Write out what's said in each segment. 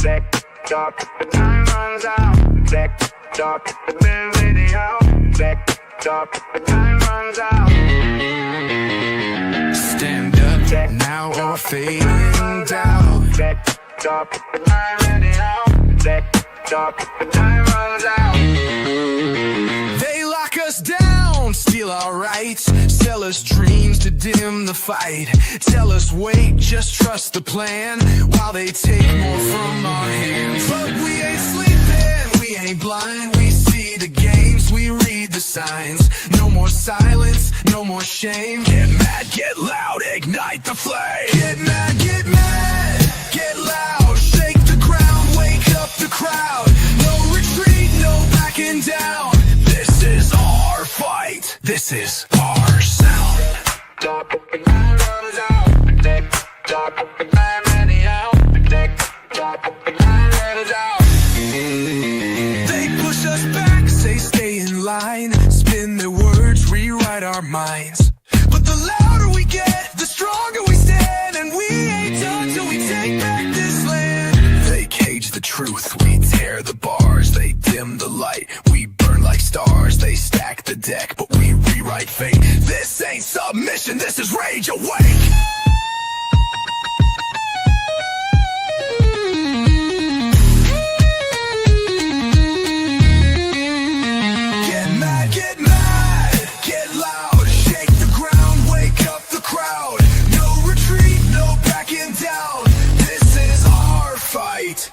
Tick tock, the time runs out. Tick tock, the video. Tick tock, the time runs out. Stand up now or fade down. Tick tock, I'm ready now. Tick tock, the time runs out. They lock us down, steal our rights, sell us dreams to dim the fight. Tell us wait, just trust the plan, while they take more from our hands. But we ain't sleeping, we ain't blind. We see the games, we read the signs. No more silence, no more shame. Get mad, get loud, ignite the flame. Get mad, get loud. Shake the ground, wake up the crowd. No retreat, no backing down. This is our fight. This is our sound. Tock, the time runs out. Tick tock, I'm ready now. Tick tock, the time runs out. They push us back, say stay in line. Spin their words, rewrite our minds. But the louder we get, the stronger we stand. And we ain't done till we take back this land. They cage the truth, we tear the bars. They dim the light, we burn like stars. They stack the deck, but we rewrite fate. This ain't submission, this is rage awake.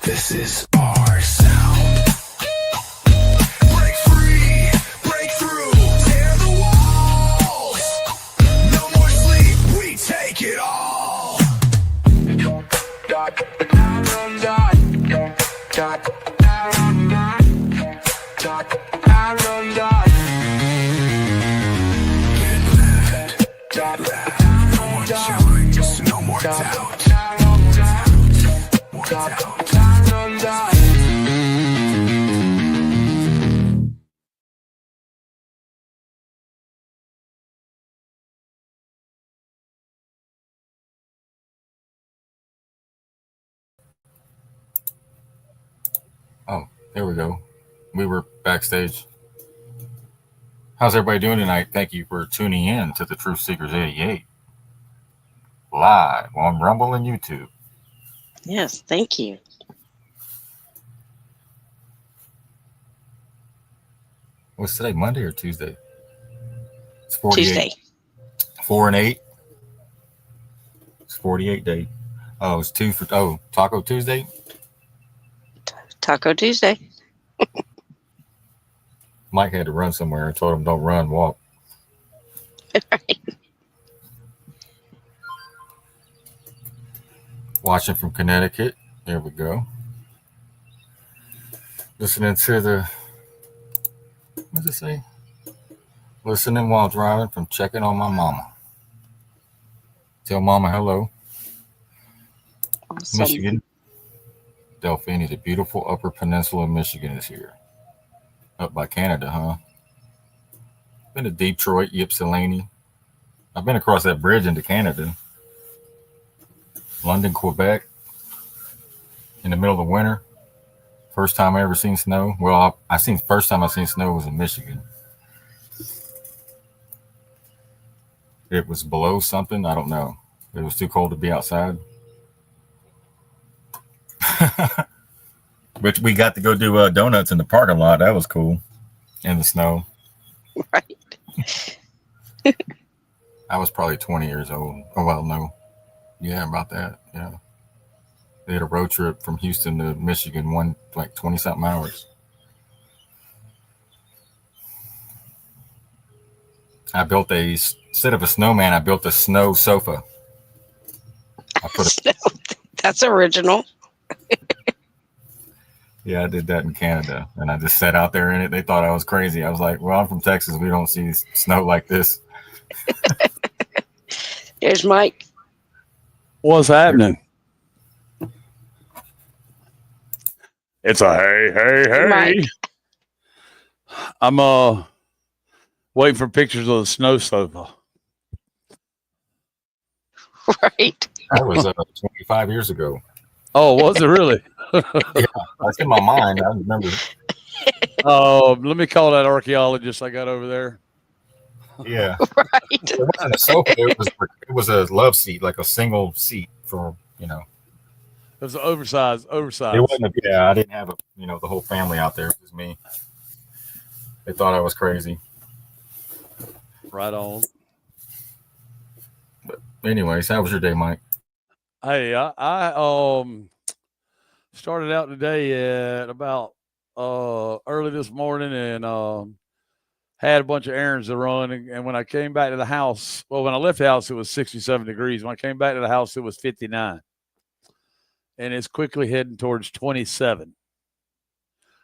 This is our sound. Break free, break through, tear the walls. No more sleep, we take it all. Tock, the time runs out. Tock, the time runs out. Tock, the time runs out. Get mad, get loud. No more challenge, no more doubt. More doubt. Oh, there we go. We were backstage. How's everybody doing tonight? Thank you for tuning in to the Truth Seekers 88 live on Rumble and YouTube. Yes, thank you. What's today, Monday or Tuesday? It's 48. Tuesday. 4 and 8. It's 48 day. Oh, it's Taco Tuesday? Taco Tuesday. Mike had to run somewhere. I told him don't run, walk. Right. Watching from Connecticut. There we go. Listening to the, what does it say? Listening while driving from checking on my mama. Tell mama hello. Awesome. Michigan. Delphine, the beautiful Upper Peninsula of Michigan is here. Up by Canada, huh? Been to Detroit, Ypsilanti. I've been across that bridge into Canada. London, Quebec. In the middle of the winter. First time I ever seen snow. Well, first time I seen snow was in Michigan. It was below something. I don't know. It was too cold to be outside. But we got to go do donuts in the parking lot. That was cool. In the snow. Right. I was probably 20 years old. Oh, well, no. Yeah, about that. Yeah. They had a road trip from Houston to Michigan, like 20-something hours. I built instead of a snowman, I built a snow sofa. That's original. Yeah, I did that in Canada, and I just sat out there in it. They thought I was crazy. I was like, well, I'm from Texas. We don't see snow like this. There's Mike. What's happening? It's a hey. Mike. I'm waiting for pictures of the snow sofa. Right. That was 25 years ago. Oh, was it really? Yeah, that's in my mind. I remember. Oh, let me call that archaeologist I got over there. Yeah, Right. it wasn't a sofa. It was a love seat, like a single seat for It was oversized, It oversized. wasn't. Yeah, I didn't have the whole family out there. It was me. They thought I was crazy. Right on. Anyways, how was your day, Mike? Hey, I started out today at about early this morning and had a bunch of errands to run. And when I came back to the house, well, when I left the house, it was 67 degrees. When I came back to the house, it was 59. And it's quickly heading towards 27,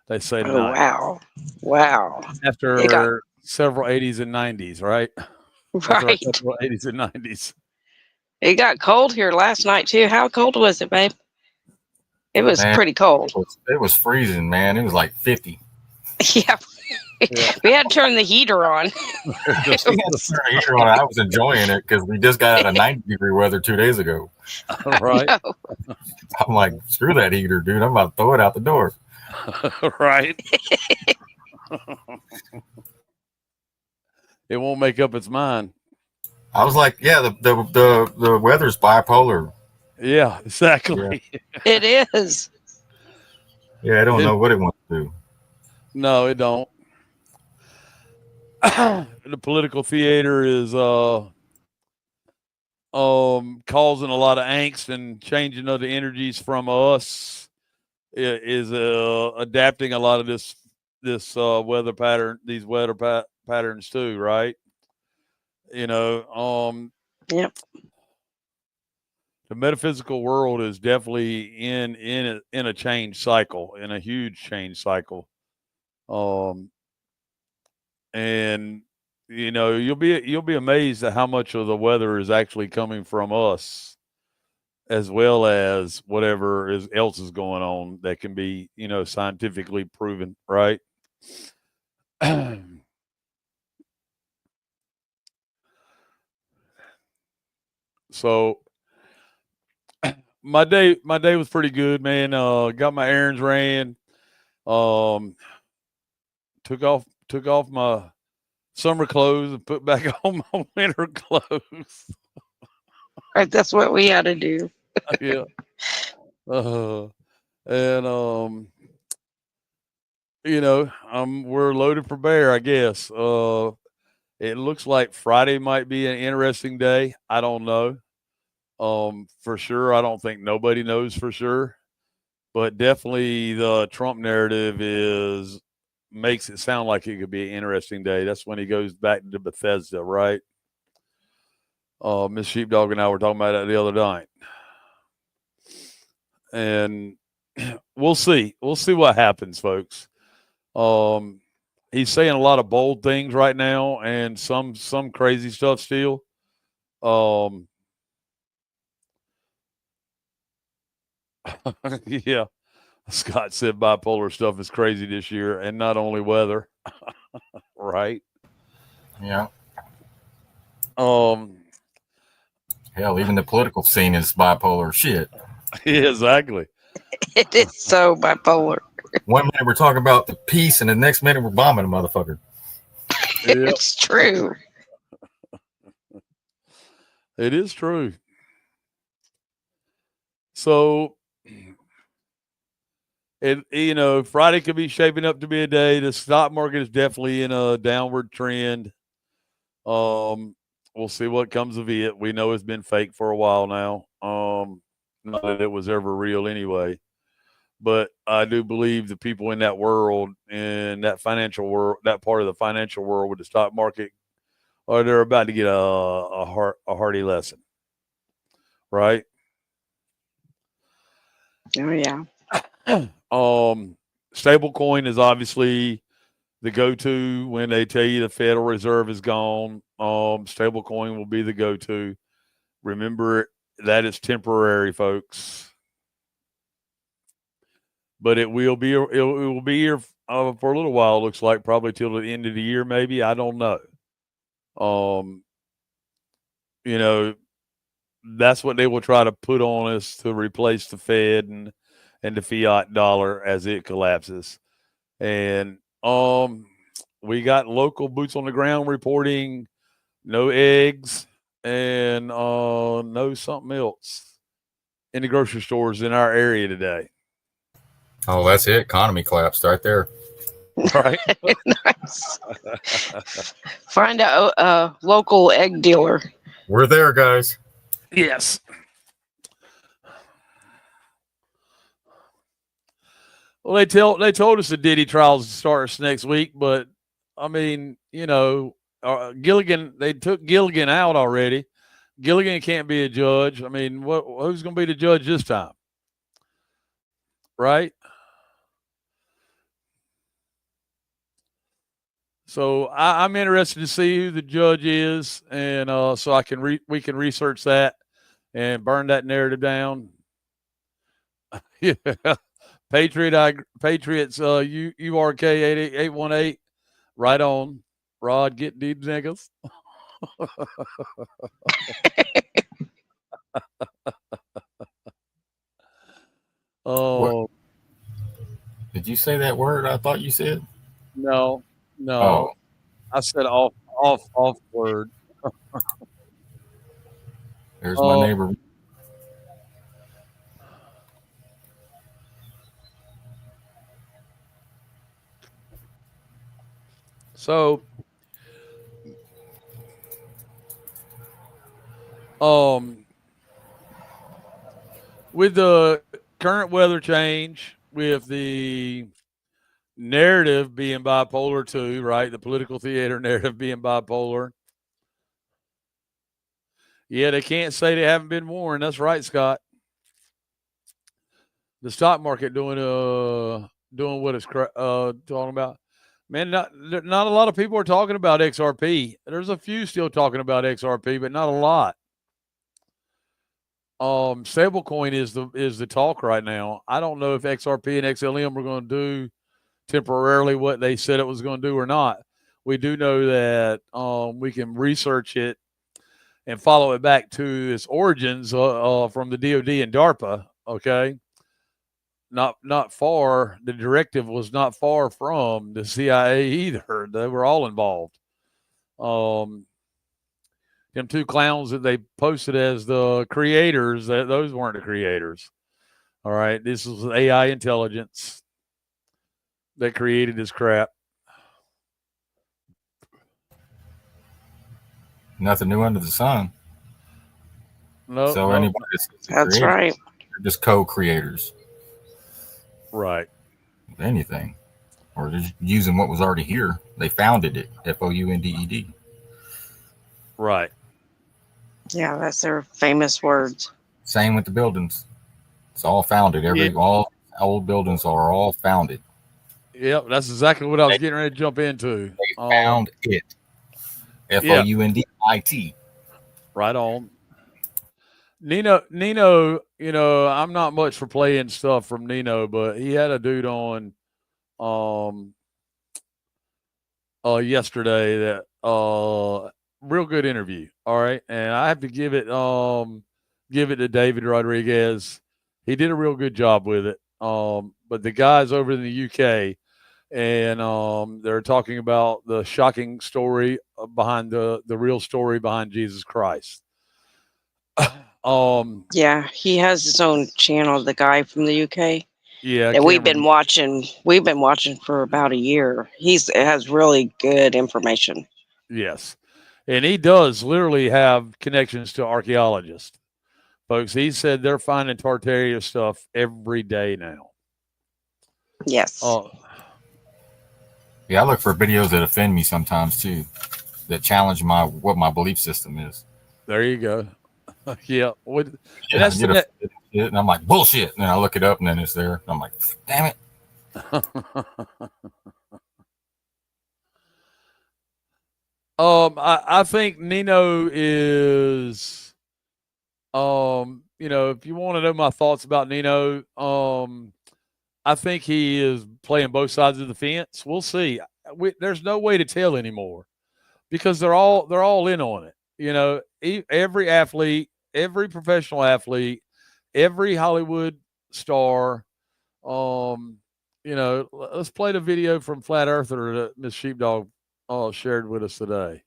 they say Oh tonight. wow. Wow. It got After several 80s and 90s, right? After a right. couple of 80s and 90s. It got cold here last night too. How cold was it, babe? It was Man, pretty cold. it was freezing, man. It was like 50. Yeah. Yeah. We had to turn the heater on. It We had to was, turn the heater on. I was enjoying it because we just got out of 90-degree weather 2 days ago. Right. no. I'm like, screw that heater, dude. I'm about to throw it out the door. Right. It won't make up its mind. I was like, yeah, the weather's bipolar. Yeah, exactly. It is. Yeah, I don't know what it wants to do. No, it don't. The political theater is causing a lot of angst and changing of the energies from us. It is adapting a lot of this weather pattern, these weather patterns too, right? Yep. The metaphysical world is definitely in a change cycle, in a huge change cycle. And you'll be amazed at how much of the weather is actually coming from us, as well as whatever else is going on that can be scientifically proven, right? So my day was pretty good, man. Got my errands ran. Um, took off my summer clothes and put back on my winter clothes. Right. That's what we had to do. Yeah. And we're loaded for bear, I guess. It looks like Friday might be an interesting day. I don't know. For sure, I don't think nobody knows for sure, but definitely the Trump narrative makes it sound like it could be an interesting day. That's when he goes back to Bethesda, right? Miss Sheepdog and I were talking about that the other night, and we'll see. We'll see what happens, folks. He's saying a lot of bold things right now, and some crazy stuff still. Yeah. Scott said bipolar stuff is crazy this year, and not only weather, right? Yeah. Um, Hell, even the political scene is bipolar shit. yeah, exactly. It is so bipolar. 1 minute we're talking about the peace, and the next minute we're bombing a motherfucker. Yep, It's true. it is true. So, Friday could be shaping up to be a day. The stock market is definitely in a downward trend. We'll see what comes of it. We know it's been fake for a while now. Not that it was ever real anyway. But I do believe the people in that world, in that financial world, that part of the financial world with the stock market, they're about to get a hearty lesson, right? Oh yeah. Stable coin is obviously the go-to when they tell you the Federal Reserve is gone. Stable coin will be the go-to. Remember, that is temporary, folks. But it will be here for a little while. It looks like probably till the end of the year, maybe. I don't know. You know, that's what they will try to put on us to replace the Fed and the fiat dollar as it collapses. And we got local boots on the ground reporting no eggs and no something else in the grocery stores in our area today. Oh, that's it. Economy collapsed right there. Right? Nice. Find a local egg dealer. We're there, guys. Yes. Well, they told us the Diddy trials starts next week, but I mean, Gilligan, they took Gilligan out already. Gilligan can't be a judge. I mean, who's going to be the judge this time? Right? So I'm interested to see who the judge is, and so we can research that and burn that narrative down. Yeah, Patriots, URK 818, right on. Rod, get these niggas. Oh, Did you say that word I thought you said? no. Oh, I said off word. there's my neighbor. So, with the current weather change, with the narrative being bipolar too, right? The political theater narrative being bipolar. Yeah, they can't say they haven't been warned. That's right, Scott. The stock market doing what it's talking about. Man, not a lot of people are talking about XRP. There's a few still talking about XRP, but not a lot. Stablecoin is the talk right now. I don't know if XRP and XLM are going to do temporarily what they said it was going to do or not. We do know that we can research it and follow it back to its origins from the DoD and DARPA. Okay, not far. The directive was not far from the CIA either. They were all involved. Them two clowns that they posted as the creators, those weren't the creators. All right, this was AI intelligence that created this crap. Nothing new under the sun. No, So anybody That's right. They're just co-creators. Right. Anything. Or just using what was already here. They founded it. FOUNDED. Right. Yeah, that's their famous words. Same with the buildings. It's all founded. All old buildings are all founded. Yep, that's exactly what I was getting ready to jump into. They found it. FOUNDIT. Right on. Nino, I'm not much for playing stuff from Nino, but he had a dude on yesterday that real good interview. All right. And I have to give it to David Rodriguez. He did a real good job with it. But the guys over in the UK, and they're talking about the shocking story behind the real story behind Jesus Christ. Yeah, he has his own channel, the guy from the UK. Yeah, that we've been watching for about a year. He has really good information. Yes. And he does literally have connections to archaeologists. Folks, he said they're finding Tartaria stuff every day now. Yes. Yeah, I look for videos that offend me sometimes too, that challenge what my belief system is. There you go. Yeah. And I'm like, bullshit. And then I look it up and then it's there. And I'm like, damn it. I think Nino is, if you want to know my thoughts about Nino, I think he is playing both sides of the fence. We'll see. There's no way to tell anymore because they're all in on it. Every athlete every professional athlete, every Hollywood star. Let's play the video from Flat Earther that Miss Sheepdog shared with us today.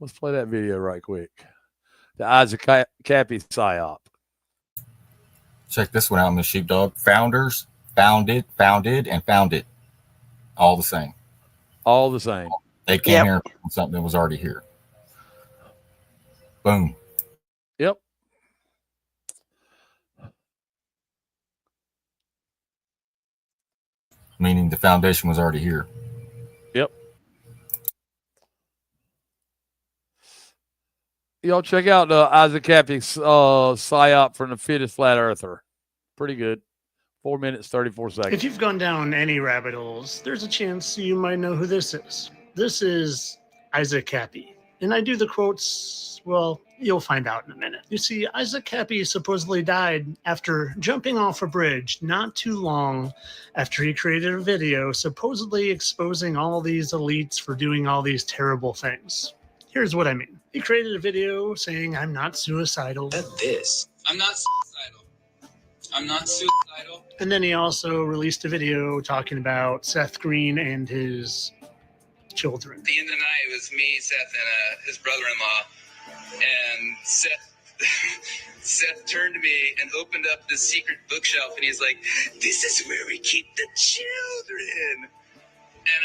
Let's play that video right quick. The Isaac Cappy psyop. Check this one out, Miss Sheepdog. Founders, founded, and founded. All the same. All the same. They came here from something that was already here. Boom. Yep. Meaning the foundation was already here. Yep. Y'all check out Isaac Cappy's psyop from the fittest flat earther. Pretty good. 4 minutes, 34 seconds. If you've gone down any rabbit holes, there's a chance you might know who this is. This is Isaac Cappy. And I do the quotes, well, you'll find out in a minute. You see, Isaac Cappy supposedly died after jumping off a bridge not too long after he created a video supposedly exposing all these elites for doing all these terrible things. Here's what I mean. He created a video saying, I'm not suicidal. I'm not suicidal. I'm not suicidal. And then he also released a video talking about Seth Green and his children. At the end of the night, it was me, Seth, and his brother-in-law. And Seth turned to me and opened up this secret bookshelf, and he's like, "This is where we keep the children." And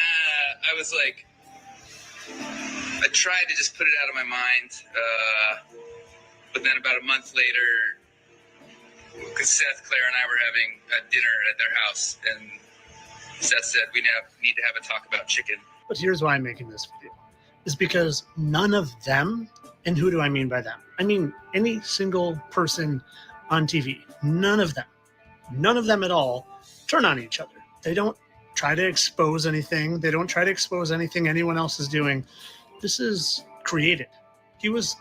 I was like, I tried to just put it out of my mind. But then about a month later, because Seth, Claire, and I were having a dinner at their house, and Seth said, we need to have a talk about chicken. But here's why I'm making this video. Is because none of them, and who do I mean by them? I mean any single person on TV. None of them at all turn on each other. They don't try to expose anything. They don't try to expose anything anyone else is doing. This is created. He was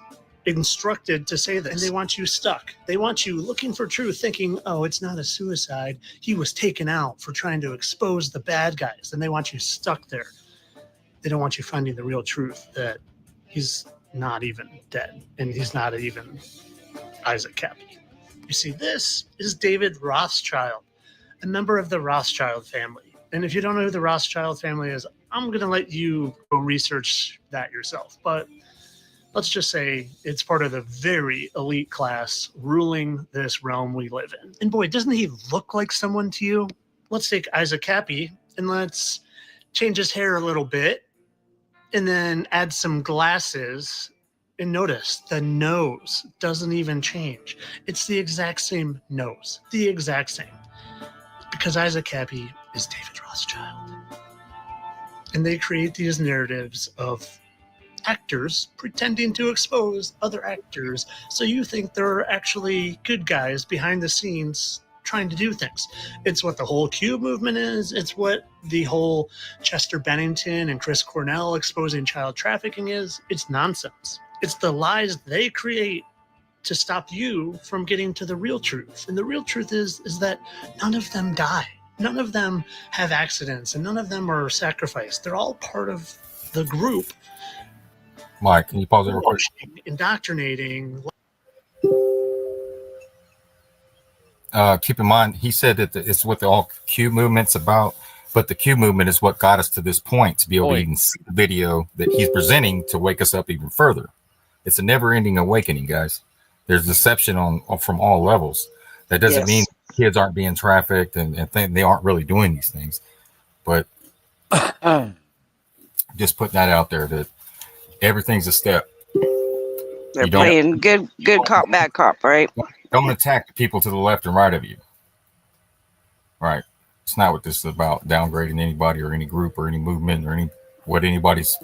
instructed to say this, and they want you stuck. They want you looking for truth, thinking, oh, it's not a suicide. He was taken out for trying to expose the bad guys, and they want you stuck there. They don't want you finding the real truth that he's not even dead, and he's not even Isaac Cappy. You see, this is David Rothschild, a member of the Rothschild family. And if you don't know who the Rothschild family is, I'm going to let you go research that yourself. But let's just say it's part of the very elite class ruling this realm we live in. And boy, doesn't he look like someone to you? Let's take Isaac Cappy and let's change his hair a little bit and then add some glasses. And notice the nose doesn't even change. It's the exact same nose, the exact same. Because Isaac Cappy is David Rothschild. And they create these narratives of actors pretending to expose other actors, so you think there are actually good guys behind the scenes trying to do things. It's what the whole Q movement is. It's what the whole Chester Bennington and Chris Cornell exposing child trafficking is. It's nonsense. It's the lies they create to stop you from getting to the real truth. And the real truth is that none of them die. None of them have accidents, and none of them are sacrificed. They're all part of the group. Mike, can you pause it real quick? Indoctrinating. Keep in mind, he said that it's what the all Q movement's about, but the Q movement is what got us to this point to be able to even see the video that he's presenting to wake us up even further. It's a never-ending awakening, guys. There's deception from all levels. That doesn't mean kids aren't being trafficked and they aren't really doing these things, but just putting that out there that everything's a step. They're playing good cop, bad cop, right? Don't attack the people to the left and right of you. Right. It's not what this is about, downgrading anybody or any group or any movement or what anybody's,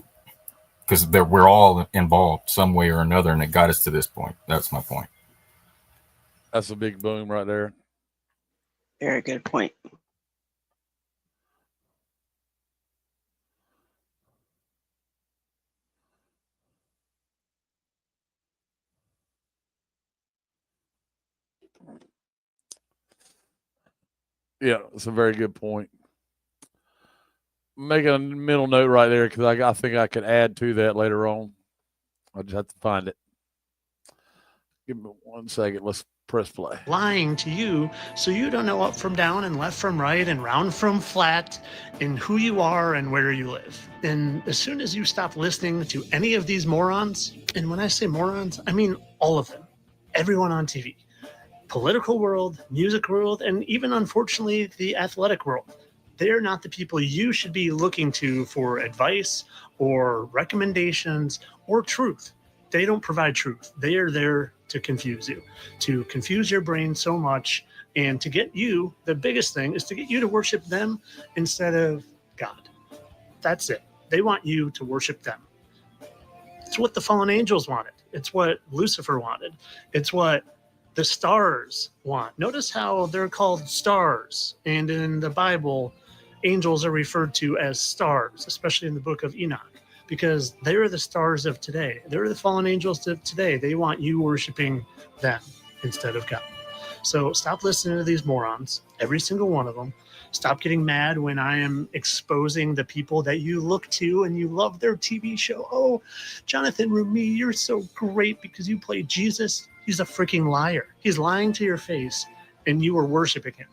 because we're all involved some way or another, and it got us to this point. That's my point. That's a big boom right there. Very good point. Yeah, it's a very good point. Making a mental note right there because I think I could add to that later on. I just have to find it. Give me 1 second. Let's press play. Lying to you so you don't know up from down and left from right and round from flat and who you are and where you live. And as soon as you stop listening to any of these morons, and when I say morons, I mean all of them, everyone on TV, political world, music world, and even unfortunately the athletic world, they're not the people you should be looking to for advice or recommendations or truth. They don't provide truth. They are there to confuse you, to confuse your brain so much, and to get you, the biggest thing is to get you to worship them instead of God. That's it. They want you to worship them. It's what the fallen angels wanted. It's what Lucifer wanted. It's what the stars want. Notice how they're called stars, and in the Bible, angels are referred to as stars, especially in the book of Enoch, because they're the stars of today. They're the fallen angels of today. They want you worshiping them instead of God. So stop listening to these morons, every single one of them. Stop getting mad when I am exposing the people that you look to and you love their TV show. Oh, Jonathan Rumi, you're so great because you play Jesus. He's a freaking liar. He's lying to your face and you are worshiping him.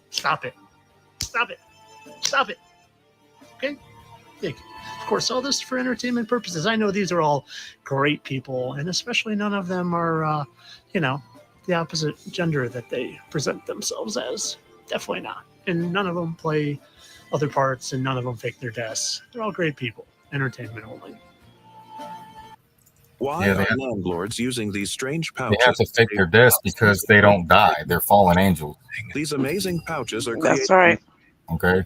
Stop it. Stop it. Stop it. Okay? Thank you. Of course, all this for entertainment purposes. I know these are all great people, and especially none of them are, the opposite gender that they present themselves as. Definitely not. And none of them play other parts, and none of them fake their deaths. They're all great people. Entertainment only. Why are landlords using these strange pouches? They have to fake their deaths because they don't die. They're fallen angels. These amazing pouches are That's right. Okay.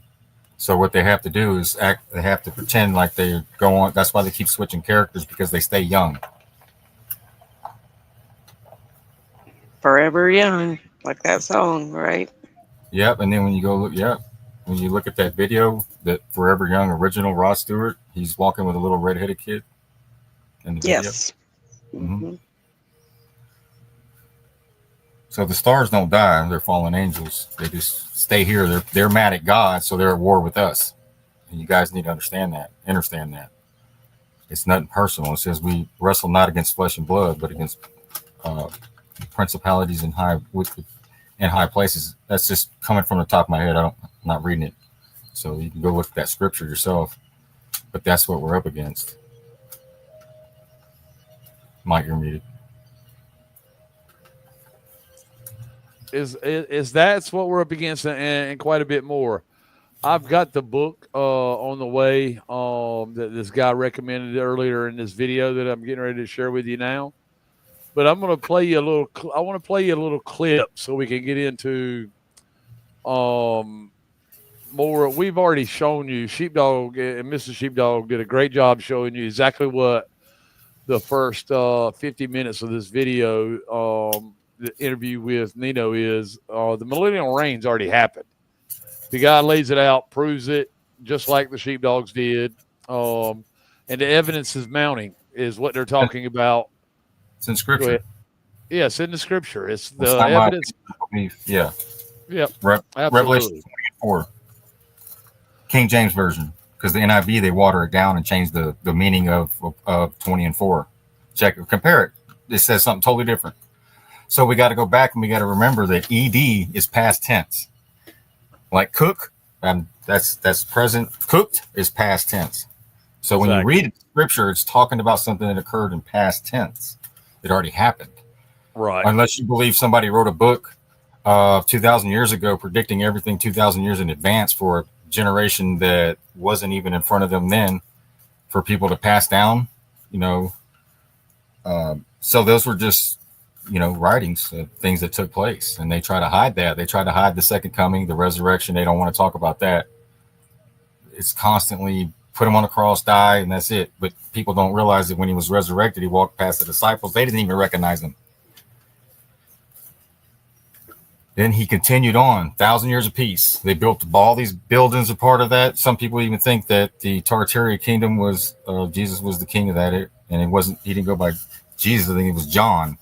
So what they have to do is they have to pretend like they go on. That's why they keep switching characters, because they stay young. Forever young, like that song, right? Yep. And then when you go look, when you look at that video, that Forever Young original Rod Stewart, he's walking with a little redheaded kid in the video. Yes. Mm-hmm. So the stars don't die. They're fallen angels. They just stay here. They're mad at God, so they're at war with us. And you guys need to understand that. It's nothing personal. It says we wrestle not against flesh and blood, but against principalities in high places. That's just coming from the top of my head. I'm not reading it. So you can go look at that scripture yourself. But that's what we're up against. Mike, you're muted. Is that's what we're up against, and quite a bit more. I've got the book on the way that this guy recommended earlier in this video that I'm getting ready to share with you now. But I'm going to play you a little. I want to play you a little clip so we can get into more. We've already shown you. Sheepdog and Mr. Sheepdog did a great job showing you exactly what the first 50 minutes of this video. The interview with Nino is the millennial reign's already happened. The guy lays it out, proves it, just like the sheepdogs did. And the evidence is mounting, is what they're talking about. It's in scripture. Yes, in the scripture. It's the evidence. Yeah. Yep. Revelation 24. King James Version. Because the NIV, they water it down and change the meaning of 20 and 4. Compare it. It says something totally different. So we got to go back and we got to remember that ED is past tense. Like cook, that's present. Cooked is past tense. So when you read scripture, it's talking about something that occurred in past tense. It already happened. Right. Unless you believe somebody wrote a book 2,000 years ago predicting everything 2,000 years in advance for a generation that wasn't even in front of them then, for people to pass down, so those were just writings of things that took place, and they try to hide that. They try to hide the second coming, the resurrection. They don't want to talk about that. It's constantly put him on a cross, die, and that's it. But people don't realize that when he was resurrected, he walked past the disciples. They didn't even recognize him. Then he continued on, 1,000 years of peace. They built all these buildings, a part of that. Some people even think that the Tartaria kingdom was, Jesus was the king of that. And it wasn't, he didn't go by Jesus. I think it was John.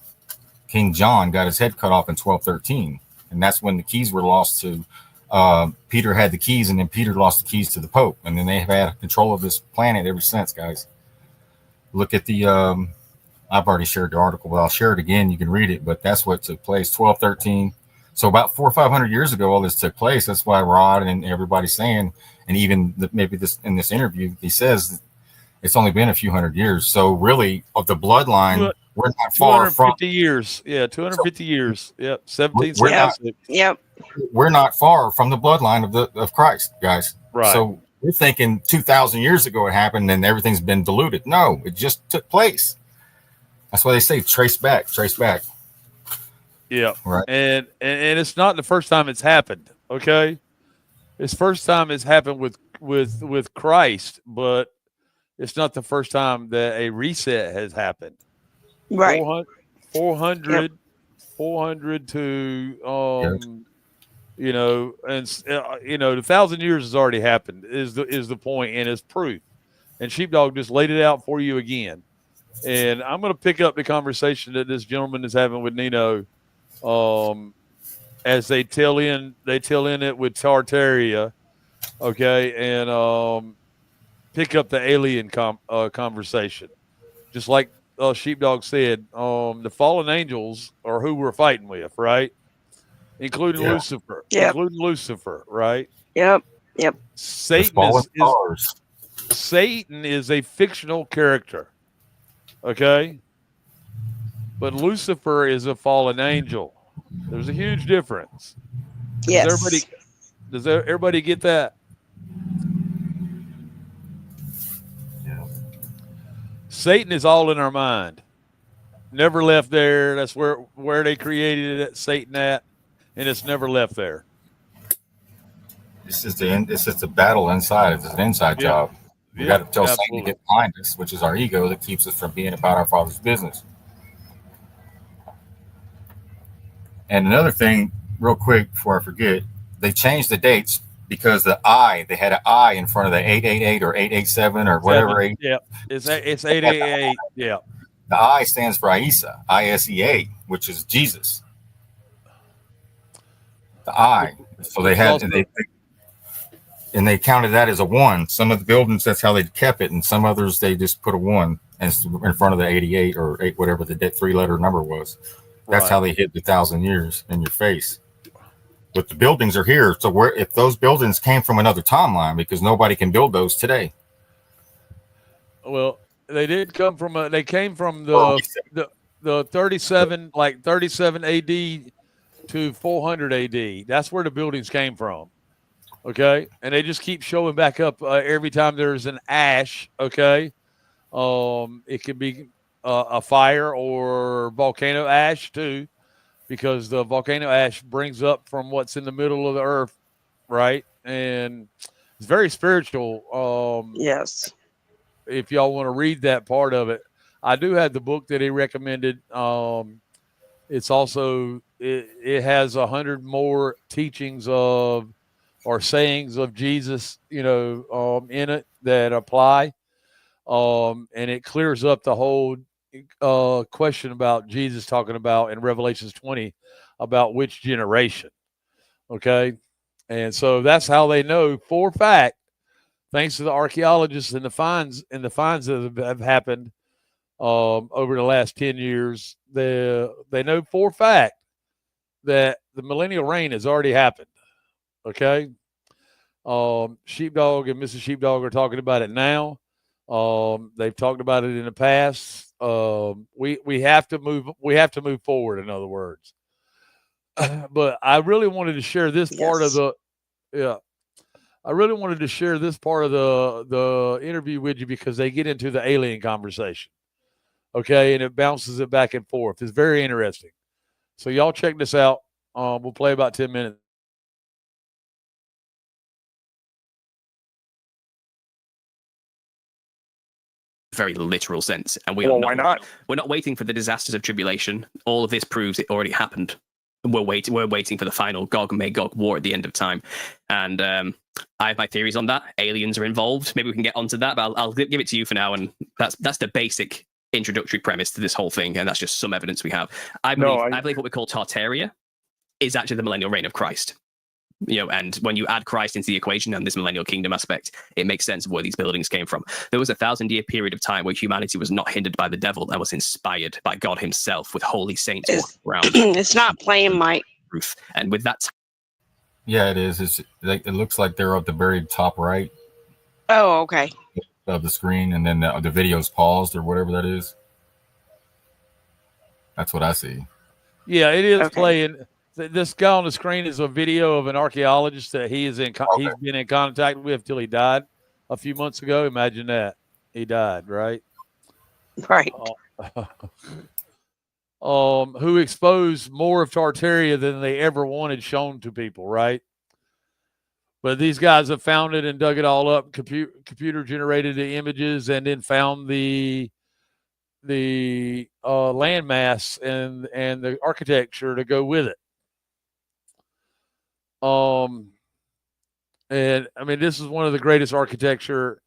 King John got his head cut off in 1213. And that's when the keys were lost to, Peter had the keys, and then Peter lost the keys to the Pope. And then they have had control of this planet ever since, guys. Look at the I've already shared the article, but I'll share it again. You can read it, but that's what took place. 1213. So about 400 or 500 years ago, all this took place. That's why Rod and everybody's saying, and even maybe this in this interview, he says it's only been a few hundred years. So really, of the bloodline, we're not far from 250 years. Yeah, 250 years. Yep, we're not 1776. Yep. we're not far from the bloodline of Christ, guys. Right. So we're thinking 2,000 years ago it happened and everything's been diluted. No, it just took place. That's why they say trace back, trace back. Yeah. Right. And it's not the first time it's happened. Okay. It's first time it's happened with Christ, but it's not the first time that a reset has happened. Right. 400 to you know, and you know, the 1,000 years has already happened is the point, and it's proof. And Sheepdog just laid it out for you again. And I'm going to pick up the conversation that this gentleman is having with Nino, as they tell in it with Tartaria, okay, and pick up the alien conversation, just like Sheepdog said. The fallen angels are who we're fighting with, right? Including Lucifer, including Lucifer, right? Yep. Satan is a fictional character. Okay, but Lucifer is a fallen angel. There's a huge difference. Yes. Does everybody get that? Yeah. Satan is all in our mind. Never left there. That's where they created it, Satan at, and it's never left there. It's just a battle inside. It's an inside job. We got to tell Satan to get behind us, which is our ego that keeps us from being about our Father's business. And another thing, real quick, before I forget, they changed the dates because they had an I in front of the 888 or 887 or whatever. Yeah, it's 888. Yeah. The I stands for Isa, ISEA, which is Jesus. The I. So they had and they counted that as a 1. Some of the buildings, that's how they kept it, and some others they just put a 1 in front of the 88 or 8, whatever the 3-letter number was. That's how they hit the 1,000 years in your face. But the buildings are here, so if those buildings came from another timeline, because nobody can build those today. Well, they did come from they came from the 37, like 37 AD to 400 AD. That's where the buildings came from. Okay, and they just keep showing back up every time there's an ash. Okay, it could be a fire or volcano ash too, because the volcano ash brings up from what's in the middle of the earth, right? And it's very spiritual. Yes. If y'all want to read that part of it, I do have the book that he recommended. It's also it has 100 more teachings of or sayings of Jesus, you know, in it that apply, and it clears up the whole question about Jesus talking about in Revelations 20 about which generation. Okay, and so that's how they know for a fact, thanks to the archaeologists and the finds that have happened over the last 10 years. They know for a fact that the millennial reign has already happened. Okay. Sheepdog and Mrs. Sheepdog are talking about it now. They've talked about it in the past. We have to move forward, in other words. But I really wanted to share this part of I really wanted to share this part of the interview with you because they get into the alien conversation. Okay, and it bounces it back and forth. It's very interesting. So y'all check this out. We'll play about 10 minutes. Very literal sense, and why not? We're not waiting for the disasters of tribulation. All of this proves it already happened. We're waiting for the final Gog and Magog war at the end of time. And I have my theories on that. Aliens are involved. Maybe we can get onto that, but I'll give it to you for now. And that's the basic introductory premise to this whole thing, and that's just some evidence we have. I believe what we call Tartaria is actually the millennial reign of Christ. And when you add Christ into the equation and this millennial kingdom aspect, it makes sense of where these buildings came from. There was a 1,000-year period of time where humanity was not hindered by the devil and was inspired by God himself, with holy saints walking around. It's not playing my Roof. And with that, Yeah, it is. It looks like they're at the very top right Oh, okay. of the screen, and then the video's paused or whatever that is. That's what I see. Yeah, it is Okay. playing. This guy on the screen is a video of an archaeologist that he's been in contact with till he died a few months ago. Imagine that. He died, right? Right. Who exposed more of Tartaria than they ever wanted shown to people, right? But these guys have found it and dug it all up, computer generated the images, and then found the landmass and the architecture to go with it. And I mean, this is one of the greatest architecture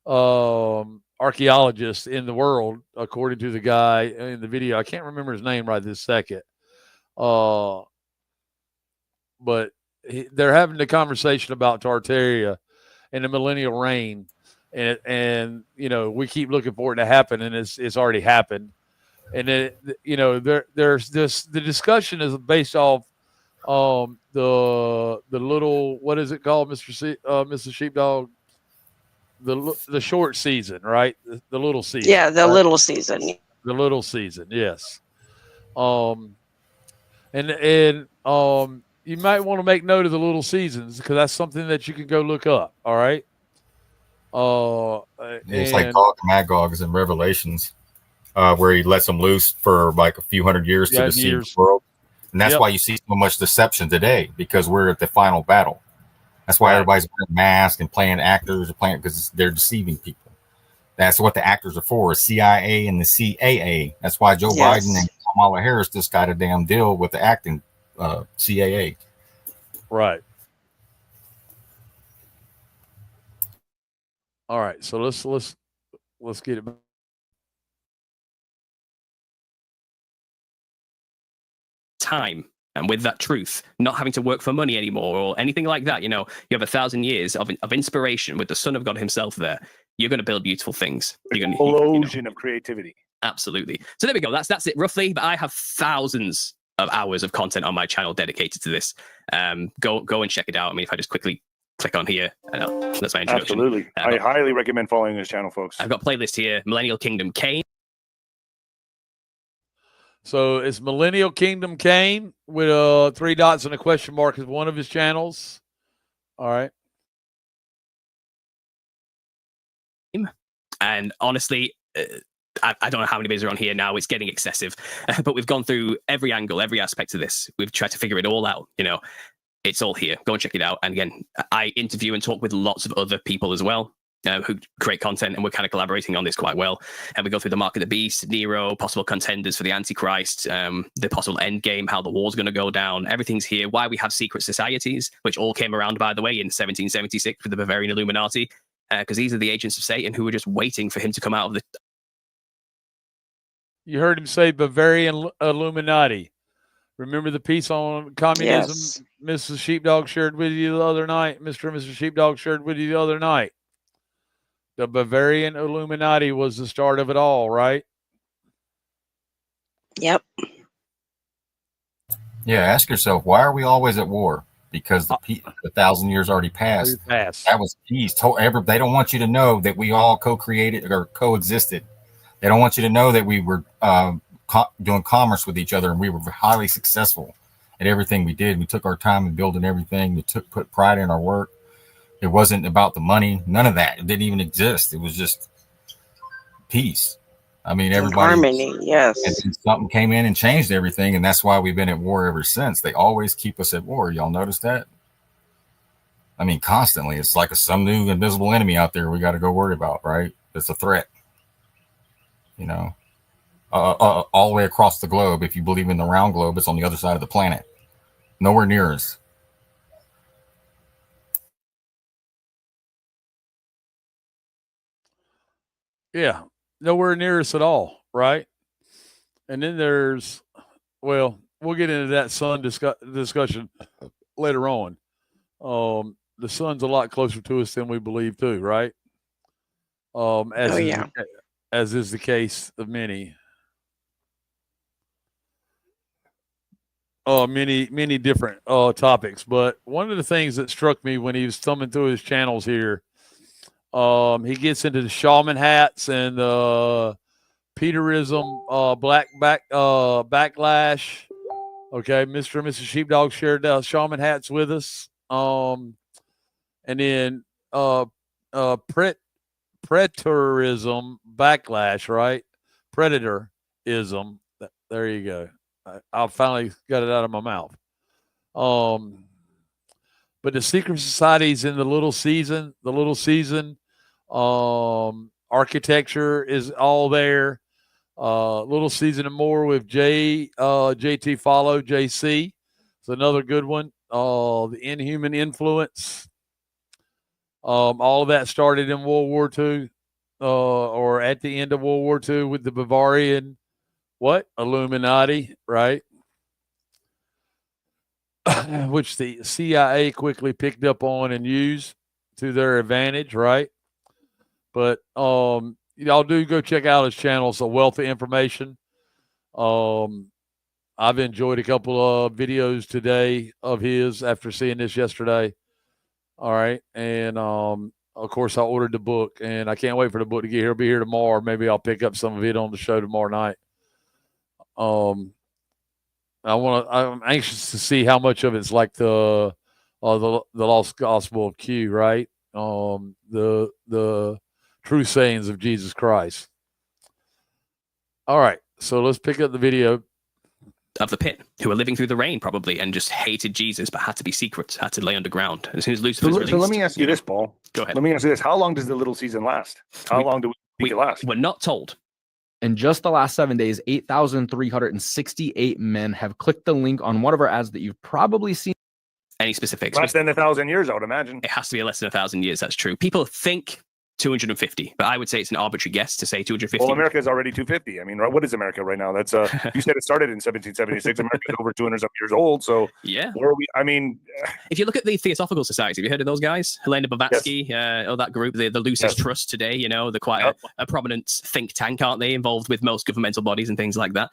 archaeologists in the world, according to the guy in the video. I can't remember his name right this second. But they're having the conversation about Tartaria and the millennial reign, and we keep looking for it to happen, and it's already happened. And there's this. The discussion is based off the little, what is it called, Mr. Sheepdog? The short season, right? The little season. Yeah, the right? little season. The little season, yes. You might want to make note of the little seasons, because that's something that you can go look up. All right. It's like Gog and Magog in Revelations, where he lets them loose for like a few hundred years to deceive the world. And that's why you see so much deception today, because we're at the final battle. That's why everybody's wearing masks and playing actors, because they're deceiving people. That's what the actors are for, CIA and the CAA. That's why Joe Biden and Kamala Harris just got a damn deal with the acting CAA. Right. All right. So let's get it. Time. And with that truth, not having to work for money anymore or anything like that, you have 1,000 years of inspiration with the Son of God himself there. You're going to build beautiful things. Explosion of creativity. Absolutely. So there we go. That's it roughly. But I have thousands of hours of content on my channel dedicated to this. Go and check it out. I mean, if I just quickly click on here, that's my introduction. Absolutely. I highly recommend following this channel, folks. I've got a playlist here, Millennial Kingdom Kane. So it's Millennial Kingdom Kane with 3 dots and a question mark is one of his channels. All right. And honestly, I don't know how many videos are on here now. It's getting excessive. But we've gone through every angle, every aspect of this. We've tried to figure it all out. It's all here. Go and check it out. And again, I interview and talk with lots of other people as well, who create content, and we're kind of collaborating on this quite well. And we go through the Mark of the Beast, Nero, possible contenders for the Antichrist, the possible end game, how the war's going to go down. Everything's here. Why we have secret societies, which all came around, by the way, in 1776 with the Bavarian Illuminati, because these are the agents of Satan who were just waiting for him to come out of the... You heard him say Bavarian Illuminati. Remember the piece on communism Mrs. Sheepdog shared with you the other night? Mr. and Mrs. Sheepdog shared with you the other night. The Bavarian Illuminati was the start of it all, right? Yep. Yeah, ask yourself, why are we always at war? Because the 1,000 years already passed. That was peace. They don't want you to know that we all co-created or coexisted. They don't want you to know that we were doing commerce with each other, and we were highly successful at everything we did. We took our time in building everything. We put pride in our work. It wasn't about the money. None of that. It didn't even exist. It was just peace. I mean, everybody. Harmony, yes. And something came in and changed everything, and that's why we've been at war ever since. They always keep us at war. Y'all notice that? I mean, constantly. It's like some new invisible enemy out there we got to go worry about, right? It's a threat. All the way across the globe. If you believe in the round globe, it's on the other side of the planet. Nowhere near us. Yeah, nowhere near us at all, right? And then we'll get into that sun discussion later on. The sun's a lot closer to us than we believe too, right? Yeah. As is the case of many different topics. But one of the things that struck me when he was thumbing through his channels here, he gets into the shaman hats and Peterism, backlash. Okay, Mr. and Mrs. Sheepdog shared shaman hats with us. And then preterism backlash, right? Predatorism. There you go. I finally got it out of my mouth. But the secret societies in the little season, architecture is all there. Little season and more with JT Follow, JC. It's another good one. The Inhuman Influence. All of that started in World War II, or at the end of World War II with the Bavarian, Illuminati, right? Which the CIA quickly picked up on and used to their advantage, right? But y'all do go check out his channel. It's a wealth of information. I've enjoyed a couple of videos today of his after seeing this yesterday. All right. And of course I ordered the book and I can't wait for the book to get here. It'll be here tomorrow. Maybe I'll pick up some of it on the show tomorrow night. I'm anxious to see how much of it's like the lost gospel of Q, right? The true sayings of Jesus Christ. All right, so let's pick up the video of the pit, who were living through the rain probably and just hated Jesus, but had to be secret, had to lay underground. As soon as Lucifer was released. So let me ask you this, Paul. Go ahead. Let me ask you this: how long does the little season last? How long do we think it lasts? We're not told. In just the last 7 days, 8,368 men have clicked the link on one of our ads that you've probably seen. Any specifics? Less than 1,000 years, I would imagine. It has to be less than 1,000 years. That's true. People think 250, but I would say it's an arbitrary guess to say 250. Well, America is already 250. I mean, what is America right now? That's you said it started in 1776. America is over 200 some years old. So yeah, where are we? I mean, if you look at the Theosophical Society, have you heard of those guys? Helena Blavatsky, or that group, the Lucis Trust today. You know, they're quite a prominent think tank, aren't they? Involved with most governmental bodies and things like that.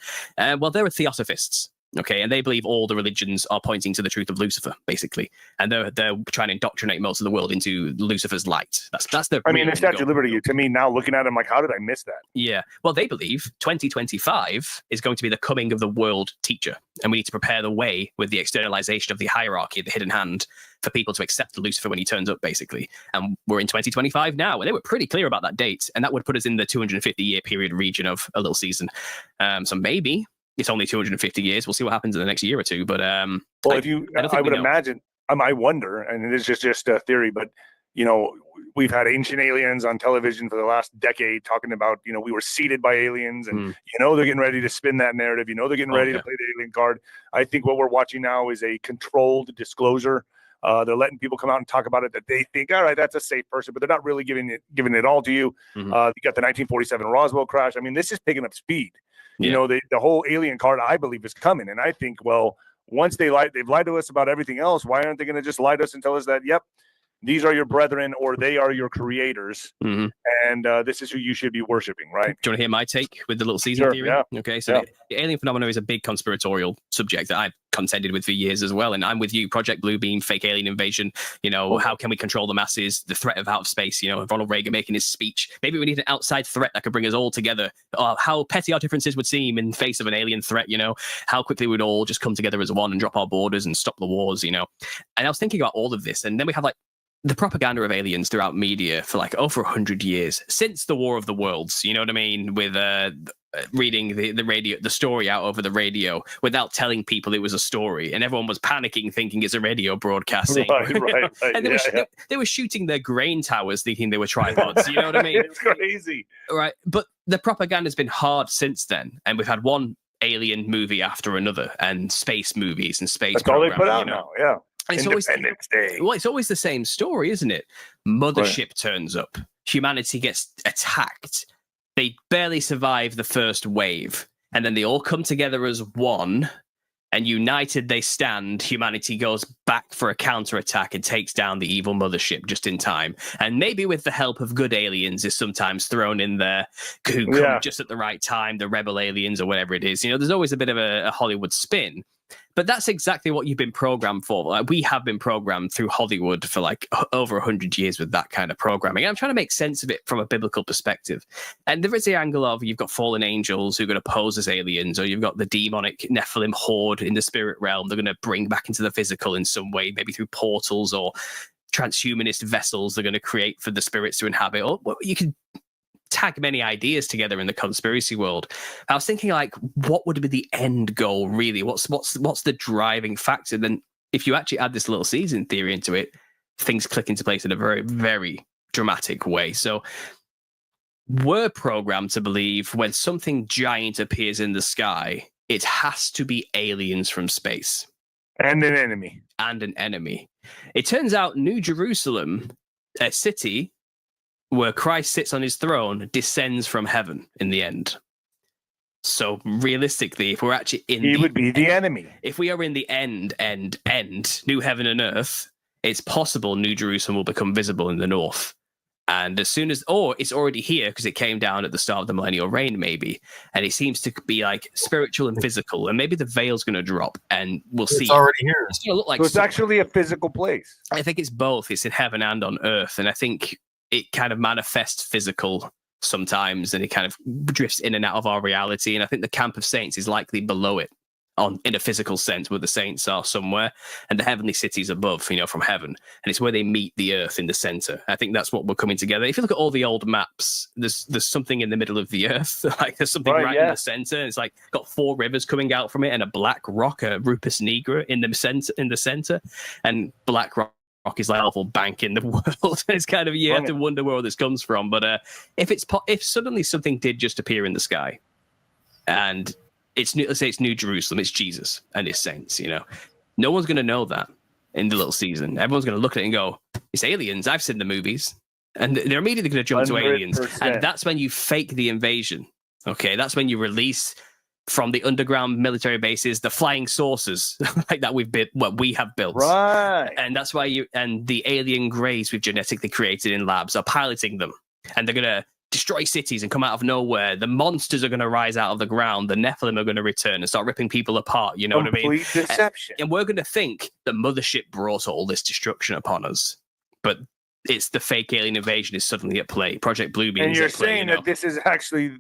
Well, they're Theosophists. Okay, and they believe all the religions are pointing to the truth of Lucifer, basically, and they're trying to indoctrinate most of the world into Lucifer's light. That's their. I mean, the Statue of Liberty. To me, now looking at them, like, how did I miss that? Yeah, well, they believe 2025 is going to be the coming of the world teacher, and we need to prepare the way with the externalization of the hierarchy, the hidden hand, for people to accept Lucifer when he turns up, basically. And we're in 2025 now, and they were pretty clear about that date, and that would put us in the 250-year period region of a little season. So maybe. It's only 250 years. We'll see what happens in the next year or two. But well, I would imagine. I wonder, and it is just a theory, but you know, we've had ancient aliens on television for the last decade talking about, you know, we were seeded by aliens, and you know they're getting ready to spin that narrative. You know they're getting ready to play the alien card. I think what we're watching now is a controlled disclosure. They're letting people come out and talk about it that they think, all right, that's a safe person, but they're not really giving it all to you. You got the 1947 Roswell crash. I mean, this is picking up speed. You know, the whole alien card, I believe, is coming. And I think, well, once they've lied to us about everything else, why aren't they going to just lie to us and tell us that, yep, these are your brethren, or they are your creators, and this is who you should be worshiping, right? Do you want to hear my take with the little season theory? Yeah. Okay, so the alien phenomenon is a big conspiratorial subject that I've contended with for years as well, and I'm with you. Project Bluebeam, fake alien invasion, you know, how can we control the masses, the threat of outer space, you know, Ronald Reagan making his speech. Maybe we need an outside threat that could bring us all together. How petty our differences would seem in face of an alien threat, you know, how quickly we'd all just come together as one and drop our borders and stop the wars, you know. And I was thinking about all of this, and then we have like the propaganda of aliens throughout media for like over 100 years, since the War of the Worlds, you know what I mean? With reading the story out over the radio without telling people it was a story, and everyone was panicking thinking it's a radio broadcasting. Right. And they were shooting their grain towers thinking they were tripods, you know what I mean? It's crazy. Right. But the propaganda's been hard since then, and we've had one alien movie after another, and space movies and space That's all they put out now, yeah. It's Independence Day. Well, it's always the same story, isn't it? Mothership turns up. Humanity gets attacked. They barely survive the first wave. And then they all come together as one. And united they stand. Humanity goes back for a counterattack and takes down the evil mothership just in time. And maybe with the help of good aliens is sometimes thrown in there, who come just at the right time, the rebel aliens or whatever it is. You know, there's always a bit of a Hollywood spin. But that's exactly what you've been programmed for. Like, we have been programmed through Hollywood for like over 100 years with that kind of programming. And I'm trying to make sense of it from a biblical perspective. And there is the angle of you've got fallen angels who are going to pose as aliens, or you've got the demonic Nephilim horde in the spirit realm. They're going to bring back into the physical in some way, maybe through portals or transhumanist vessels they're going to create for the spirits to inhabit. Or you can tag many ideas together in the conspiracy world. I was thinking, like, what would be the end goal really? What's the driving factor? Then if you actually add this little season theory into it, things click into place in a very, very dramatic way. So we're programmed to believe when something giant appears in the sky, it has to be aliens from space. And an enemy. It turns out New Jerusalem, a city where Christ sits on his throne, descends from heaven in the end. So realistically, if we're actually he would be the enemy. If we are in the end, new heaven and earth, it's possible New Jerusalem will become visible in the north. And as soon as, or it's already here because it came down at the start of the millennial reign, maybe. And it seems to be like spiritual and physical. And maybe the veil's going to drop and we'll see. It's already here. It's going to look like so it's actually a physical place. I think it's both. It's in heaven and on earth. And I think it kind of manifests physical sometimes, and it kind of drifts in and out of our reality. And I think the camp of saints is likely below it in a physical sense, where the saints are somewhere, and the heavenly cities above, you know, from heaven. And it's where they meet the earth in the center. I think that's what we're coming together. If you look at all the old maps, there's something in the middle of the earth. Like there's something right in the center. It's like got 4 rivers coming out from it, and a black rock, a Rupus Nigra in the center, and black rock is like lawful bank in the world. It's kind of, you have to wonder where all this comes from. But if suddenly something did just appear in the sky, and let's say it's New Jerusalem, it's Jesus and his saints, you know, no one's going to know that in the little season. Everyone's going to look at it and go, it's aliens. I've seen the movies. And they're immediately going to jump 100%. To aliens. And that's when you fake the invasion. Okay, that's when you release from the underground military bases the flying saucers like that we have built. Right. And that's why the alien greys we've genetically created in labs are piloting them. And they're going to destroy cities and come out of nowhere. The monsters are going to rise out of the ground. The Nephilim are going to return and start ripping people apart. You know what I mean? Complete deception. And we're going to think the mothership brought all this destruction upon us. But it's the fake alien invasion is suddenly at play. Project Bluebeam. And you're saying that this is actually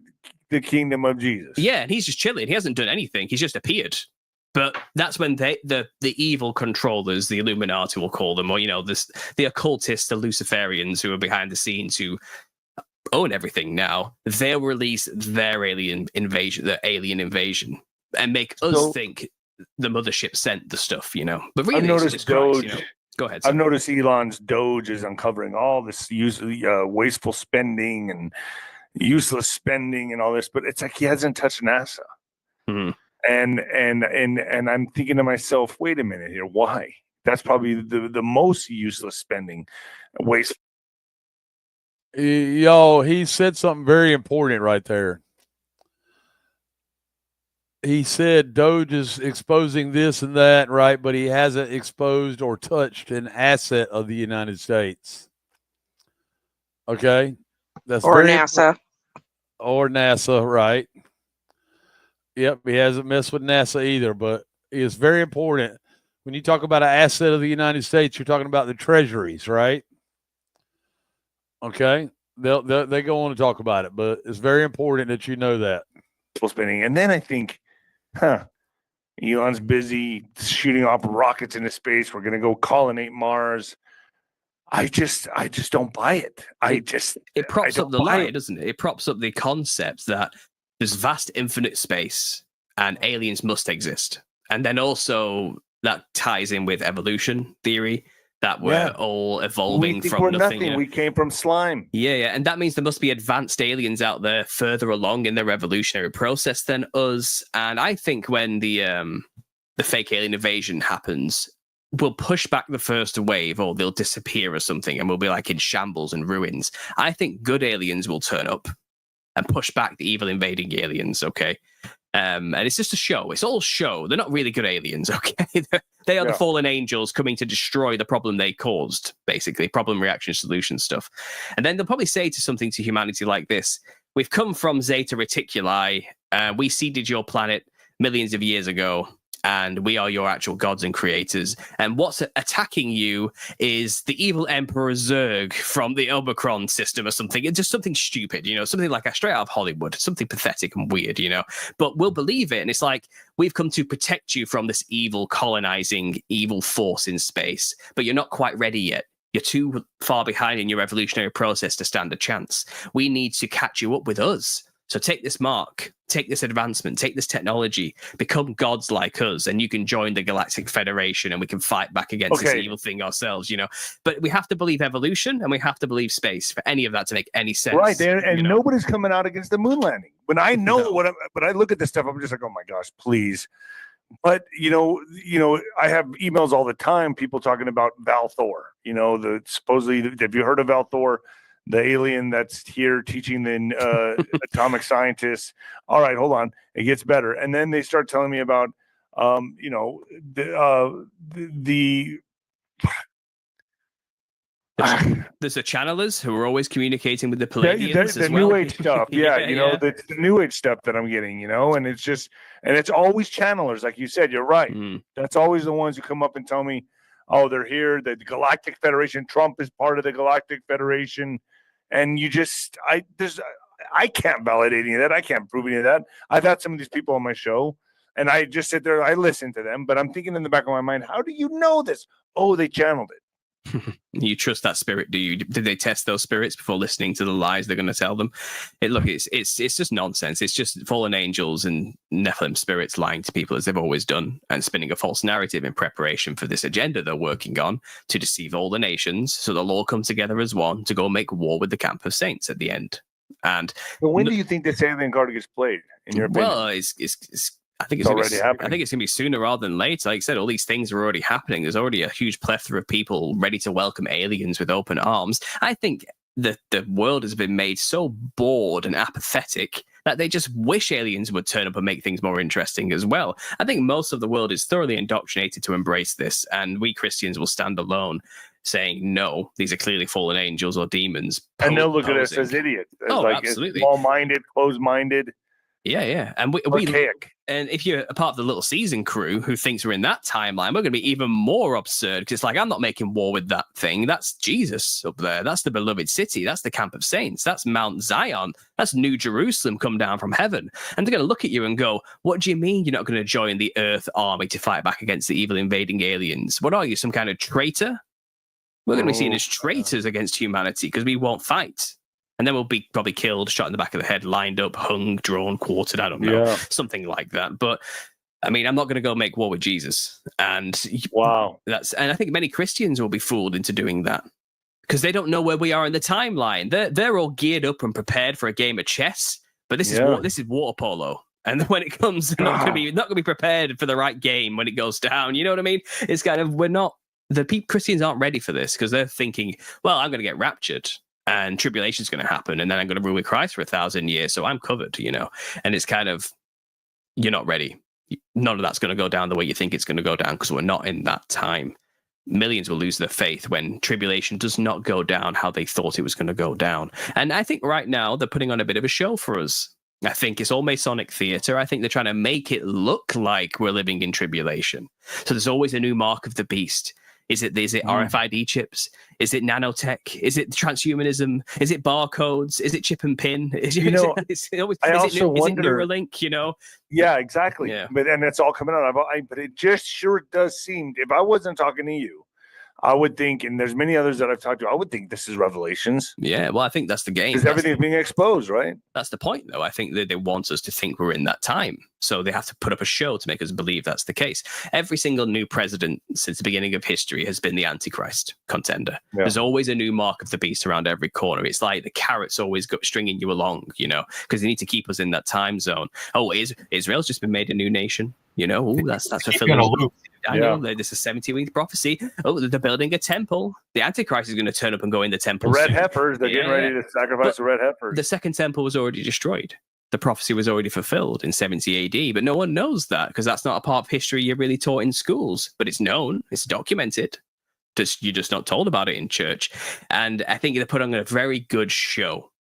the kingdom of Jesus. Yeah, and he's just chilling. He hasn't done anything. He's just appeared. But that's when the evil controllers, the Illuminati we'll call them, or, you know, the occultists, the Luciferians who are behind the scenes, who own everything now, they'll release their alien invasion, and make us think the mothership sent the stuff, you know. But really, I've noticed Doge. You know? Go ahead. I've noticed Elon's Doge is uncovering all this wasteful spending and useless spending and all this, but it's like he hasn't touched NASA. Mm-hmm. And I'm thinking to myself, wait a minute here, why? That's probably the most useless spending, waste. Yo, he said something very important right there. He said Doge is exposing this and that, right? But he hasn't exposed or touched an asset of the United States. Okay? That's or NASA. Or NASA, right? Yep, he hasn't messed with NASA either, but it's very important. When you talk about an asset of the United States, you're talking about the treasuries, right? Okay, they go on to talk about it, but it's very important that you know that. Spending, and then I think, Elon's busy shooting off rockets into space. We're gonna go colonate Mars. I just don't buy it. It props up the lie, doesn't it? It props up the concept that there's vast infinite space and aliens must exist, and then also that ties in with evolution theory. That we're all evolving from nothing. We came from slime. Yeah. And that means there must be advanced aliens out there further along in their evolutionary process than us. And I think when the fake alien invasion happens, we'll push back the first wave, or they'll disappear or something, and we'll be like in shambles and ruins. I think good aliens will turn up and push back the evil invading aliens, okay? And it's just a show. It's all show. They're not really good aliens, okay? They are the fallen angels coming to destroy the problem they caused, basically, problem, reaction, solution stuff. And then they'll probably say something to humanity like this: we've come from Zeta Reticuli. We seeded your planet millions of years ago, and we are your actual gods and creators. And what's attacking you is the evil Emperor Zurg from the Omicron system or something. It's just something stupid, something like straight out of Hollywood, something pathetic and weird, But we'll believe it. And it's like, we've come to protect you from this evil, colonizing, evil force in space, but you're not quite ready yet. You're too far behind in your evolutionary process to stand a chance. We need to catch you up with us. So take this mark, take this advancement, take this technology, become gods like us, and you can join the Galactic Federation and we can fight back against this evil thing ourselves, But we have to believe evolution and we have to believe space for any of that to make any sense. Right. And nobody's coming out against the moon landing. When I know but I look at this stuff, I'm just like, oh my gosh, please. But, I have emails all the time, people talking about Valthor, supposedly, have you heard of Valthor? The alien that's here teaching the atomic scientists. All right, hold on. It gets better. And then they start telling me about, there's the channelers who are always communicating with the Palladians the New Age stuff. The New Age stuff that I'm getting, and it's always channelers. Like you said, you're right. That's always the ones who come up and tell me, oh, they're here. The Galactic Federation, Trump is part of the Galactic Federation. And I can't validate any of that. I can't prove any of that. I've had some of these people on my show, and I just sit there, I listen to them, but I'm thinking in the back of my mind, how do you know this? Oh, they channeled it. You trust that spirit, do you? Did they test those spirits before listening to the lies they're going to tell them? It's just nonsense. It's just fallen angels and Nephilim spirits lying to people as they've always done and spinning a false narrative in preparation for this agenda they're working on to deceive all the nations so they'll all come together as one to go make war with the camp of saints at the end. And when do you think this alien card gets played, in your opinion? Well, I think it's already happening. I think it's going to be sooner rather than later. Like I said, all these things are already happening. There's already a huge plethora of people ready to welcome aliens with open arms. I think that the world has been made so bored and apathetic that they just wish aliens would turn up and make things more interesting as well. I think most of the world is thoroughly indoctrinated to embrace this, and we Christians will stand alone saying, no, these are clearly fallen angels or demons. And they'll look at us as idiots. Absolutely. Small-minded, closed-minded. Yeah. And we and if you're a part of the Little Season crew who thinks we're in that timeline, we're going to be even more absurd, because it's like, I'm not making war with that thing. That's Jesus up there. That's the beloved city. That's the camp of saints. That's Mount Zion. That's New Jerusalem come down from heaven. And they're going to look at you and go, what do you mean you're not going to join the Earth army to fight back against the evil invading aliens? What are you, some kind of traitor? We're going to be seen as traitors against humanity because we won't fight. And then we'll be probably killed, shot in the back of the head, lined up, hung, drawn, quartered, I don't know, something like that. But I mean, I'm not going to go make war with Jesus. And and I think many Christians will be fooled into doing that because they don't know where we are in the timeline. They're all geared up and prepared for a game of chess, but this is water polo. And when it comes, they're not going to be prepared for the right game when it goes down. You know what I mean? It's kind of, Christians aren't ready for this because they're thinking, well, I'm going to get raptured and tribulation's going to happen, and then I'm going to rule with Christ for 1,000 years, so I'm covered, And it's kind of, you're not ready. None of that's going to go down the way you think it's going to go down because we're not in that time. Millions will lose their faith when tribulation does not go down how they thought it was going to go down. And I think right now they're putting on a bit of a show for us. I think it's all Masonic theater. I think they're trying to make it look like we're living in tribulation. So there's always a new mark of the beast. Is it RFID chips? Is it nanotech? Is it transhumanism? Is it barcodes? Is it chip and pin? Is it Neuralink? Yeah, exactly. Yeah. And it's all coming out. But it just sure does seem, if I wasn't talking to you, I would think, and there's many others that I've talked to, I would think this is Revelations. Yeah, well, I think that's the game. Because everything's being exposed, right? That's the point, though. I think that they want us to think we're in that time. So they have to put up a show to make us believe that's the case. Every single new president since the beginning of history has been the Antichrist contender. Yeah. There's always a new mark of the beast around every corner. It's like the carrots always stringing you along, because they need to keep us in that time zone. Oh, Israel's just been made a new nation. That's fulfilling. I know this is a 70-week prophecy. Oh, they're building a temple. The Antichrist is going to turn up and go in the temple. The red heifers, they're getting ready to sacrifice the red heifers. The second temple was already destroyed. the prophecy was already fulfilled in 70 AD. But no one knows that because that's not a part of history you're really taught in schools. But it's known, it's documented. You're just not told about it in church. And I think they put on a very good show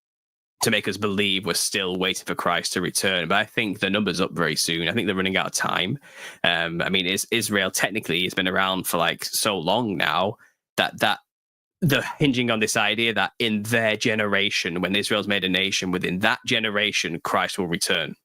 to make us believe we're still waiting for Christ to return. But I think the number's up very soon. I think they're running out of time. I mean, Israel technically has been around for like so long now that they're hinging on this idea that in their generation, when Israel's made a nation, within that generation, Christ will return.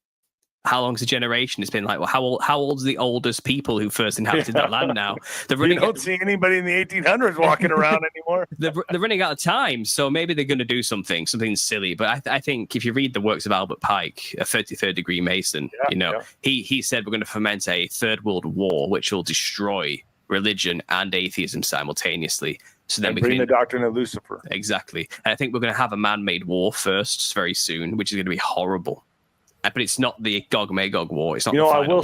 How long's the generation? It's been like, well, how old's the oldest people who first inhabited that land now? You don't see anybody in the 1800s walking around anymore. They're running out of time, so maybe they're going to do something silly. But I think if you read the works of Albert Pike, a 33rd degree Mason, he said we're going to foment a third world war, which will destroy religion and atheism simultaneously. So then we bring can the doctrine of Lucifer. Exactly. And I think we're going to have a man-made war first very soon, which is going to be horrible. But it's not the Gog-Magog war. It's not. I will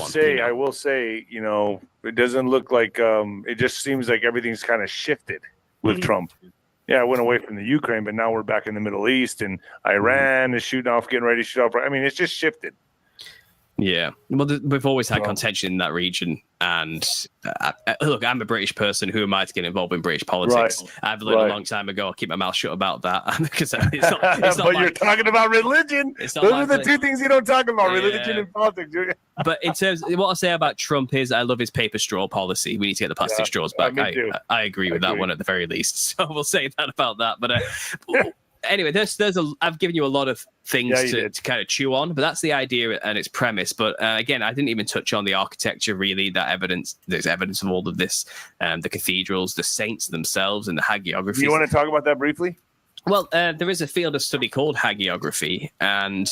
say, it doesn't look like. It just seems like everything's kind of shifted with Trump. Yeah, I went away from the Ukraine, but now we're back in the Middle East, and Iran is getting ready to shoot off. I mean, it's just shifted. Yeah, well, we've always had contention in that region, and look, I'm a British person. Who am I to get involved in British politics? Right. I've learned a long time ago. I'll keep my mouth shut about that because it's not. But you're talking about religion. Those are the two things you don't talk about: religion and politics. But in terms, what I'll say about Trump is, I love his paper straw policy. We need to get the plastic straws back. I agree with that one at the very least. So we'll say that about that. But anyway, I've given you a lot of things to kind of chew on, but that's the idea and its premise. But again, I didn't even touch on the architecture, really. There's evidence of all of this, the cathedrals, the saints themselves, and the hagiography. You want to talk about that briefly? Well, there is a field of study called hagiography, and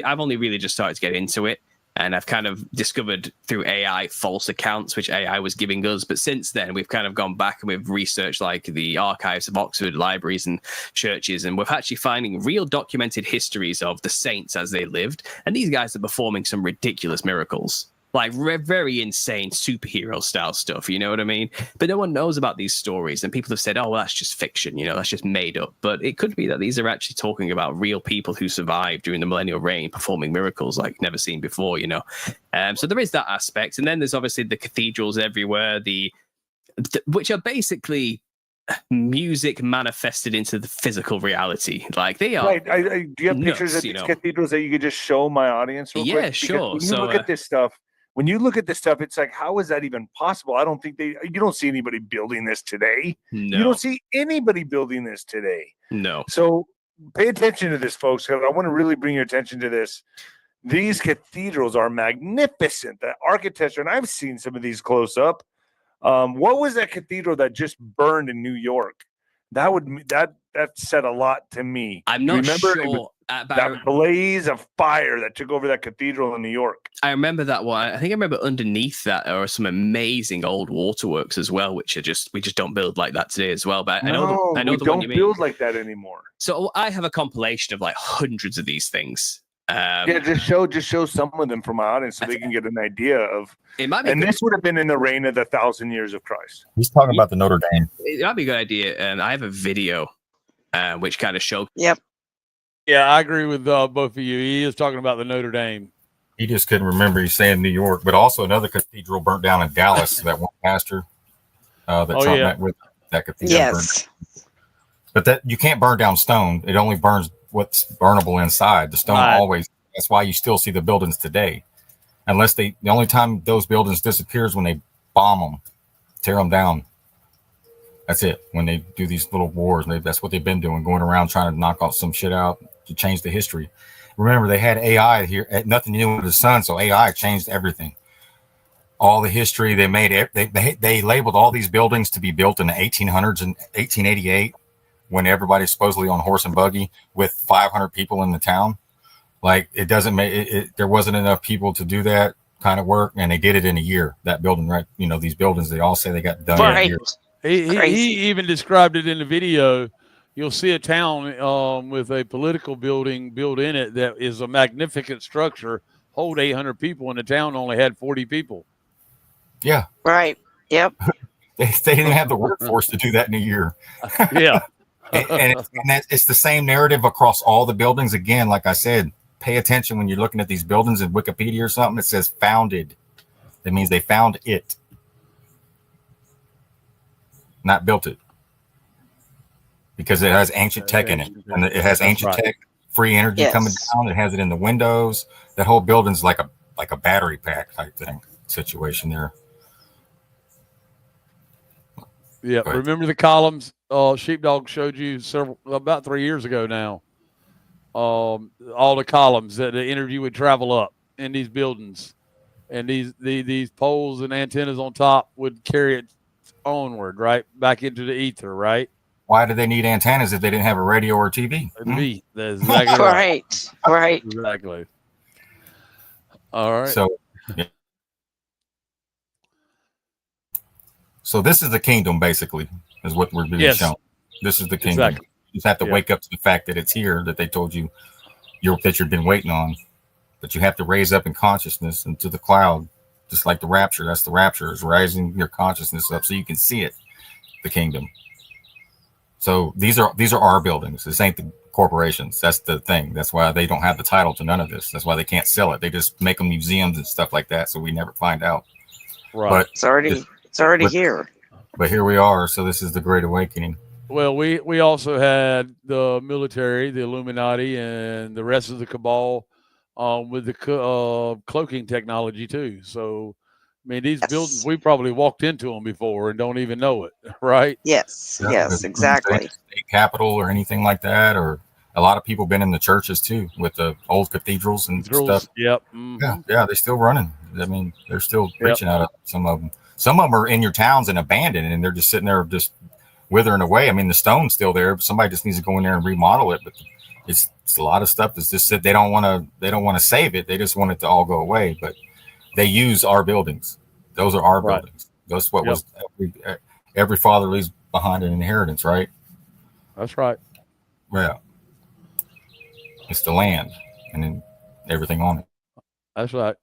I've only really just started to get into it. And I've kind of discovered through AI false accounts, which AI was giving us. But since then, we've kind of gone back and we've researched like the archives of Oxford libraries and churches. And we're actually finding real documented histories of the saints as they lived. And these guys are performing some ridiculous miracles, like very insane superhero style stuff. You know what I mean? But no one knows about these stories. And people have said, oh, well, that's just fiction. That's just made up. But it could be that these are actually talking about real people who survived during the millennial reign, performing miracles like never seen before, So there is that aspect. And then there's obviously the cathedrals everywhere, which are basically music manifested into the physical reality. Like they are. Right. Do you have pictures of these cathedrals that you could just show my audience real quick? Yeah, sure. When you look at this stuff, it's like, how is that even possible? I don't think you don't see anybody building this today. No. You don't see anybody building this today. No. So pay attention to this, folks, because I want to really bring your attention to this. These cathedrals are magnificent. The architecture, and I've seen some of these close up. What was that cathedral that just burned in New York? That said a lot to me. I'm not sure. That blaze of fire that took over that cathedral in New York. I remember that one. I think I remember underneath that are some amazing old waterworks as well, which we just don't build like that today as well. But I know the don't one you mean. Build like that anymore. So I have a compilation of like hundreds of these things. Just show some of them for my audience so they can get an idea of. It might be. And this would have been in the reign of the 1,000 years of Christ. He's talking about the Notre Dame. It might be a good idea. I have a video which kind of shows. Yep. Yeah, I agree with both of you. He is talking about the Notre Dame. He just couldn't remember. He's saying New York, but also another cathedral burnt down in Dallas. That one pastor that Trump met with, that cathedral. Yes. Burned. But that you can't burn down stone. It only burns what's burnable inside. The stone always. That's why you still see the buildings today, unless the only time those buildings disappear is when they bomb them, tear them down. That's it. When they do these little wars, that's what they've been doing, going around trying to knock off some shit out to change the history. Remember, they had AI here, nothing to do with the sun, so AI changed everything. All the history they made, they labeled all these buildings to be built in the 1800s and 1888, when everybody's supposedly on horse and buggy with 500 people in the town. Like it doesn't make there wasn't enough people to do that kind of work, and they did it in a year. That building, right? These buildings, they all say they got done in a year. He even described it in the video. You'll see a town with a political building built in it that is a magnificent structure, hold 800 people, and the town only had 40 people. Yeah. Right. Yep. They didn't have the workforce to do that in a year. Yeah. and it's the same narrative across all the buildings. Again, like I said, pay attention when you're looking at these buildings in Wikipedia or something. It says founded. That means they found it, not built it, because it has ancient tech in it, and it has ancient tech, free energy coming down. It has it in the windows. That whole building's like a battery pack type thing situation there. Yeah, remember the columns Sheepdog showed you about 3 years ago now. All the columns that the energy would travel up in these buildings, and these poles and antennas on top would carry it onward, right, back into the ether, right? Why do they need antennas if they didn't have a radio or TV? That's exactly right. Right. Exactly. All right. So this is the kingdom, basically, is what we're being shown. This is the kingdom. Exactly. You just have to wake up to the fact that it's here, that they told you that you've been waiting on. But you have to raise up in consciousness into the cloud, just like the rapture. That's the rapture, is rising your consciousness up so you can see it, the kingdom. So these are our buildings. This ain't the corporations. That's the thing. That's why they don't have the title to none of this. That's why they can't sell it. They just make them museums and stuff like that, so we never find out. Right. But it's already here. But here we are. So this is the Great Awakening. Well, we also had the military, the Illuminati, and the rest of the cabal with the cloaking technology too. So, I mean, these buildings, we probably walked into them before and don't even know it, right? Yes, yes, exactly. State capitol or anything like that, or a lot of people been in the churches too with the old cathedrals and stuff. Yep. Mm-hmm. Yeah, they're still running. I mean, they're still preaching out of some of them. Some of them are in your towns and abandoned, and they're just sitting there, just withering away. I mean, the stone's still there, but somebody just needs to go in there and remodel it. But it's a lot of stuff that's just said they don't want to save it. They just want it to all go away. But they use our buildings. Those are our buildings. That's what was every father leaves behind an inheritance, right? That's right. Yeah. It's the land and then everything on it. That's right.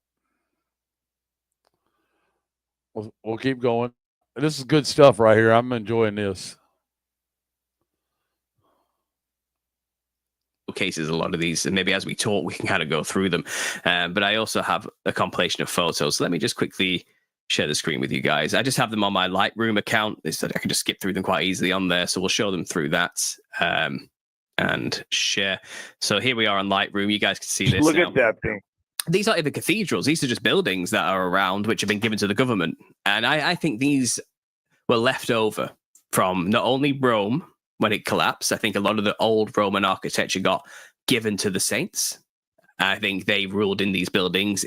We'll keep going. This is good stuff right here. I'm enjoying this. Cases, a lot of these, and maybe as we talk, we can kind of go through them. But I also have a compilation of photos. So let me just quickly share the screen with you guys. I just have them on my Lightroom account. I can just skip through them quite easily on there. So we'll show them through that and share. So here we are on Lightroom. You guys can see this. Look at that thing. These aren't even cathedrals. These are just buildings that are around, which have been given to the government. And I think these were left over from not only Rome when it collapsed. I think a lot of the old Roman architecture got given to the saints. I think they ruled in these buildings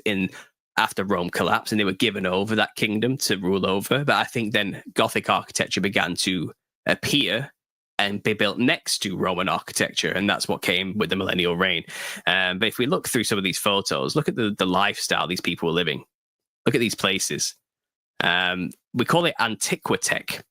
after Rome collapsed, and they were given over that kingdom to rule over. But I think then Gothic architecture began to appear and be built next to Roman architecture, and that's what came with the millennial reign. But if we look through some of these photos, look at the lifestyle these people were living. Look at these places. We call it antiquitech,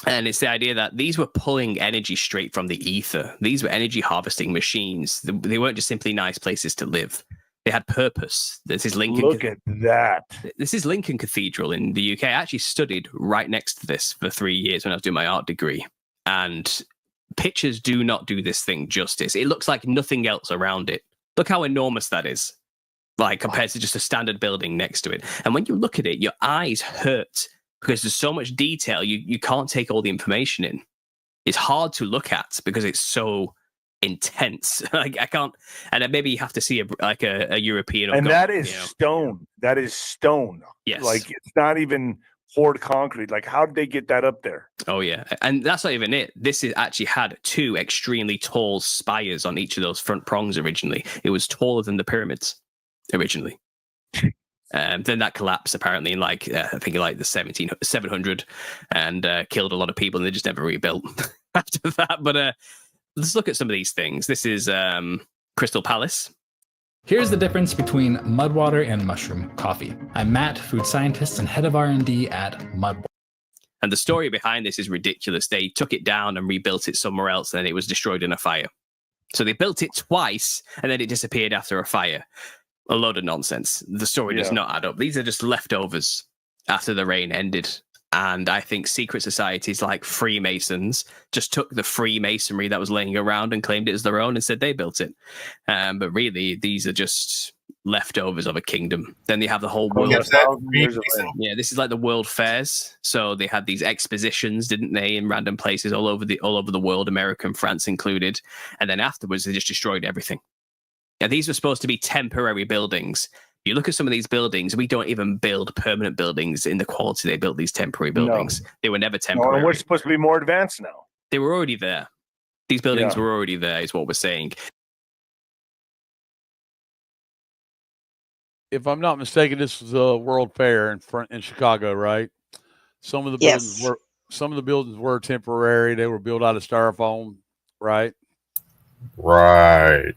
and it's the idea that these were pulling energy straight from the ether. These were energy harvesting machines. They weren't just simply nice places to live. They had purpose. This is Lincoln. Look at that. This is Lincoln Cathedral in the UK. I actually studied right next to this for 3 years when I was doing my art degree. And pictures do not do this thing justice. It looks like nothing else around it. Look how enormous that is, like compared to just a standard building next to it. And when you look at it, your eyes hurt because there's so much detail. You can't take all the information in. It's hard to look at because it's so intense. Like I can't. And then maybe you have to see a European. And that is stone. That is stone. Yes. Like it's not even poured concrete. Like how did they get that up there? Oh yeah, and that's not even it. This is actually had 2 extremely tall spires on each of those front prongs originally. It was taller than the pyramids originally. Then that collapsed apparently in I think like the 700 and killed a lot of people, and they just never rebuilt after that. But let's look at some of these things. This is Crystal Palace. Here's the difference between Mudwater and mushroom coffee. I'm Matt, food scientist and head of R&D at Mudwater. And the story behind this is ridiculous. They took it down and rebuilt it somewhere else, and it was destroyed in a fire. So they built it twice, and then it disappeared after a fire. A load of nonsense. The story does not add up. These are just leftovers after the reign ended. And I think secret societies like Freemasons just took the Freemasonry that was laying around and claimed it as their own and said they built it. But really, these are just leftovers of a kingdom. Then they have the whole world. Yeah, this is like the world fairs. So they had these expositions, didn't they, in random places all over the world, America and France included. And then afterwards, they just destroyed everything. Now, these were supposed to be temporary buildings. You look at some of these buildings, we don't even build permanent buildings in the quality they built these temporary buildings. No. They were never temporary. No, we're supposed to be more advanced now. They were already there. These buildings were already there, is what we're saying. If I'm not mistaken, this was a World Fair in Chicago, right? Some of the buildings were temporary. They were built out of styrofoam, right? Right.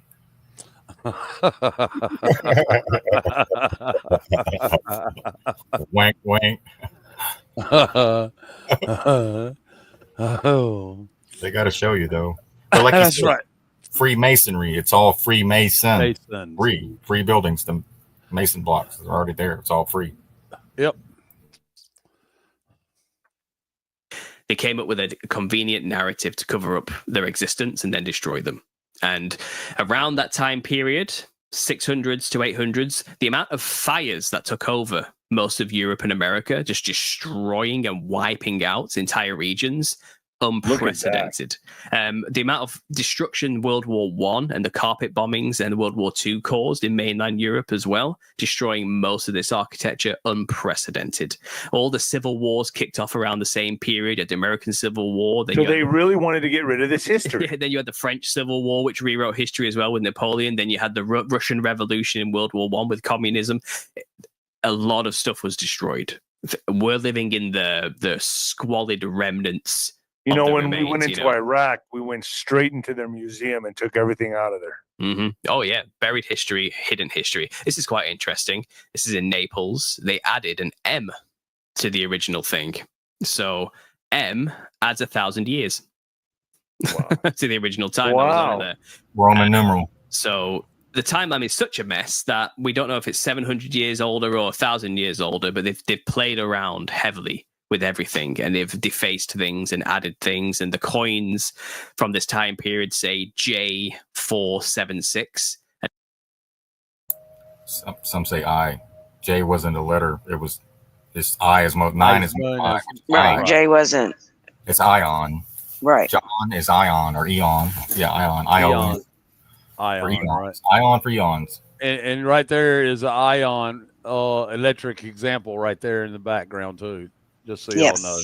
Wink, wink. They got to show you though. But like that's you said, right. Freemasonry. It's all Freemason. Masons. Free buildings. The Mason blocks are already there. It's all free. Yep. They came up with a convenient narrative to cover up their existence and then destroy them. And around that time period, 600s to 800s, the amount of fires that took over most of Europe and America, just destroying and wiping out entire regions, unprecedented. The amount of destruction World War I and the carpet bombings and World War II caused in mainland Europe as well, destroying most of this architecture, unprecedented. All the civil wars kicked off around the same period, at the American Civil War. So they really wanted to get rid of this history. Yeah, then you had the French Civil War, which rewrote history as well with Napoleon. Then you had the Russian Revolution in World War I with communism. A lot of stuff was destroyed. We're living in the squalid remnants. You know, when we went into Iraq, we went straight into their museum and took everything out of there. Mm-hmm. Oh, yeah. Buried history, hidden history. This is quite interesting. This is in Naples. They added an M to the original thing. So M adds 1,000 years to the original time. That was on there. Roman numeral. So the timeline is such a mess that we don't know if it's 700 years older or 1,000 years older, but they've played around heavily with everything, and they've defaced things and added things. And the coins from this time period say J476. Some say I. J wasn't a letter. It was this I is most 9 is I. Right. J wasn't. It's ion. Right. John is ion or eon. Yeah, ion. Ion. Ion, right. Ion for eons. And right there is an ion electric example right there in the background too. Just so y'all know.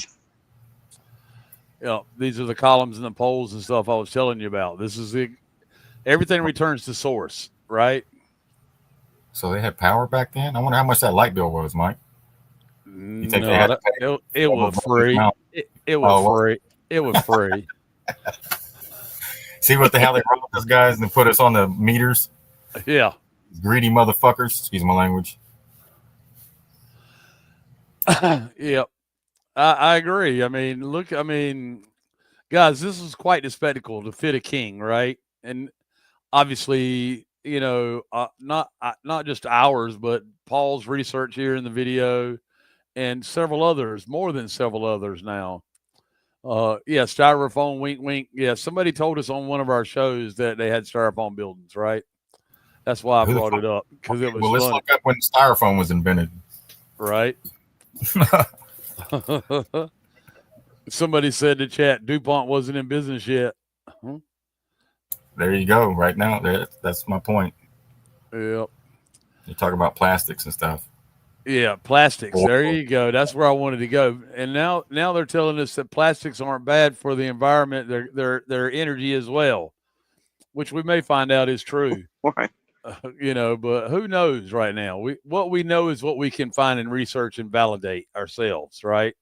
You know, these are the columns and the poles and stuff I was telling you about. This is everything returns to source, right? So they had power back then? I wonder how much that light bill was, Mike. You think they had to pay it was free. It was free. It was free. See how they robbed us guys and put us on the meters? Yeah. Greedy motherfuckers. Excuse my language. Yep. I agree. I mean, guys, this is quite a spectacle to fit a king, right? And obviously, you know, not just ours, but Paul's research here in the video and several others, more than several others now. Yeah, styrofoam, wink, wink. Yeah, somebody told us on one of our shows that they had styrofoam buildings, right? That's why I brought it up, because it was Well, let's look up when styrofoam was invented. Right? Somebody said in the chat, DuPont wasn't in business yet. There you go. Right now, that's my point. Yep. You talk about plastics and stuff. Yeah, plastics. There you go. That's where I wanted to go. And now they're telling us that plastics aren't bad for the environment. They're energy as well, which we may find out is true. Right. You know, but who knows right now? What we know is what we can find and research and validate ourselves, right?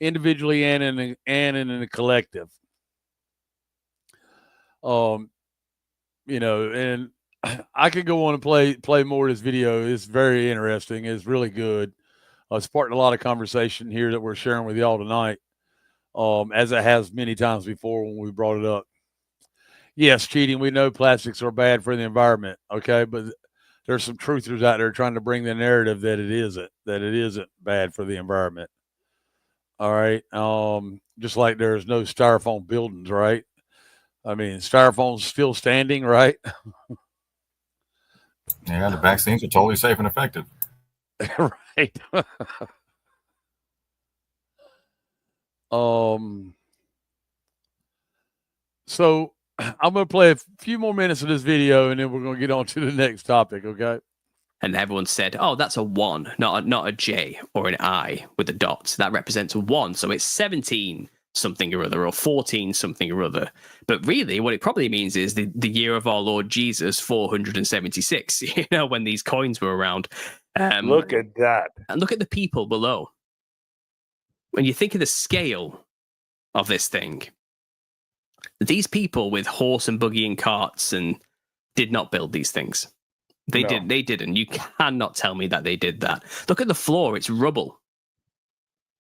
Individually and in a collective. You know, and I could go on and play more of this video. It's very interesting. It's really good. It's sparked a lot of conversation here that we're sharing with y'all tonight, as it has many times before when we brought it up. Yes, cheating. We know plastics are bad for the environment. Okay, but there's some truthers out there trying to bring the narrative that it isn't bad for the environment. All right. Just like there's no styrofoam buildings, right? I mean, styrofoam's still standing, right? Yeah, the vaccines are totally safe and effective. Right. So I'm going to play a few more minutes of this video, and then we're going to get on to the next topic, okay? And everyone said, oh, that's a 1, not a J or an I with a dot. That represents a 1, so it's 17 something or other, or 14 something or other. But really, what it probably means is the year of our Lord Jesus, 476, when these coins were around. Look at that. And look at the people below. When you think of the scale of this thing, these people with horse and buggy and carts and did not build these things. They didn't. You cannot tell me that they did that. Look at the floor. It's rubble.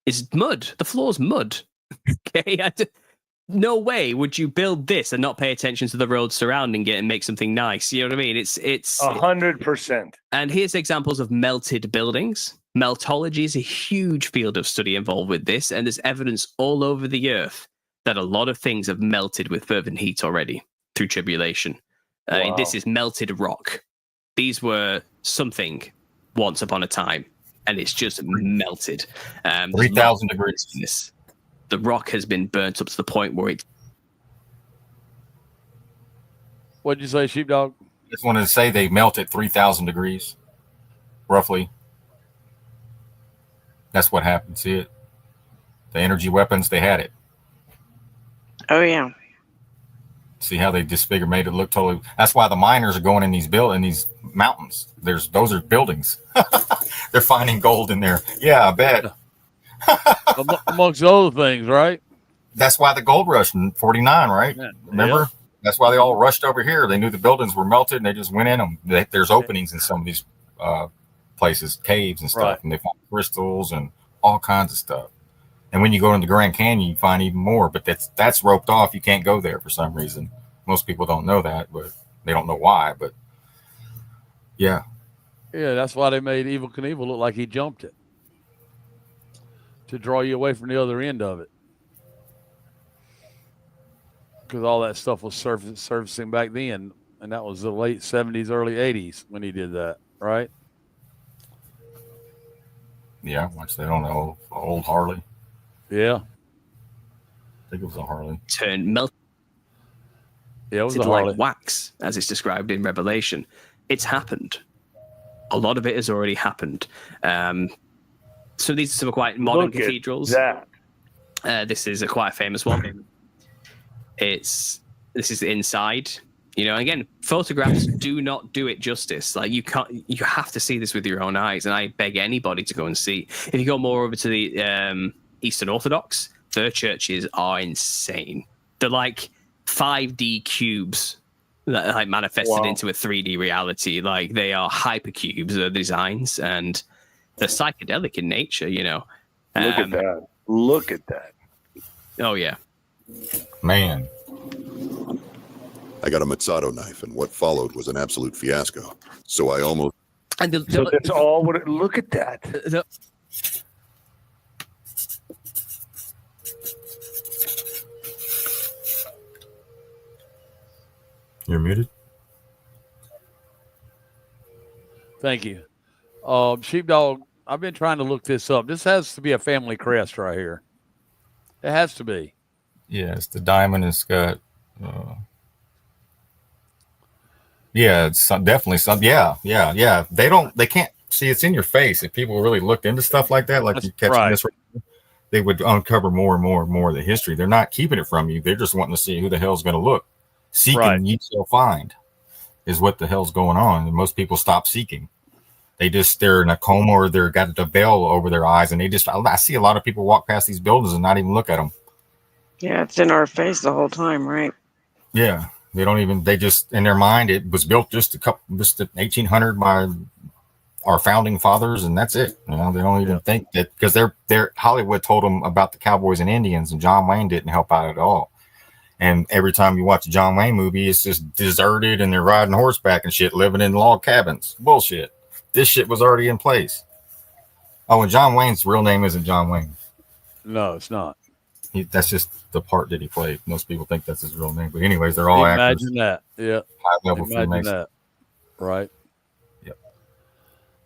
It's mud. The floor's mud. Okay. No way would you build this and not pay attention to the road surrounding it and make something nice. You know what I mean? It's 100%. And here's examples of melted buildings. Meltology is a huge field of study involved with this, and there's evidence all over the earth that a lot of things have melted with fervent heat already through tribulation. Wow. This is melted rock. These were something once upon a time, and it's just melted. 3,000 degrees. The rock has been burnt up to the point where it. What'd you say, Sheepdog? Just wanted to say they melted 3,000 degrees, roughly. That's what happened. See it? The energy weapons, they had it. Oh, yeah. See how they made it look totally. That's why the miners are going in these mountains. Those are buildings. They're finding gold in there. Yeah, I bet. Amongst other things, right? That's why the gold rush in 49, right? Yeah. Remember? Yeah. That's why they all rushed over here. They knew the buildings were melted, and they just went in them. There's openings in some of these places, caves and stuff, Right. and they find crystals and all kinds of stuff. And when you go into the Grand Canyon, you find even more, but that's roped off. You can't go there for some reason. Most people don't know that, but they don't know why. But yeah. Yeah, that's why they made Evel Knievel look like he jumped it, to draw you away from the other end of it. Because all that stuff was surfacing back then, and that was the late 70s, early 80s when he did that, right? Yeah, which they don't know. Old Harley. Yeah. I think it was a Harley. Turned melted. Yeah, it was a like Harley. wax, as it's described in Revelation. It's happened. A lot of it has already happened. So these are some quite modern cathedrals. This is a quite famous one. This is the inside. Again, photographs do not do it justice. Like you have to see this with your own eyes, and I beg anybody to go and see. If you go more over to the Eastern Orthodox, their churches are insane. They're like 5D cubes that are like manifested into a 3D reality. Like they are hypercubes, the designs, and they're psychedelic in nature. Look at that. Look at that. Oh yeah, man. I got a Mazzato knife, and what followed was an absolute fiasco. So I almost. And so that's all. Look at that. You're muted. Thank you. Sheepdog, I've been trying to look this up. This has to be a family crest right here. It has to be. Yeah, it's the diamond. It's got. Yeah, it's definitely some. Yeah. They can't see. It's in your face. If people really looked into stuff like that, like you catching this, they would uncover more and more and more of the history. They're not keeping it from you. They're just wanting to see who the hell's going to look. Seeking, you shall find, is what the hell's going on. And most people stop seeking. They're in a coma, or they're got a veil over their eyes, and I see a lot of people walk past these buildings and not even look at them. Yeah, it's in our face the whole time, right? Yeah, they just in their mind, it was built just 1800 by our founding fathers, and that's it. They don't even think that, because they're Hollywood told them about the cowboys and Indians, and John Wayne didn't help out at all. And every time you watch a John Wayne movie, it's just deserted and they're riding horseback and shit, living in log cabins. Bullshit. This shit was already in place. Oh, and John Wayne's real name isn't John Wayne. No, it's not. That's just the part that he played. Most people think that's his real name. But anyways, they're all actors. Imagine that. Yeah. High-level Imagine Freemasons. that. Right. Yep.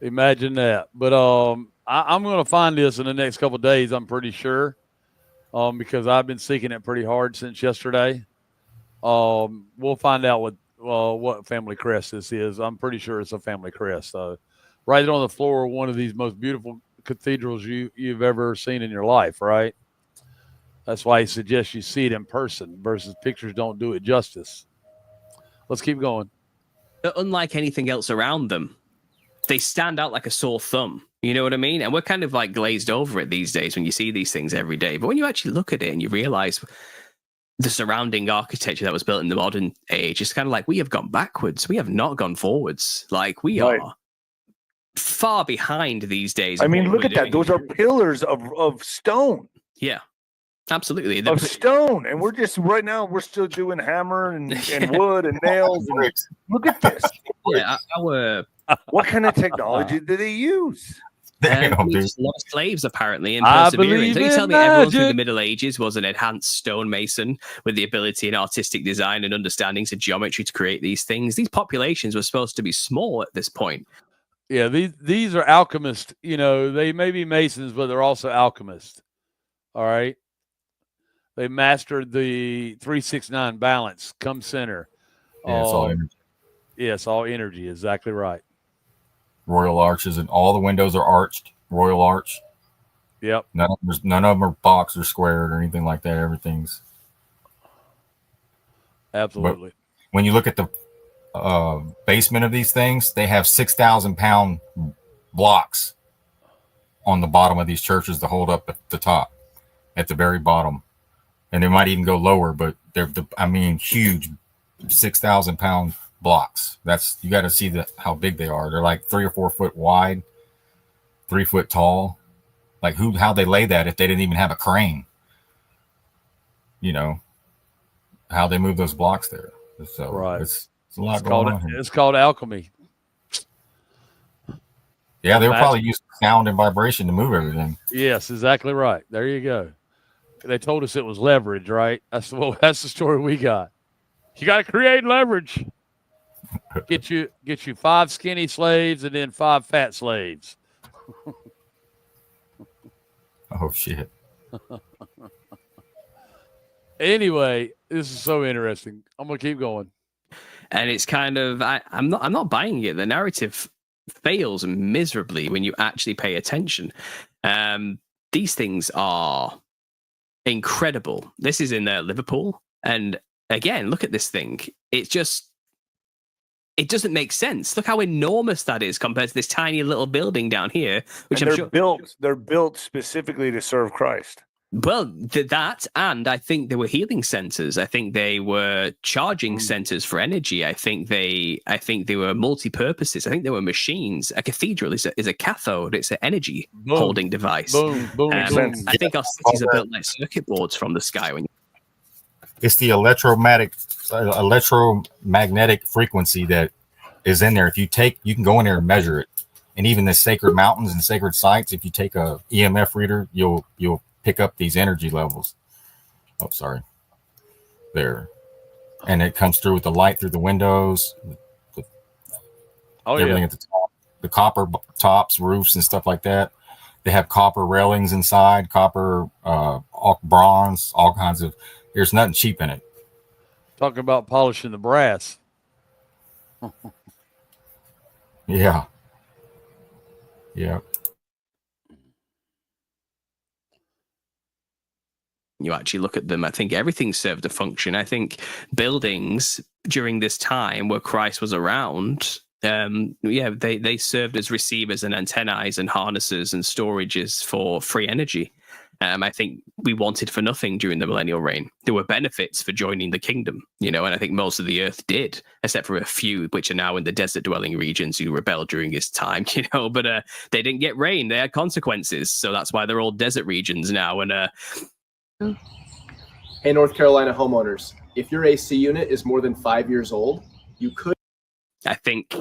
Imagine that. But I'm going to find this in the next couple of days, I'm pretty sure, because I've been seeking it pretty hard since yesterday. We'll find out what family crest this is. I'm pretty sure it's a family crest. Right on the floor of one of these most beautiful cathedrals you've ever seen in your life, right? That's why he suggests you see it in person versus pictures don't do it justice. Let's keep going. Unlike anything else around them, they stand out like a sore thumb. You know what I mean? And we're kind of like glazed over it these days when you see these things every day. But when you actually look at it and you realize the surrounding architecture that was built in the modern age, it's kind of like we have gone backwards. We have not gone forwards. Like we are far behind these days. I mean, look at that. Those are pillars of stone. Yeah. Absolutely. Of stone. And we're just right now, we're still doing hammer and wood and nails. And look at this. Yeah, what kind of technology do they use? A lot of slaves, apparently, and perseverance. So you tell me everyone through the Middle Ages was an enhanced stonemason with the ability and artistic design and understandings of geometry to create these things. These populations were supposed to be small at this point. Yeah, these are alchemists. You know, they may be masons, but they're also alchemists. All right. They mastered the 3-6-9 balance, come center. Yeah, it's all energy. Yes, all energy. Exactly right. Royal arches, and all the windows are arched. Royal arch. Yep. None of them are boxed or squared or anything like that. Everything's absolutely. But when you look at the basement of these things, they have 6,000-pound blocks on the bottom of these churches to hold up at the top, at the very bottom. And they might even go lower, but they're huge 6,000-pound blocks. That's, you got to see how big they are. They're like 3 or 4 foot wide, 3 foot tall. Like how they lay that if they didn't even have a crane? You know how they move those blocks there. So right, it's a lot going on here. It's called alchemy. Yeah, they were probably using sound and vibration to move everything. Yes, exactly right. There you go. They told us it was leverage, right? That's the story we got. You got to create leverage. Get you 5 skinny slaves and then 5 fat slaves. Oh shit. Anyway, this is so interesting. I'm gonna keep going. And it's kind of I'm not buying it. The narrative fails miserably when you actually pay attention. These things are incredible. This is in Liverpool, and again, look at this thing. It doesn't make sense. Look how enormous that is compared to this tiny little building down here, which they're built specifically to serve Christ. Well, that, and I think there were healing centers. I think they were charging centers for energy. I think they were multi-purposes. I think there were machines. A cathedral is a cathode. It's an energy holding device. Boom. I think our cities are built like circuit boards from the sky. It's the electromagnetic frequency that is in there. If you can go in there and measure it. And even the sacred mountains and sacred sites, if you take a EMF reader, you'll pick up these energy levels. Oh, sorry. There. And it comes through with the light through the windows. Everything at the top. The copper tops, roofs, and stuff like that. They have copper railings inside, copper, bronze, all kinds of. There's nothing cheap in it. Talking about polishing the brass. Yeah. Yeah. You actually look at them, I think everything served a function. I think buildings during this time where Christ was around, they served as receivers and antennae and harnesses and storages for free energy. I think we wanted for nothing during the millennial reign. There were benefits for joining the kingdom, and I think most of the earth did, except for a few which are now in the desert dwelling regions who rebelled during his time, but they didn't get rain. They had consequences. So that's why they're all desert regions now. And hey, North Carolina homeowners, if your AC unit is more than 5 years old, you could. I think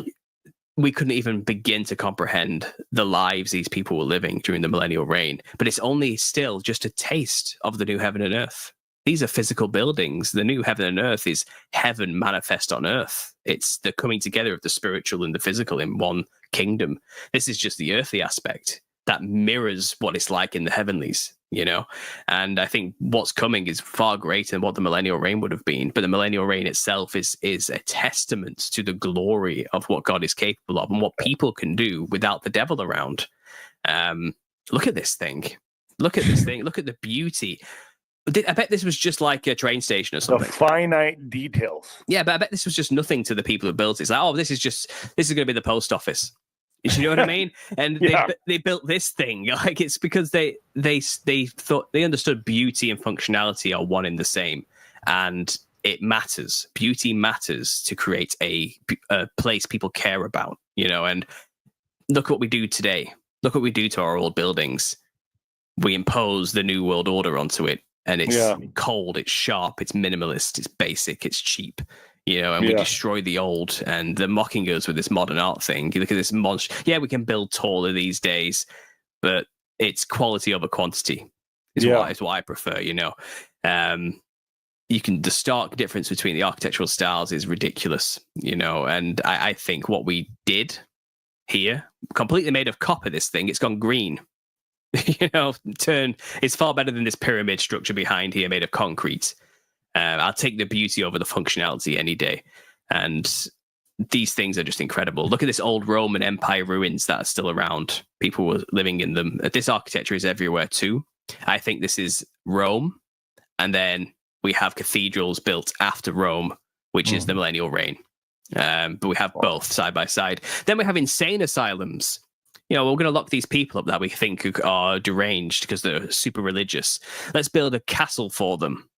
we couldn't even begin to comprehend the lives these people were living during the millennial reign. But it's only still just a taste of the new heaven and earth. These are physical buildings. The new heaven and earth is heaven manifest on earth. It's the coming together of the spiritual and the physical in one kingdom. This is just the earthly aspect that mirrors what it's like in the heavenlies, you know? And I think what's coming is far greater than what the millennial reign would have been. But the millennial reign itself is a testament to the glory of what God is capable of and what people can do without the devil around. Look at this thing. Look at this thing. Look at the beauty. I bet this was just like a train station or something. The finite details. Yeah, but I bet this was just nothing to the people who built it. It's like, oh, this is going to be the post office. You know what I mean? And they built this thing. Like, it's because they thought they understood beauty and functionality are one in the same, and it matters. Beauty matters to create a place people care about. You know, and look what we do today. Look what we do to our old buildings. We impose the new world order onto it, and it's cold, it's sharp, it's minimalist, it's basic, it's cheap. You know, and we destroy the old, and they're mocking us with this modern art thing. You look at this monster. Yeah, we can build taller these days, but it's quality over quantity is what I prefer, you know. The stark difference between the architectural styles is ridiculous, you know, and I think what we did here, completely made of copper, this thing, it's gone green. You know, it's far better than this pyramid structure behind here made of concrete. I'll take the beauty over the functionality any day. And these things are just incredible. Look at this old Roman Empire ruins that are still around. People were living in them. This architecture is everywhere too. I think this is Rome. And then we have cathedrals built after Rome, which is the millennial reign. But we have both side by side. Then we have insane asylums. You know, we're going to lock these people up that we think are deranged because they're super religious. Let's build a castle for them.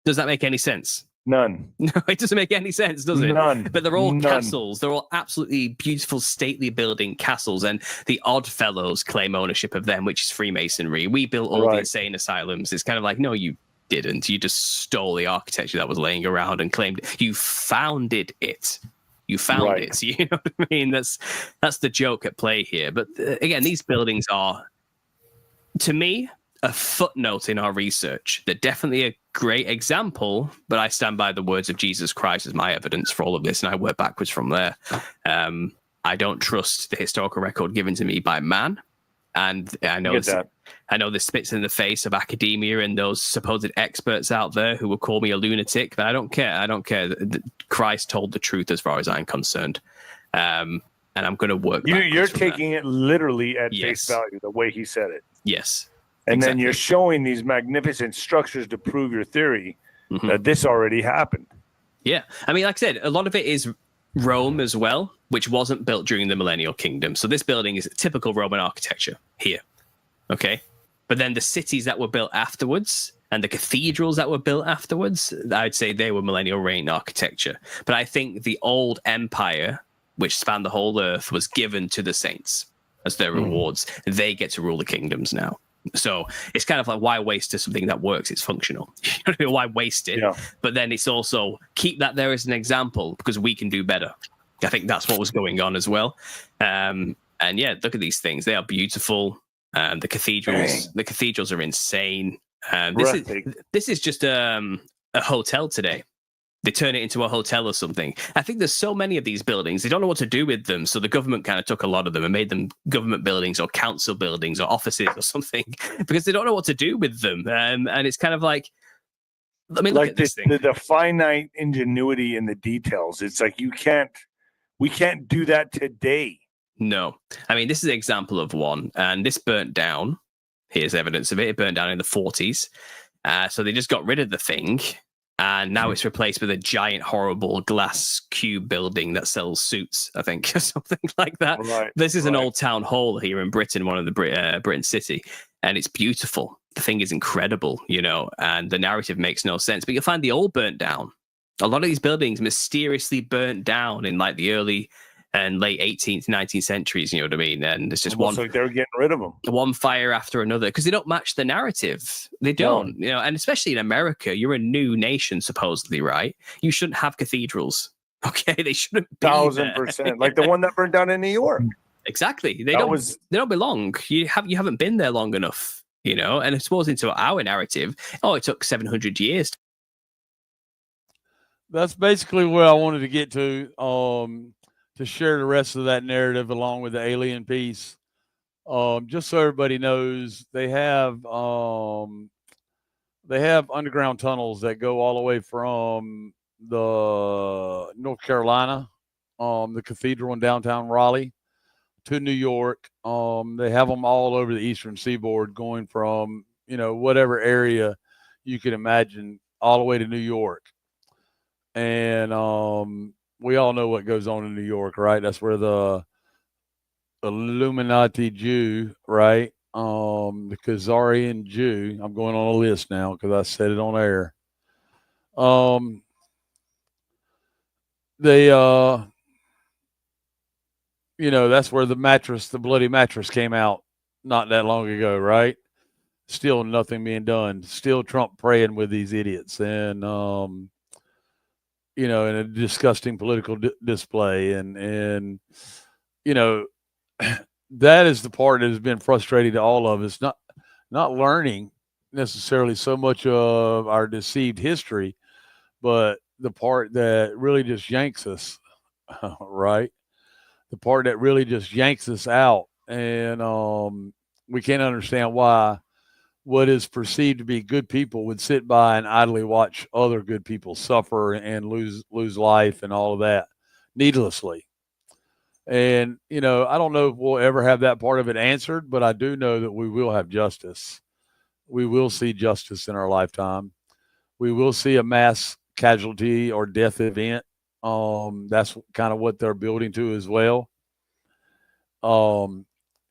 Does that make any sense? None. No, it doesn't make any sense, does it? None. But they're all castles. They're all absolutely beautiful, stately building castles, and the Odd Fellows claim ownership of them, which is Freemasonry. We built all the insane asylums. It's kind of like, no, you didn't. You just stole the architecture that was laying around and claimed you founded it. You found it. You know what I mean? That's the joke at play here. But again, these buildings are, to me, a footnote in our research. They're definitely a great example, but I stand by the words of Jesus Christ as my evidence for all of this, and I work backwards from there. I don't trust the historical record given to me by man, and I know this spits in the face of academia and those supposed experts out there who will call me a lunatic, but I don't care. I don't care. Christ told the truth as far as I'm concerned, and I'm going to work. You're taking it literally at face value, the way he said it. Yes. And then you're showing these magnificent structures to prove your theory that this already happened. Yeah. I mean, like I said, a lot of it is Rome as well, which wasn't built during the millennial kingdom. So this building is typical Roman architecture here. Okay. But then the cities that were built afterwards and the cathedrals that were built afterwards, I'd say they were millennial reign architecture. But I think the old empire, which spanned the whole earth, was given to the saints as their rewards. They get to rule the kingdoms now. So it's kind of like, why waste something that works? It's functional. Why waste it? Yeah. But then it's also keep that there as an example because we can do better. I think that's what was going on as well. And yeah, look at these things. They are beautiful. The cathedrals are insane. This is just a hotel today. They turn it into a hotel or something. I think there's so many of these buildings, they don't know what to do with them. So the government kind of took a lot of them and made them government buildings or council buildings or offices or something because they don't know what to do with them. And it's kind of like, I mean, look at this thing. The finite ingenuity in the details. It's like we can't do that today. No. I mean, this is an example of one. And this burnt down. Here's evidence of it. It burned down in the 40s. So they just got rid of the thing. And now it's replaced with a giant, horrible glass cube building that sells suits, I think, or something like that. Right, this is an old town hall here in Britain, one of the Britain city, and it's beautiful. The thing is incredible, you know, and the narrative makes no sense. But you'll find the old burnt down. A lot of these buildings mysteriously burnt down in like the early and late 18th, 19th centuries, you know what I mean? And it's just almost like they're getting rid of them. One fire after another because they don't match the narrative. They don't, you know, and especially in America, you're a new nation, supposedly, right? You shouldn't have cathedrals. Okay, they shouldn't be 1,000%. Like the one that burned down in New York. Exactly. They don't belong. You haven't been there long enough, you know. And I suppose into our narrative, it took 700 years. That's basically what I wanted to get to share the rest of that narrative along with the alien piece. Just so everybody knows, they have underground tunnels that go all the way from the North Carolina, the cathedral in downtown Raleigh, to New York. They have them all over the eastern seaboard, going from, whatever area you can imagine all the way to New York. And we all know what goes on in New York, right? That's where the Illuminati Jew, right? The Khazarian Jew. I'm going on a list now because I said it on air. They that's where the bloody mattress came out not that long ago, right? Still nothing being done. Still Trump praying with these idiots, and in a disgusting political display, and that is the part that has been frustrating to all of us. Not learning necessarily so much of our deceived history, but the part that really just yanks us, right? The part that really just yanks us out, and we can't understand why what is perceived to be good people would sit by and idly watch other good people suffer and lose life and all of that needlessly. And, I don't know if we'll ever have that part of it answered, but I do know that we will have justice. We will see justice in our lifetime. We will see a mass casualty or death event. That's kind of what they're building to as well.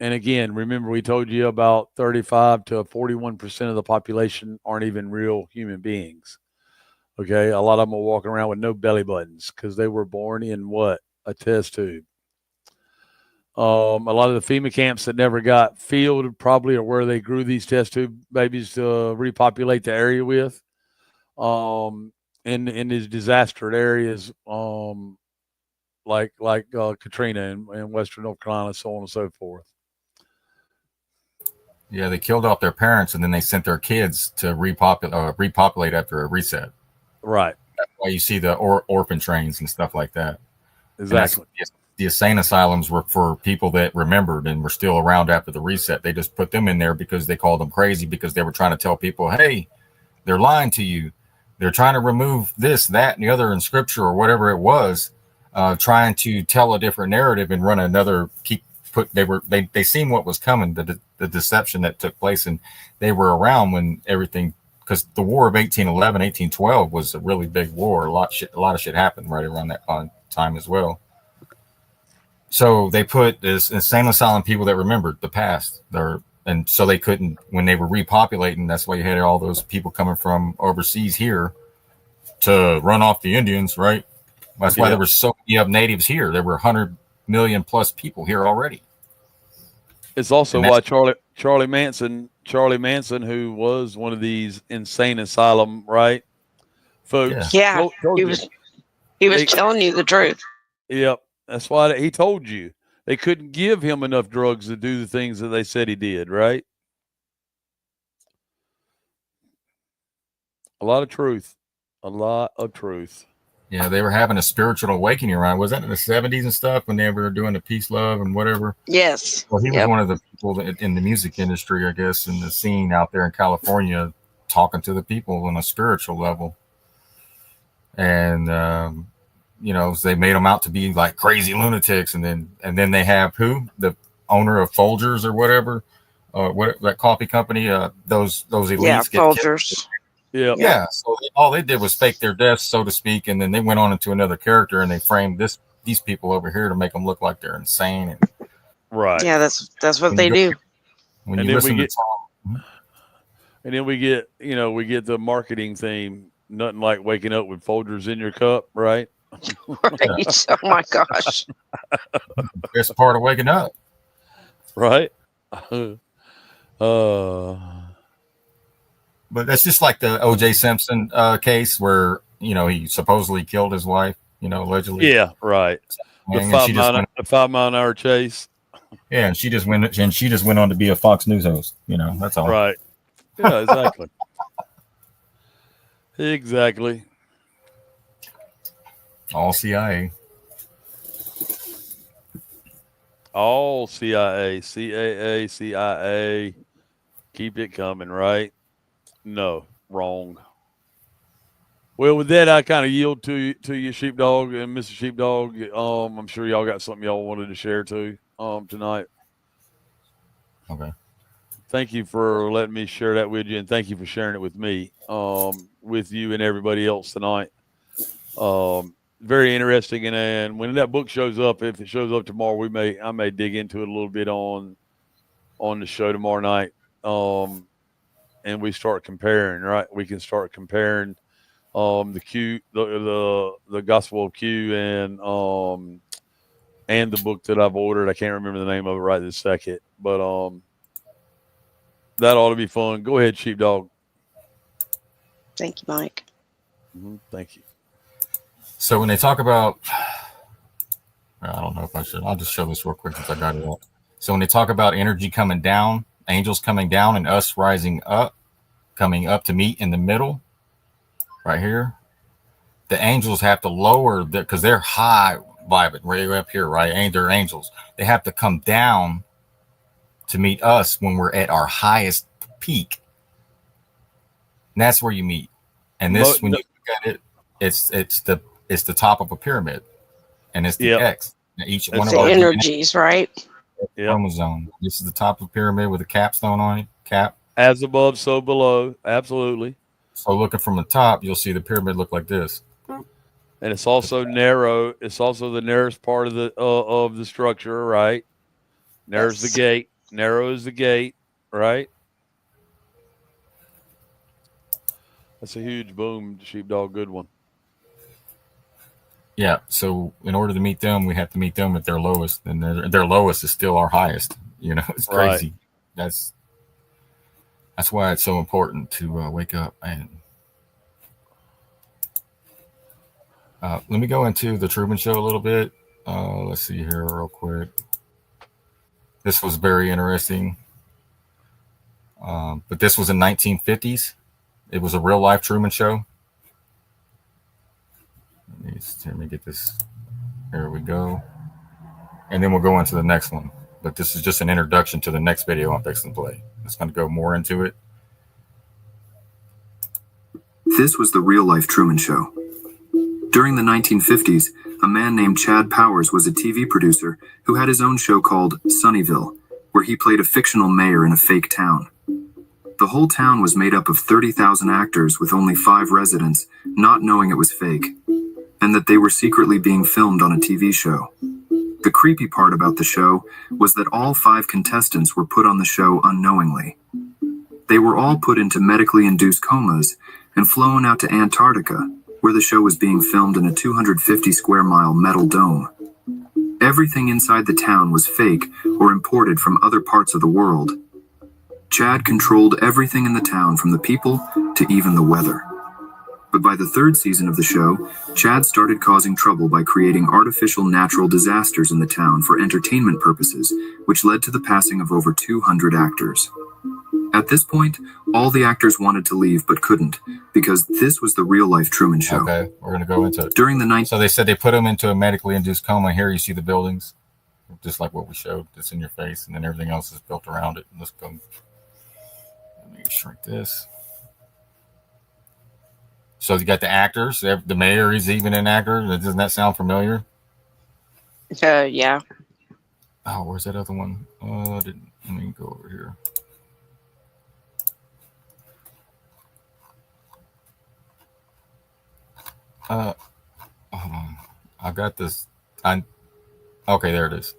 And again, remember we told you about 35 to 41% of the population aren't even real human beings. Okay, a lot of them are walking around with no belly buttons because they were born in what? A test tube. A lot of the FEMA camps that never got filled probably are where they grew these test tube babies to repopulate the area with. In these disastered areas, like Katrina in Western North Carolina, so on and so forth. Yeah, they killed off their parents and then they sent their kids to repopulate after a reset. Right. That's why you see the orphan trains and stuff like that. Exactly. The insane asylums were for people that remembered and were still around after the reset. They just put them in there because they called them crazy because they were trying to tell people, hey, they're lying to you. They're trying to remove this, that, and the other in scripture or whatever it was, trying to tell a different narrative and run another they seen what was coming, the deception that took place, and they were around when everything, because the War of 1811, 1812 was a really big war. A lot of shit happened right around that time as well. So they put this insane asylum people that remembered the past and so they couldn't, when they were repopulating, that's why you had all those people coming from overseas here to run off the Indians, right? That's why there were so many natives here. There were 100 million plus people here already. It's also why Charlie Manson, who was one of these insane asylum, right, folks? Yeah, he was telling you the truth. Yep, that's why he told you they couldn't give him enough drugs to do the things that they said he did, right? A lot of truth. Yeah, they were having a spiritual awakening around. Was that in the 70s and stuff when they were doing the peace, love, and whatever? Yes. Well, he was one of the people in the music industry, I guess, in the scene out there in California, talking to the people on a spiritual level. And, they made them out to be like crazy lunatics. And then they have the owner of Folgers or whatever, that coffee company, those elites. Yeah, Folgers. Yeah. So all they did was fake their deaths, so to speak, and then they went on into another character and they framed these people over here to make them look like they're insane. Right. Yeah, that's what they do. When you listen to and then we get the marketing theme. Nothing like waking up with Folgers in your cup, right? Right. Oh my gosh. Best part of waking up, right? But that's just like the O.J. Simpson case where, he supposedly killed his wife. allegedly. Yeah, right. The And 5 mile an hour chase. Yeah, and she just went on to be a Fox News host. That's all. Right. Yeah, exactly. Exactly. All CIA. All CIA, CAA, CIA. Keep it coming, right? No, wrong. Well, with that, I kind of yield to you, Sheepdog and Mr. Sheepdog. I'm sure y'all got something y'all wanted to share too tonight. Okay. Thank you for letting me share that with you, and thank you for sharing it with me, with you and everybody else tonight. Very interesting, and when that book shows up, if it shows up tomorrow, I may dig into it a little bit on the show tomorrow night, and we start comparing. Right, we can start comparing the Gospel of Q and the book that I've ordered. I can't remember the name of it right this second, but that ought to be fun. Go ahead, Sheepdog. Thank you, Mike. Thank you. So when they talk about, I don't know if I should. I'll just show this real quick since I got it up. So when they talk about energy coming down, angels coming down, and us rising up, coming up to meet in the middle, right here, the angels have to lower because they're high vibing right up here, right? And they're angels. They have to come down to meet us when we're at our highest peak. And that's where you meet. And this, when you look at it, it's the top of a pyramid, and it's the X. Now each one of the our energies, right? Chromosome. This is the top of the pyramid with a capstone on it. Cap. As above, so below. Absolutely. So looking from the top, you'll see the pyramid look like this. And it's also narrow. It's also the narrowest part of the structure, right? Narrows the gate. Narrow is the gate, right? That's a huge boom, Sheepdog. Good one. Yeah. So in order to meet them, we have to meet them at their lowest, and their lowest is still our highest. It's crazy. Right. That's why it's so important to wake up and. Let me go into the Truman Show a little bit. Let's see here real quick. This was very interesting. But this was in 1950s. It was a real life Truman Show. Let me get this. Here we go. And then we'll go into the next one. But this is just an introduction to the next video I'm fixing to play. It's going to go more into it. This was the real life Truman Show. During the 1950s, a man named Chad Powers was a TV producer who had his own show called Sunnyville, where he played a fictional mayor in a fake town. The whole town was made up of 30,000 actors with only 5 residents, not knowing it was fake, and that they were secretly being filmed on a TV show. The creepy part about the show was that all 5 contestants were put on the show unknowingly. They were all put into medically induced comas and flown out to Antarctica, where the show was being filmed in a 250 square mile metal dome. Everything inside the town was fake or imported from other parts of the world. Chad controlled everything in the town, from the people to even the weather. But by the 3rd season of the show, Chad started causing trouble by creating artificial natural disasters in the town for entertainment purposes, which led to the passing of over 200 actors. At this point, all the actors wanted to leave but couldn't, because this was the real-life Truman Show. Okay, we're going to go into it. During the night, so they said they put him into a medically induced coma. Here you see the buildings, just like what we showed. That's in your face, and then everything else is built around it. Let's go. Let me shrink this. So you got the actors. The mayor is even an actor. Doesn't that sound familiar? Yeah. Oh, where's that other one? Let me go over here. Hold on. I got this. Okay, there it is.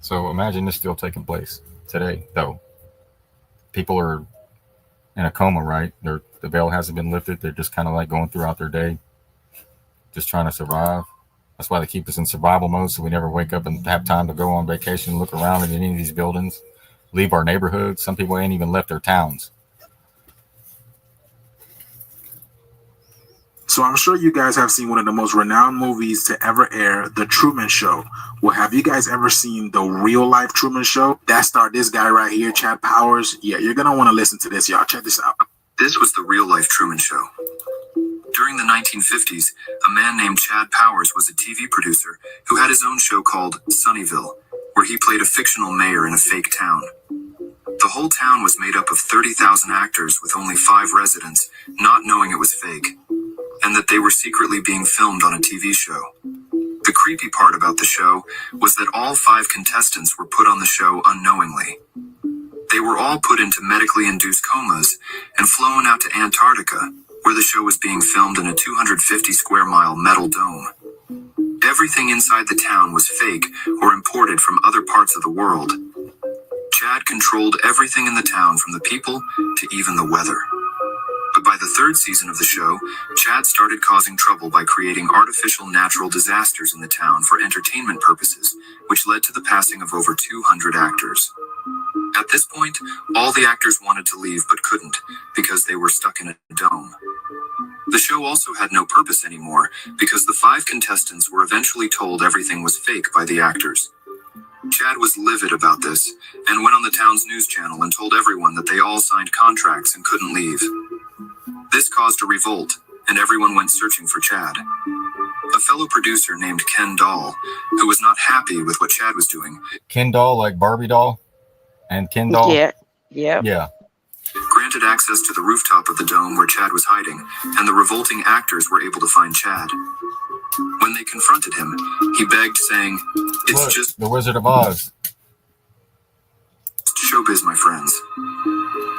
So imagine this still taking place today, though. People are in a coma, right? The veil hasn't been lifted. They're just kind of like going throughout their day, just trying to survive. That's why they keep us in survival mode, so we never wake up and have time to go on vacation, look around at any of these buildings, leave our neighborhoods. Some people ain't even left their towns. So I'm sure you guys have seen one of the most renowned movies to ever air, The Truman Show. Well, have you guys ever seen the real life Truman Show? That starred this guy right here, Chad Powers. Yeah, you're going to want to listen to this, y'all. Check this out. This was the real life Truman Show. During the 1950s, a man named Chad Powers was a TV producer who had his own show called Sunnyville, where he played a fictional mayor in a fake town. The whole town was made up of 30,000 actors with only 5 residents, not knowing it was fake, and that they were secretly being filmed on a TV show. The creepy part about the show was that all 5 contestants were put on the show unknowingly. They were all put into medically induced comas and flown out to Antarctica, where the show was being filmed in a 250 square mile metal dome. Everything inside the town was fake or imported from other parts of the world. Chad controlled everything in the town, from the people to even the weather. But by the 3rd season of the show, Chad started causing trouble by creating artificial natural disasters in the town for entertainment purposes, which led to the passing of over 200 actors. At this point, all the actors wanted to leave but couldn't because they were stuck in a dome. The show also had no purpose anymore because the 5 contestants were eventually told everything was fake by the actors. Chad was livid about this and went on the town's news channel and told everyone that they all signed contracts and couldn't leave. This caused a revolt, and everyone went searching for Chad. A fellow producer named Ken Dahl, who was not happy with what Chad was doing. Ken Doll, like Barbie doll? And Ken Doll? Yeah. Granted access to the rooftop of the dome where Chad was hiding, and the revolting actors were able to find Chad. When they confronted him, he begged, saying, "It's Look, just the Wizard of Oz. Showbiz, my friends."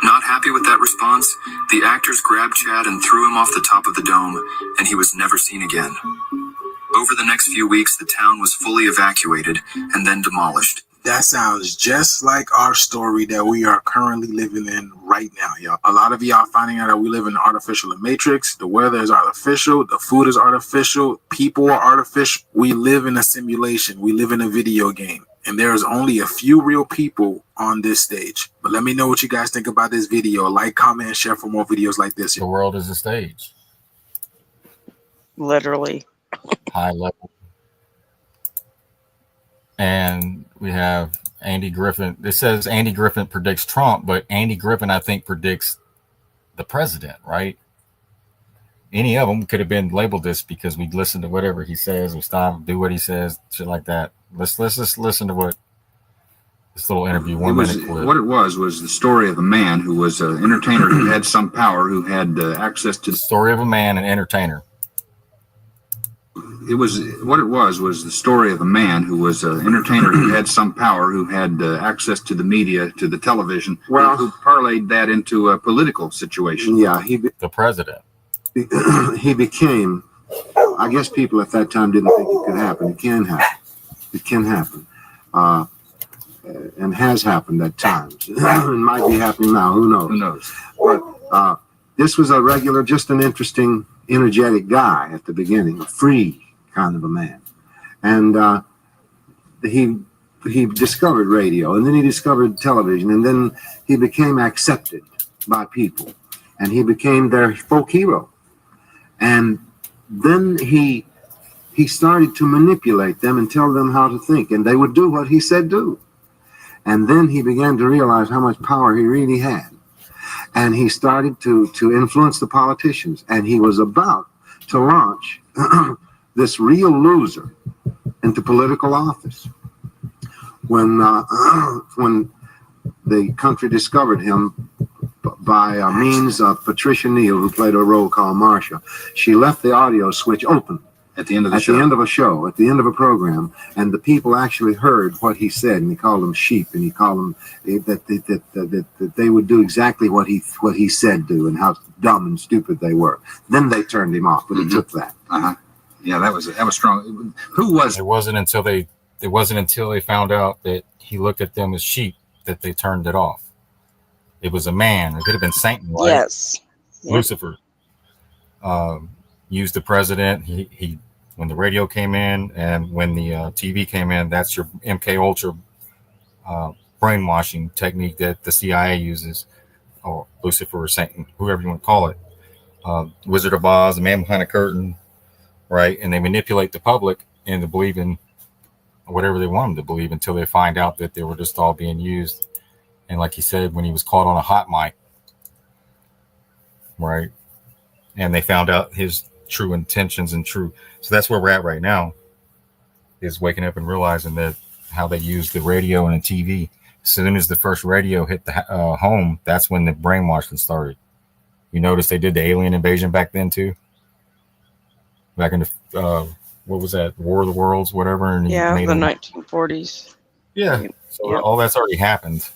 Not happy with that response, the actors grabbed Chad and threw him off the top of the dome, and he was never seen again. Over the next few weeks, the town was fully evacuated and then demolished. That sounds just like our story that we are currently living in right now, y'all. A lot of y'all finding out that we live in an artificial matrix. The weather is artificial. The food is artificial. People are artificial. We live in a simulation. We live in a video game. And there's only a few real people on this stage. But let me know what you guys think about this video. Like, comment, and share for more videos like this. The world is a stage. Literally. High level. And we have Andy Griffin. It says Andy Griffin predicts Trump, but Andy Griffin, I think, predicts the president, right? Any of them could have been labeled this because we listen to whatever he says. We stop, do what he says, shit like that. Let's just listen to what this little interview, 1 minute clip. What it was the story of a man who was an entertainer who had some power, who had access to the story of a man, an entertainer. It was the story of a man who was an entertainer who had some power, who had access to the media, to the television, who parlayed that into a political situation. Yeah, the president. He became. I guess people at that time didn't think it could happen. It can happen. It can happen, and has happened at times. It might be happening now. Who knows? Who knows? But this was a regular, just an interesting, energetic guy at the beginning, a free kind of a man, and he discovered radio, and then he discovered television, and then he became accepted by people, and he became their folk hero, and then he started to manipulate them and tell them how to think, and they would do what he said do, and then he began to realize how much power he really had, and he started to influence the politicians, and he was about to launch this real loser into political office. When the country discovered him by means of Patricia Neal, who played a role called Marsha, she left the audio switch open at the end of the show. At the end of a show, at the end of a program, and the people actually heard what he said, and he called them sheep, and he called them that they would do exactly what he said do, and how dumb and stupid they were. Then they turned him off, but it took that. Yeah, that was strong. It wasn't until they found out that he looked at them as sheep that they turned it off. It was a man. It could have been Satan, right? Yes. Lucifer used the president. He when the radio came in and when the TV came in, that's your MK Ultra brainwashing technique that the CIA uses, or Lucifer or Satan, whoever you want to call it. Wizard of Oz, the man behind the curtain, right? And they manipulate the public into believing whatever they want them to believe until they find out that they were just all being used. And like he said, when he was caught on a hot mic, right? And they found out his true intentions and true. So that's where we're at right now, is waking up and realizing that how they use the radio and the TV. As soon as the first radio hit the home, that's when the brainwashing started. You notice they did the alien invasion back then too? Back in the, what was that, War of the Worlds, whatever? And the 1940s. Yeah. So all that's already happened.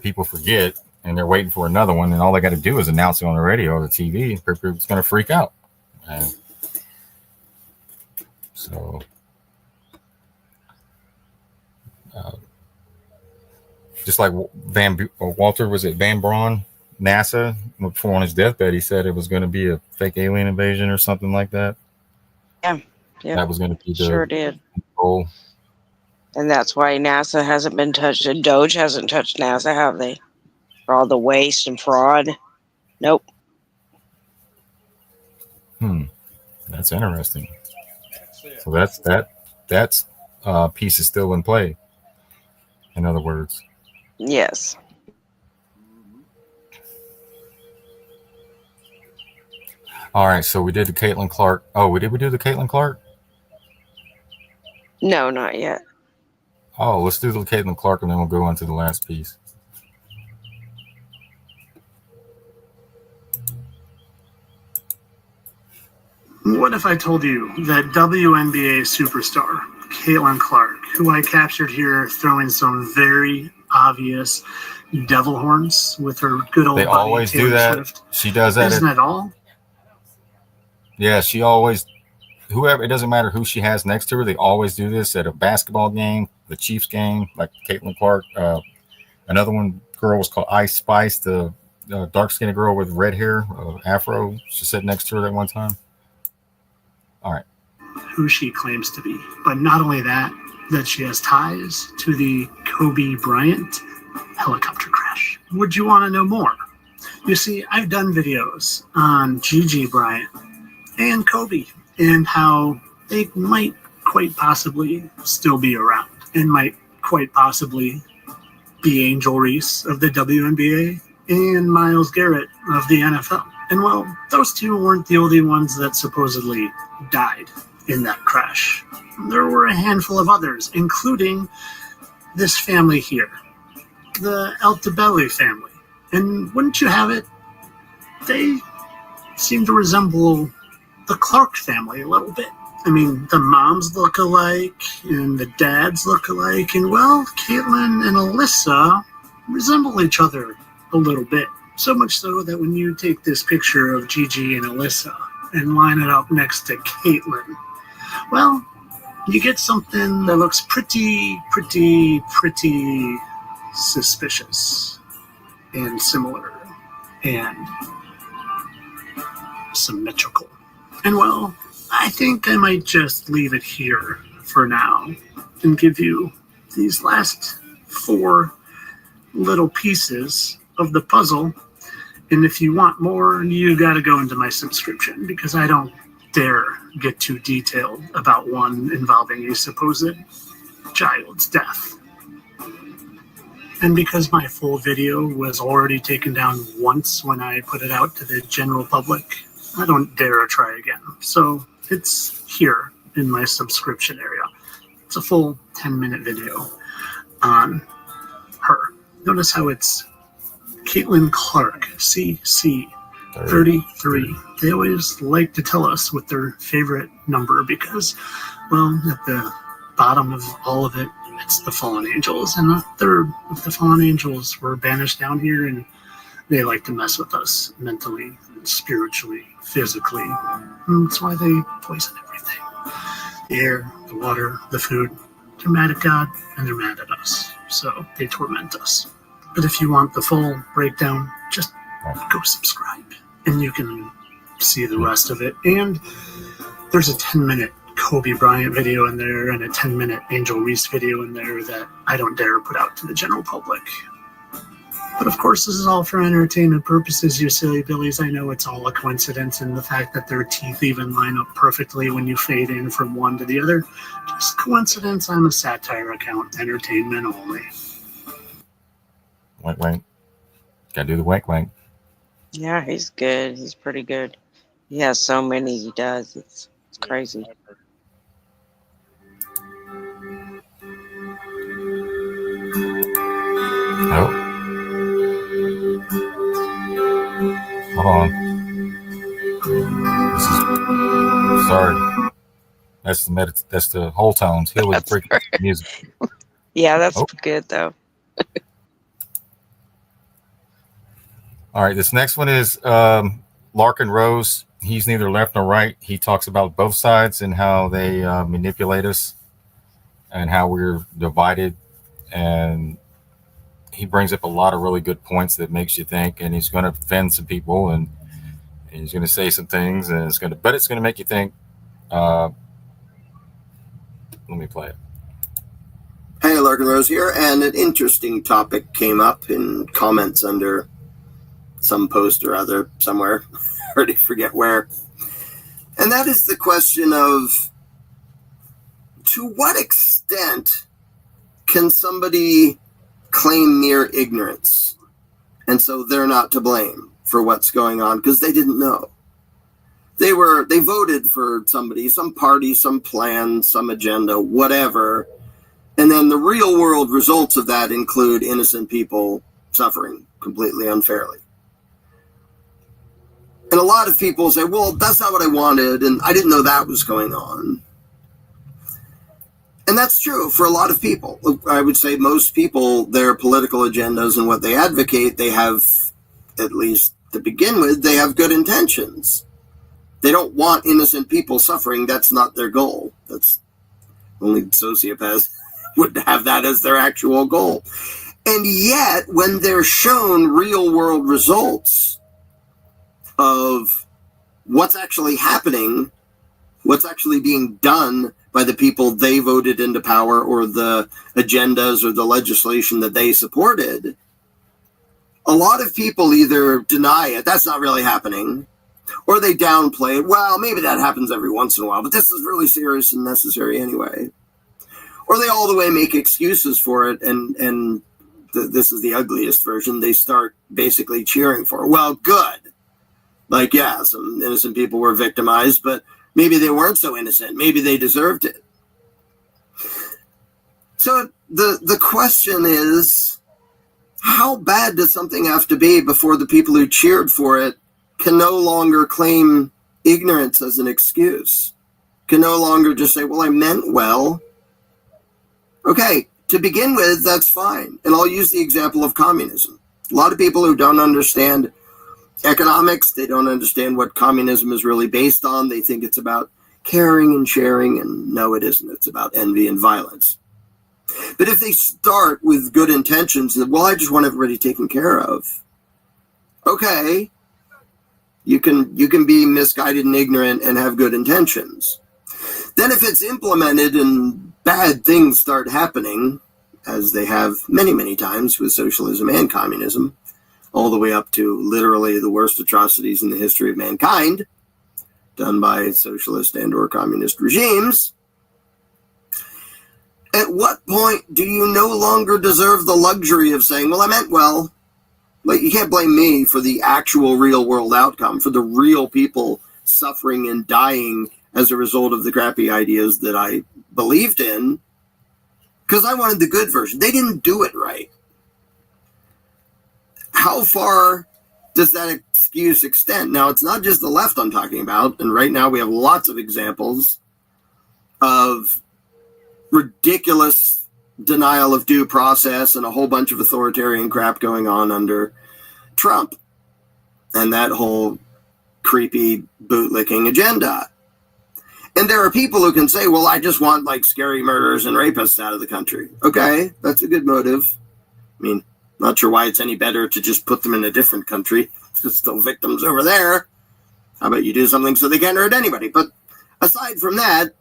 People forget, and they're waiting for another one, and all they got to do is announce it on the radio or the TV. It's going to freak out. And so, just like Walter, was it Van Braun, NASA, before on his deathbed, he said it was going to be a fake alien invasion or something like that. Yeah. That was going to be the sure did. goal. And that's why NASA hasn't been touched. And Doge hasn't touched NASA, have they? For all the waste and fraud. Nope. That's interesting. So that's piece is still in play. In other words. Yes. All right, so we did the Caitlin Clark. Oh, did we do the Caitlin Clark? No, not yet. Oh, let's do the Caitlin Clark, and then we'll go on to the last piece. What if I told you that WNBA superstar Caitlin Clark, who I captured here throwing some very obvious devil horns with her good old They buddy always Taylor do that. Swift. She does that. Isn't it all? Yeah, she always, whoever, it doesn't matter who she has next to her, they always do this at a basketball game, the Chiefs game, like Caitlin Clark. Another one, girl was called Ice Spice, the dark-skinned girl with red hair, afro. She sat next to her that one time. All right. Who she claims to be. But not only that she has ties to the Kobe Bryant helicopter crash. Would you want to know more? You see, I've done videos on Gigi Bryant and Kobe and how they might quite possibly still be around and might quite possibly be Angel Reese of the WNBA and Myles Garrett of the NFL. And well, those two weren't the only ones that supposedly died in that crash. There were a handful of others, including this family here, the Altobelli family. And wouldn't you have it, they seem to resemble the Clark family a little bit. I mean, the moms look alike, and the dads look alike, and well, Caitlin and Alyssa resemble each other a little bit. So much so that when you take this picture of Gigi and Alyssa and line it up next to Caitlin, well, you get something that looks pretty suspicious and similar and symmetrical. And well, I think I might just leave it here for now and give you these last 4 little pieces of the puzzle. And if you want more, you got to go into my subscription, because I don't dare get too detailed about one involving a supposed child's death. And because my full video was already taken down once when I put it out to the general public, I don't dare try again. So it's here in my subscription area. It's a full 10-minute video on her. Notice how it's Caitlin Clark, CC 33. They always like to tell us what their favorite number, because, well, at the bottom of all of it, it's the fallen angels. And a third of the fallen angels were banished down here, and they like to mess with us mentally, spiritually, physically. And that's why they poison everything. The air, the water, the food. They're mad at God, and they're mad at us. So they torment us. But if you want the full breakdown, just go subscribe, and you can see the rest of it. And there's a 10-minute Kobe Bryant video in there and a 10-minute Angel Reese video in there that I don't dare put out to the general public. But of course, this is all for entertainment purposes, you silly billies. I know it's all a coincidence, and the fact that their teeth even line up perfectly when you fade in from one to the other, just coincidence. I'm a satire account, entertainment only. Wink, wink. Gotta do the wink, wink. Yeah, he's good. He's pretty good. He has so many he does. It's crazy. Oh. Hold on. This is sorry. That's the whole tones. Heal with freaking music. Yeah, that's good though. All right, this next one is Larkin Rose. He's neither left nor right. He talks about both sides and how they manipulate us and how we're divided. And he brings up a lot of really good points that makes you think. And he's going to offend some people, and he's going to say some things, and it's going to make you think. Let me play it. Hey, Larkin Rose here, and an interesting topic came up in comments under some post or other somewhere. I already forget where. And that is the question of, to what extent can somebody claim mere ignorance, and so they're not to blame for what's going on because they didn't know? They voted for somebody, some party, some plan, some agenda, whatever, and then the real world results of that include innocent people suffering completely unfairly. And a lot of people say, well, that's not what I wanted, and I didn't know that was going on. And that's true for a lot of people. I would say most people, their political agendas and what they advocate, they have, at least to begin with, they have good intentions. They don't want innocent people suffering. That's not their goal. That's only sociopaths would have that as their actual goal. And yet, when they're shown real world results of what's actually happening, what's actually being done by the people they voted into power, or the agendas or the legislation that they supported, a lot of people either deny it, that's not really happening, or they downplay it. Well, maybe that happens every once in a while, but this is really serious and necessary anyway. Or they all the way make excuses for it, and this is the ugliest version. They start basically cheering for it. Well, good. Like, yeah, some innocent people were victimized, but maybe they weren't so innocent. Maybe they deserved it. So the question is, how bad does something have to be before the people who cheered for it can no longer claim ignorance as an excuse? Can no longer just say, well, I meant well. Okay, to begin with, that's fine. And I'll use the example of communism. A lot of people who don't understand economics, they don't understand what communism is really based on. They think it's about caring and sharing, and no, it isn't. It's about envy and violence. But if they start with good intentions, well, I just want everybody taken care of. Okay, you can be misguided and ignorant and have good intentions. Then if it's implemented and bad things start happening, as they have many, many times with socialism and communism, all the way up to literally the worst atrocities in the history of mankind, done by socialist and or communist regimes, at what point do you no longer deserve the luxury of saying, well, I meant well? Like, you can't blame me for the actual real world outcome, for the real people suffering and dying as a result of the crappy ideas that I believed in, because I wanted the good version. They didn't do it right. How far does that excuse extend? Now, it's not just the left I'm talking about, and right now we have lots of examples of ridiculous denial of due process and a whole bunch of authoritarian crap going on under Trump and that whole creepy bootlicking agenda. And there are people who can say, well, I just want like scary murderers and rapists out of the country. Okay, that's a good motive. I mean, not sure why it's any better to just put them in a different country. There's still victims over there. How about you do something so they can't hurt anybody? But aside from that,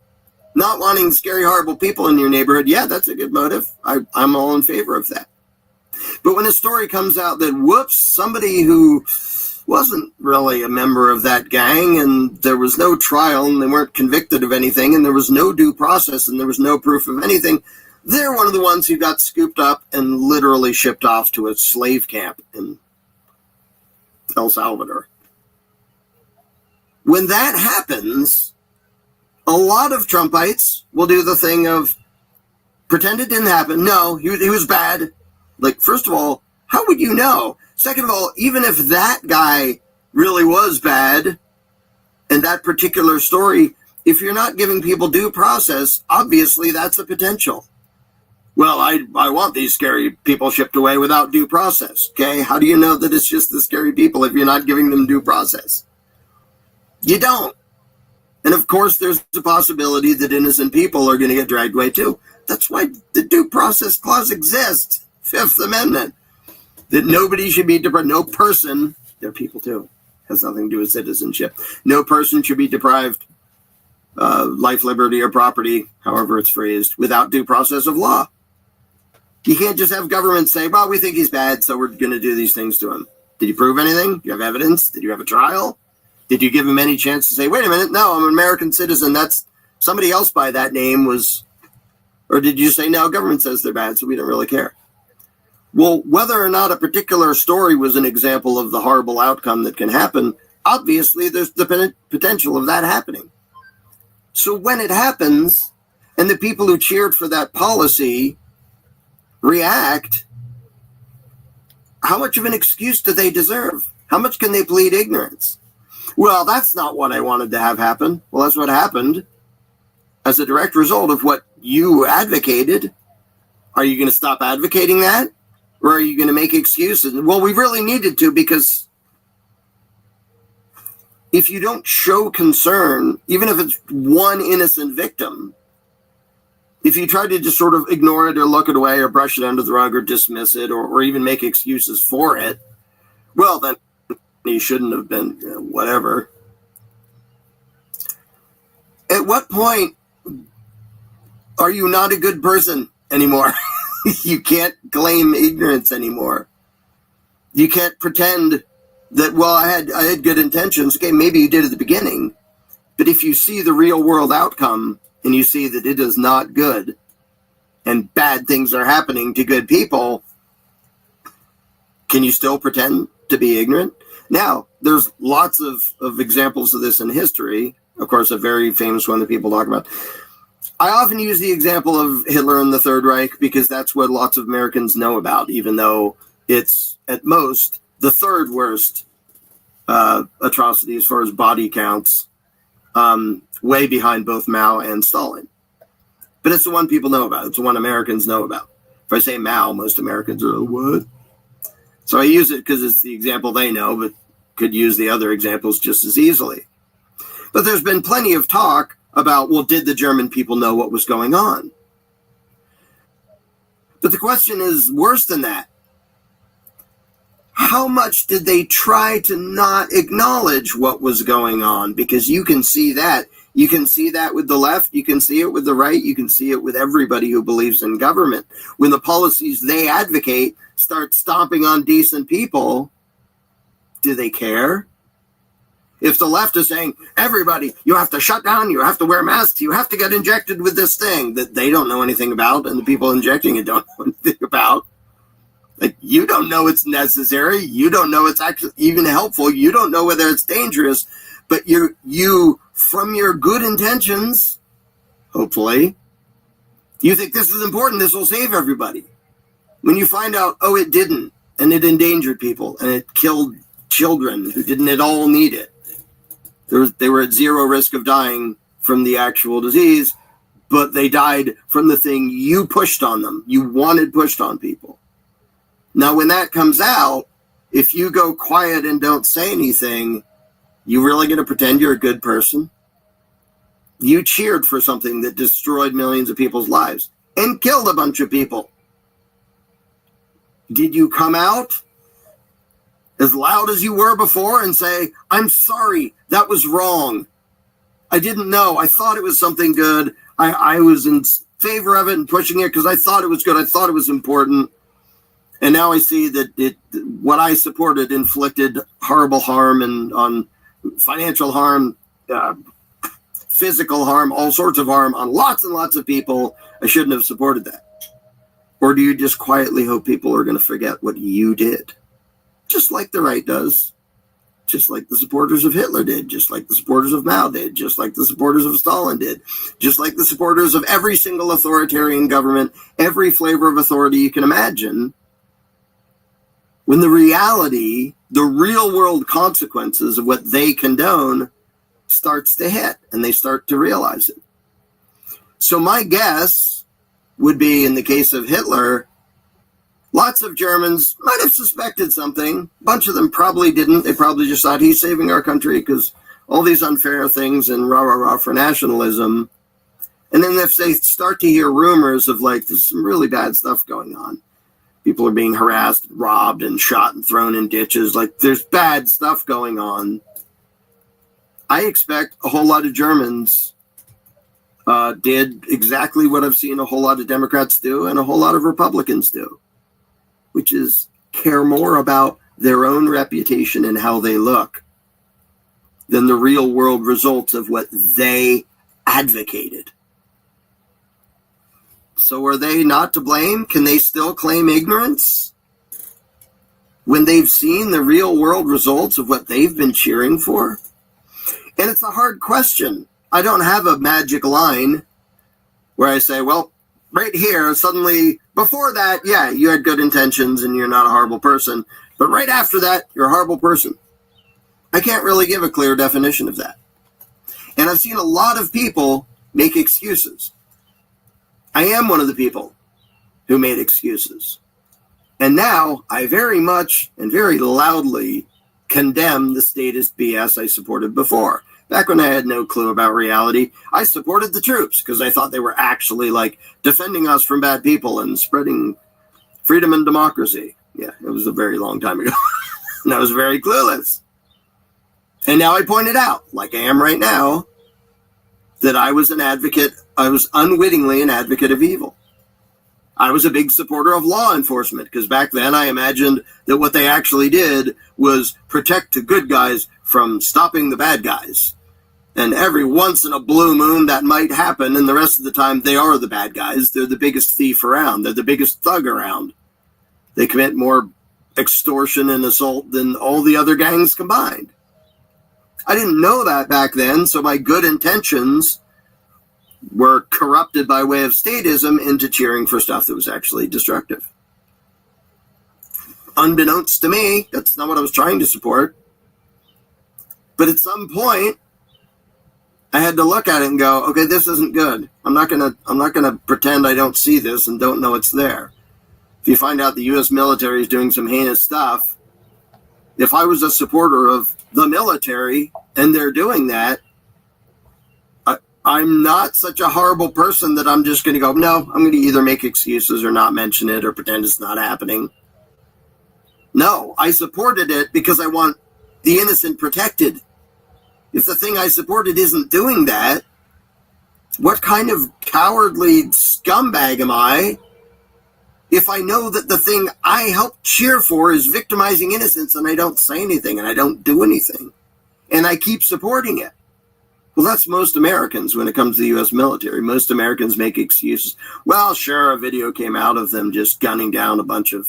Not wanting scary, horrible people in your neighborhood, yeah, that's a good motive. I'm all in favor of that. But when a story comes out that, whoops, somebody who wasn't really a member of that gang and there was no trial and they weren't convicted of anything and there was no due process and there was no proof of anything, they're one of the ones who got scooped up and literally shipped off to a slave camp in El Salvador. When that happens, a lot of Trumpites will do the thing of pretend it didn't happen. No, he was bad. Like, first of all, how would you know? Second of all, even if that guy really was bad and that particular story, if you're not giving people due process, obviously that's a potential. Well, I want these scary people shipped away without due process. Okay, how do you know that it's just the scary people if you're not giving them due process? You don't. And of course, there's the possibility that innocent people are going to get dragged away too. That's why the due process clause exists. Fifth Amendment. That nobody should be deprived. No person, they're people too, has nothing to do with citizenship. No person should be deprived life, liberty, or property, however it's phrased, without due process of law. You can't just have government say, well, we think he's bad, so we're going to do these things to him. Did you prove anything? Do you have evidence? Did you have a trial? Did you give him any chance to say, wait a minute, no, I'm an American citizen. That's somebody else by that name was, or did you say, no, government says they're bad, so we don't really care? Well, whether or not a particular story was an example of the horrible outcome that can happen, obviously there's the potential of that happening. So when it happens, and the people who cheered for that policy react, how much of an excuse do they deserve? How much can they plead ignorance? Well, that's not what I wanted to have happen. Well, that's what happened as a direct result of what you advocated. Are you going to stop advocating that? Or are you going to make excuses? Well, we really needed to, because if you don't show concern, even if it's one innocent victim, if you try to just sort of ignore it or look it away or brush it under the rug or dismiss it or even make excuses for it, well, then you shouldn't have been, whatever. At what point are you not a good person anymore? You can't claim ignorance anymore. You can't pretend that, well, I had good intentions. Okay, maybe you did at the beginning, but if you see the real world outcome and you see that it is not good and bad things are happening to good people, can you still pretend to be ignorant? Now, there's lots of examples of this in history. Of course, a very famous one that people talk about. I often use the example of Hitler and the Third Reich because that's what lots of Americans know about, even though it's at most the third worst atrocity as far as body counts, way behind both Mao and Stalin. But it's the one people know about. It's the one Americans know about. If I say Mao, most Americans are, what? So I use it because it's the example they know, but could use the other examples just as easily. But there's been plenty of talk about, well, did the German people know what was going on? But the question is worse than that. How much did they try to not acknowledge what was going on? Because you can see that. You can see that with the left. You can see it with the right. You can see it with everybody who believes in government. When the policies they advocate start stomping on decent people, do they care? If the left is saying, everybody, you have to shut down, you have to wear masks, you have to get injected with this thing that they don't know anything about and the people injecting it don't know anything about. Like, you don't know it's necessary. You don't know it's actually even helpful. You don't know whether it's dangerous. But you, from your good intentions, hopefully, you think this is important, this will save everybody. When you find out, oh, it didn't, and it endangered people, and it killed children who didn't at all need it. They were at zero risk of dying from the actual disease, but they died from the thing you pushed on them. You wanted pushed on people. Now, when that comes out, if you go quiet and don't say anything, you really going to pretend you're a good person? You cheered for something that destroyed millions of people's lives and killed a bunch of people. Did you come out as loud as you were before and say, I'm sorry, that was wrong. I didn't know. I thought it was something good. I was in favor of it and pushing it because I thought it was good. I thought it was important. And now I see that what I supported inflicted horrible harm and on financial harm, physical harm, all sorts of harm on lots and lots of people. I shouldn't have supported that. Or do you just quietly hope people are going to forget what you did? Just like the right does. Just like the supporters of Hitler did. Just like the supporters of Mao did. Just like the supporters of Stalin did. Just like the supporters of every single authoritarian government, every flavor of authority you can imagine. When the reality, the real world consequences of what they condone starts to hit and they start to realize it. So my guess would be, in the case of Hitler, lots of Germans might have suspected something. A bunch of them probably didn't. They probably just thought he's saving our country because all these unfair things and rah for nationalism. And then if they start to hear rumors of like, there's some really bad stuff going on. People are being harassed, robbed, and shot and thrown in ditches. Like, there's bad stuff going on. I expect a whole lot of Germans did exactly what I've seen a whole lot of Democrats do and a whole lot of Republicans do, which is care more about their own reputation and how they look than the real world results of what they advocated. So are they not to blame? Can they still claim ignorance when they've seen the real world results of what they've been cheering for? And it's a hard question. I don't have a magic line where I say, well, right here, suddenly, before that, yeah, you had good intentions and you're not a horrible person. But right after that, you're a horrible person. I can't really give a clear definition of that. And I've seen a lot of people make excuses. I am one of the people who made excuses. And now I very much and very loudly condemn the statist BS I supported before. Back when I had no clue about reality, I supported the troops because I thought they were actually like defending us from bad people and spreading freedom and democracy. Yeah, it was a very long time ago. And I was very clueless. And now I pointed out, like I am right now, that I was unwittingly an advocate of evil. I was a big supporter of law enforcement because back then I imagined that what they actually did was protect the good guys from stopping the bad guys. And every once in a blue moon that might happen, and the rest of the time they are the bad guys. They're the biggest thief around. They're the biggest thug around. They commit more extortion and assault than all the other gangs combined. I didn't know that back then, so my good intentions were corrupted by way of statism into cheering for stuff that was actually destructive. Unbeknownst to me, that's not what I was trying to support. But at some point, I had to look at it and go, okay, this isn't good. I'm not gonna pretend I don't see this and don't know it's there. If you find out the U.S. military is doing some heinous stuff, if I was a supporter of the military and they're doing that, I'm not such a horrible person that I'm just going to go, no, I'm going to either make excuses or not mention it or pretend it's not happening. No, I supported it because I want the innocent protected. If the thing I supported isn't doing that, what kind of cowardly scumbag am I if I know that the thing I helped cheer for is victimizing innocents and I don't say anything and I don't do anything and I keep supporting it? Well, that's most Americans when it comes to the U.S. military. Most Americans make excuses. Well, sure, a video came out of them just gunning down a bunch of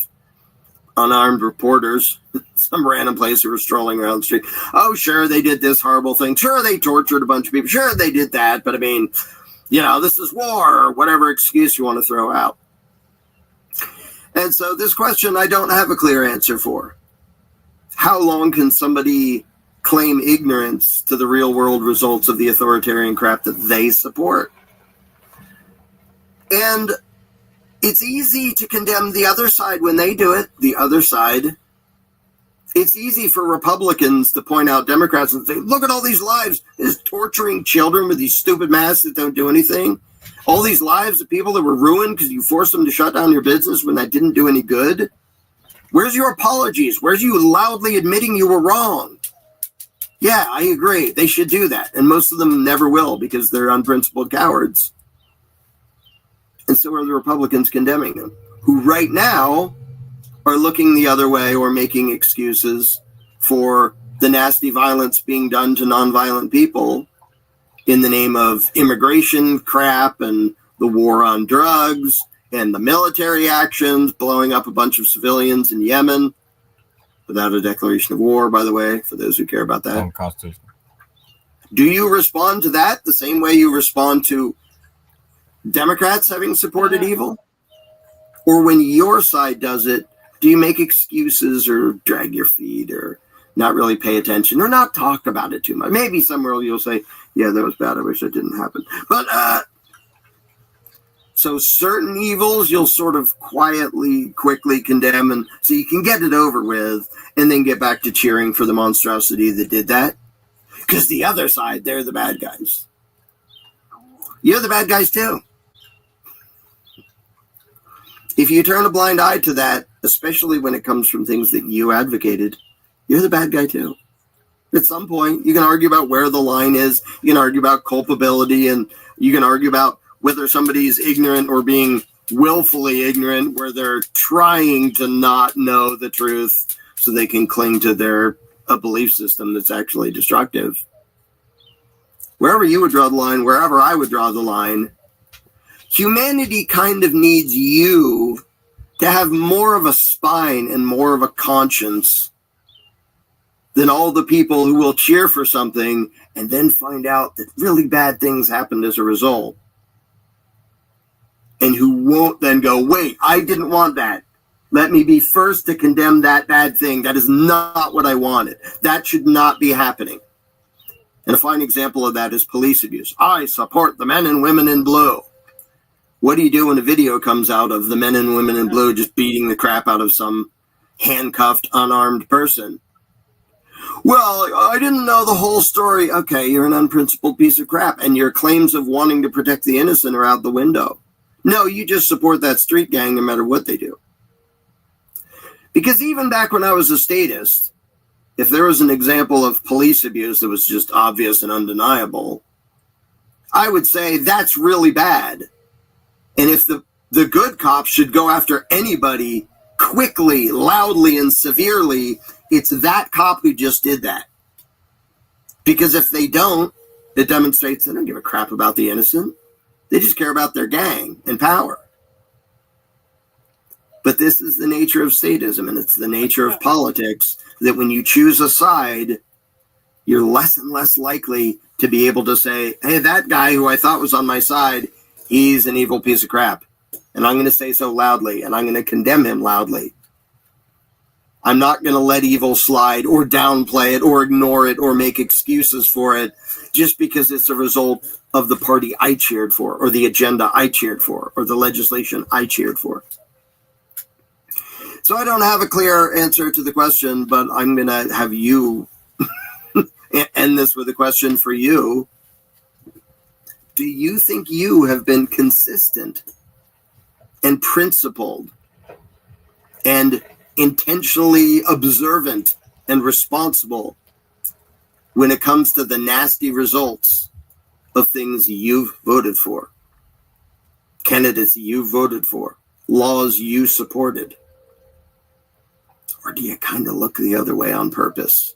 unarmed reporters, some random place who were strolling around the street. Oh, sure, they did this horrible thing. Sure, they tortured a bunch of people. Sure, they did that. But I mean, this is war or whatever excuse you want to throw out. And so this question I don't have a clear answer for. How long can somebody claim ignorance to the real world results of the authoritarian crap that they support? And it's easy to condemn the other side when they do it, the other side. It's easy for Republicans to point out Democrats and say, look at all these lives, just torturing children with these stupid masks that don't do anything. All these lives of people that were ruined because you forced them to shut down your business when that didn't do any good. Where's your apologies? Where's you loudly admitting you were wrong? Yeah, I agree. They should do that. And most of them never will because they're unprincipled cowards. And so are the Republicans condemning them, who right now are looking the other way or making excuses for the nasty violence being done to nonviolent people in the name of immigration crap and the war on drugs and the military actions, blowing up a bunch of civilians in Yemen without a declaration of war, by the way, for those who care about that. Unconstitutional. Do you respond to that the same way you respond to Democrats having supported evil? Or when your side does it, do you make excuses or drag your feet or not really pay attention or not talk about it too much? Maybe somewhere you'll say, yeah, that was bad. I wish that didn't happen. But so certain evils you'll sort of quickly condemn, and so you can get it over with and then get back to cheering for the monstrosity that did that. Because the other side, they're the bad guys. You're the bad guys too. If you turn a blind eye to that, especially when it comes from things that you advocated, you're the bad guy too. At some point, you can argue about where the line is. You can argue about culpability, and you can argue about whether somebody's ignorant or being willfully ignorant, where they're trying to not know the truth so they can cling to a belief system that's actually destructive. Wherever you would draw the line, wherever I would draw the line, humanity kind of needs you to have more of a spine and more of a conscience than all the people who will cheer for something and then find out that really bad things happened as a result. And who won't then go, wait, I didn't want that. Let me be first to condemn that bad thing. That is not what I wanted. That should not be happening. And a fine example of that is police abuse. I support the men and women in blue. What do you do when a video comes out of the men and women in blue just beating the crap out of some handcuffed, unarmed person? Well, I didn't know the whole story. Okay, you're an unprincipled piece of crap, and your claims of wanting to protect the innocent are out the window. No, you just support that street gang no matter what they do. Because even back when I was a statist, if there was an example of police abuse that was just obvious and undeniable, I would say that's really bad. And if the good cops should go after anybody quickly, loudly, and severely, it's that cop who just did that. Because if they don't, it demonstrates they don't give a crap about the innocent. They just care about their gang and power. But this is the nature of statism, and it's the nature of politics, that when you choose a side, you're less and less likely to be able to say, hey, that guy who I thought was on my side, he's an evil piece of crap. And I'm going to say so loudly, and I'm going to condemn him loudly. I'm not going to let evil slide or downplay it or ignore it or make excuses for it just because it's a result of the party I cheered for or the agenda I cheered for or the legislation I cheered for. So I don't have a clear answer to the question, but I'm going to have you end this with a question for you. Do you think you have been consistent and principled and intentionally observant and responsible when it comes to the nasty results of things you've voted for, candidates you voted for, laws you supported? Or do you kind of look the other way on purpose?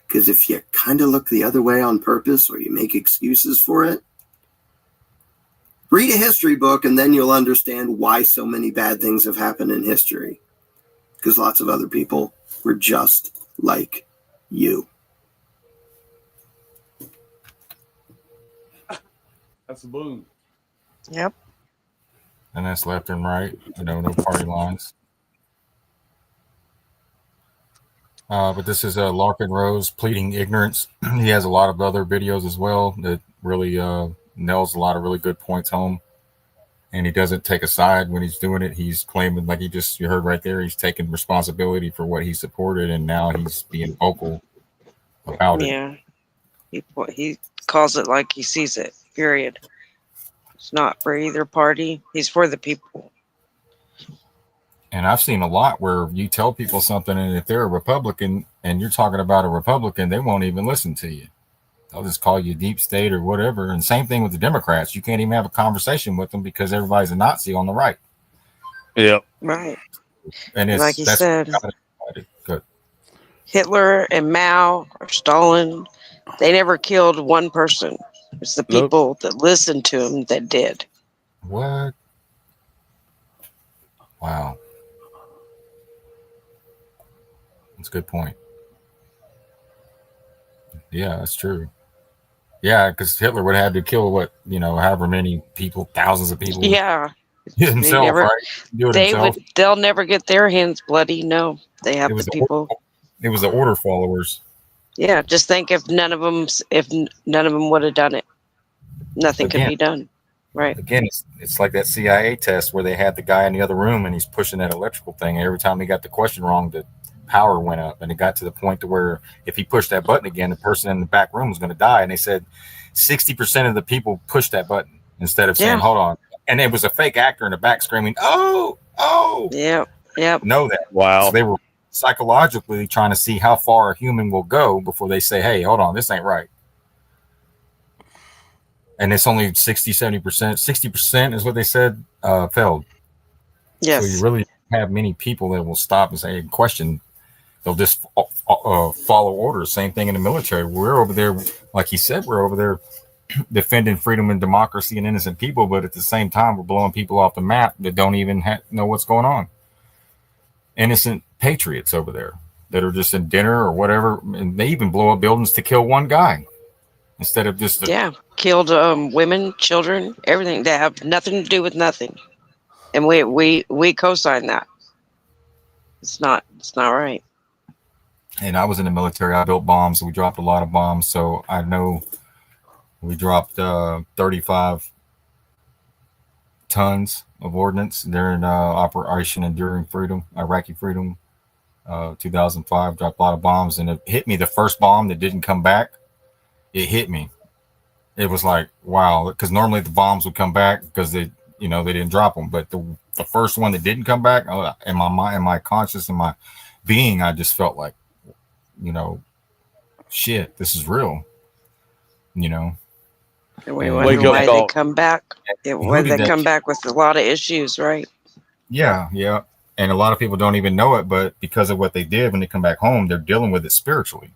Because if you kind of look the other way on purpose or you make excuses for it, read a history book and then you'll understand why so many bad things have happened in history. Because lots of other people were just like you. That's a boom. Yep. And that's left and right, no party lines. But this is Larkin Rose pleading ignorance. He has a lot of other videos as well that really nails a lot of really good points home. And he doesn't take a side when he's doing it. He's claiming, like you heard right there, he's taking responsibility for what he supported, and now he's being vocal about it. Yeah. He calls it like he sees it, period. It's not for either party. He's for the people. And I've seen a lot where you tell people something, and if they're a Republican and you're talking about a Republican, they won't even listen to you. They'll just call you deep state or whatever. And same thing with the Democrats. You can't even have a conversation with them because everybody's a Nazi on the right. Yeah. Right. And it's like you said, good. Hitler and Mao or Stalin, they never killed one person. It's the people that listened to them that did. What? Wow. That's a good point. Yeah, that's true. Yeah, because Hitler would have to kill however many people, thousands of people. Yeah. Himself, right? Do it himself. They'll never get their hands bloody. No, they have the people. It was the order followers. Yeah, just think if none of them would have done it, nothing could be done. Right. Again, it's like that CIA test where they had the guy in the other room and he's pushing that electrical thing. And every time he got the question wrong, the power went up, and it got to the point to where if he pushed that button again, the person in the back room was going to die. And they said 60% of the people pushed that button instead of saying, "Hold on." And it was a fake actor in the back screaming, "Oh, oh." Yeah. Know that. Wow. So they were psychologically trying to see how far a human will go before they say, "Hey, hold on, this ain't right." And it's only 60%, 60% is what they said failed. Yes. So you really have many people that will stop and say, question. They'll just follow orders. Same thing in the military. We're over there, like he said, we're over there defending freedom and democracy and innocent people, but at the same time, we're blowing people off the map that don't even know what's going on. Innocent patriots over there that are just in dinner or whatever, and they even blow up buildings to kill one guy instead of just killed women, children, everything. They have nothing to do with nothing, and we co-sign that. It's not right. And I was in the military. I built bombs. We dropped a lot of bombs, so I know we dropped 35 tons of ordnance during Operation Enduring Freedom, Iraqi Freedom, 2005. Dropped a lot of bombs, and it hit me. The first bomb that didn't come back, it hit me. It was like, wow, because normally the bombs would come back because they didn't drop them, but the first one that didn't come back, in my mind, in my conscious, in my being, I just felt like, shit, this is real, And we wonder why they come back. Why they come back with a lot of issues, right? Yeah. And a lot of people don't even know it, but because of what they did when they come back home, they're dealing with it spiritually,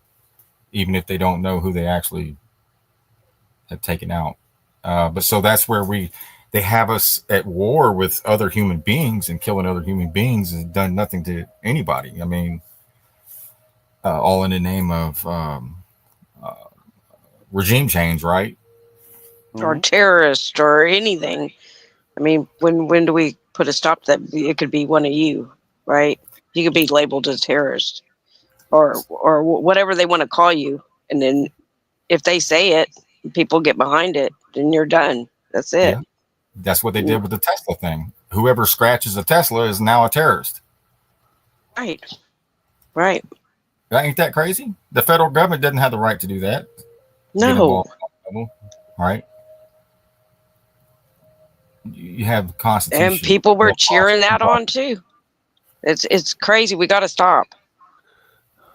even if they don't know who they actually have taken out. But so that's where they have us at war with other human beings, and killing other human beings has done nothing to anybody. I mean, all in the name of regime change, right? Or terrorist or anything. I mean, when do we put a stop to that? It could be one of you, right? You could be labeled a terrorist or whatever they want to call you. And then if they say it, people get behind it, then you're done. That's it. Yeah. That's what they did with the Tesla thing. Whoever scratches a Tesla is now a terrorist. Right. Ain't that crazy? The federal government doesn't have the right to do that. No. Right? You have the Constitution. And people were cheering that on too. It's crazy. We got to stop.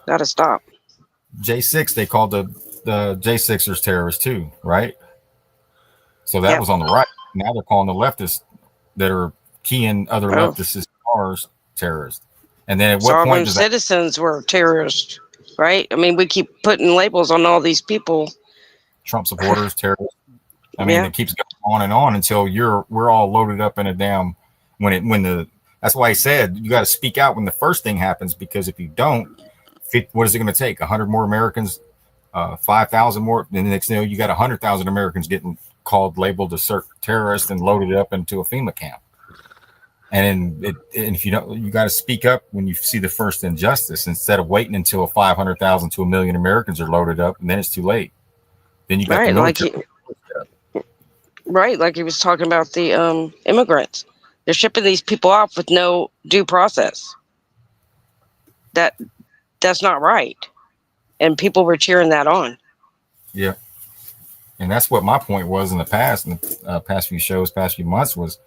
J6, they called the J6ers terrorists too, right? So that was on the right. Now they're calling the leftists that are keying other leftists' cars terrorists. And then at what point does citizens were terrorists, right? I mean, we keep putting labels on all these people. Trump supporters, terrorists. I mean, it keeps going on and on until we're all loaded up in a damn that's why he said you got to speak out when the first thing happens, because if you don't, what is it going to take? 100 more Americans, 5,000 more, and the next thing you got 100,000 Americans getting called, labeled as terrorists and loaded up into a FEMA camp. And if you don't, you got to speak up when you see the first injustice, instead of waiting until 500,000 to 1 million Americans are loaded up, and then it's too late. Then you got the military. Right, like he was talking about the immigrants. They're shipping these people off with no due process. That's not right. And people were cheering that on. Yeah. And that's what my point was in the past past few shows, past few months, was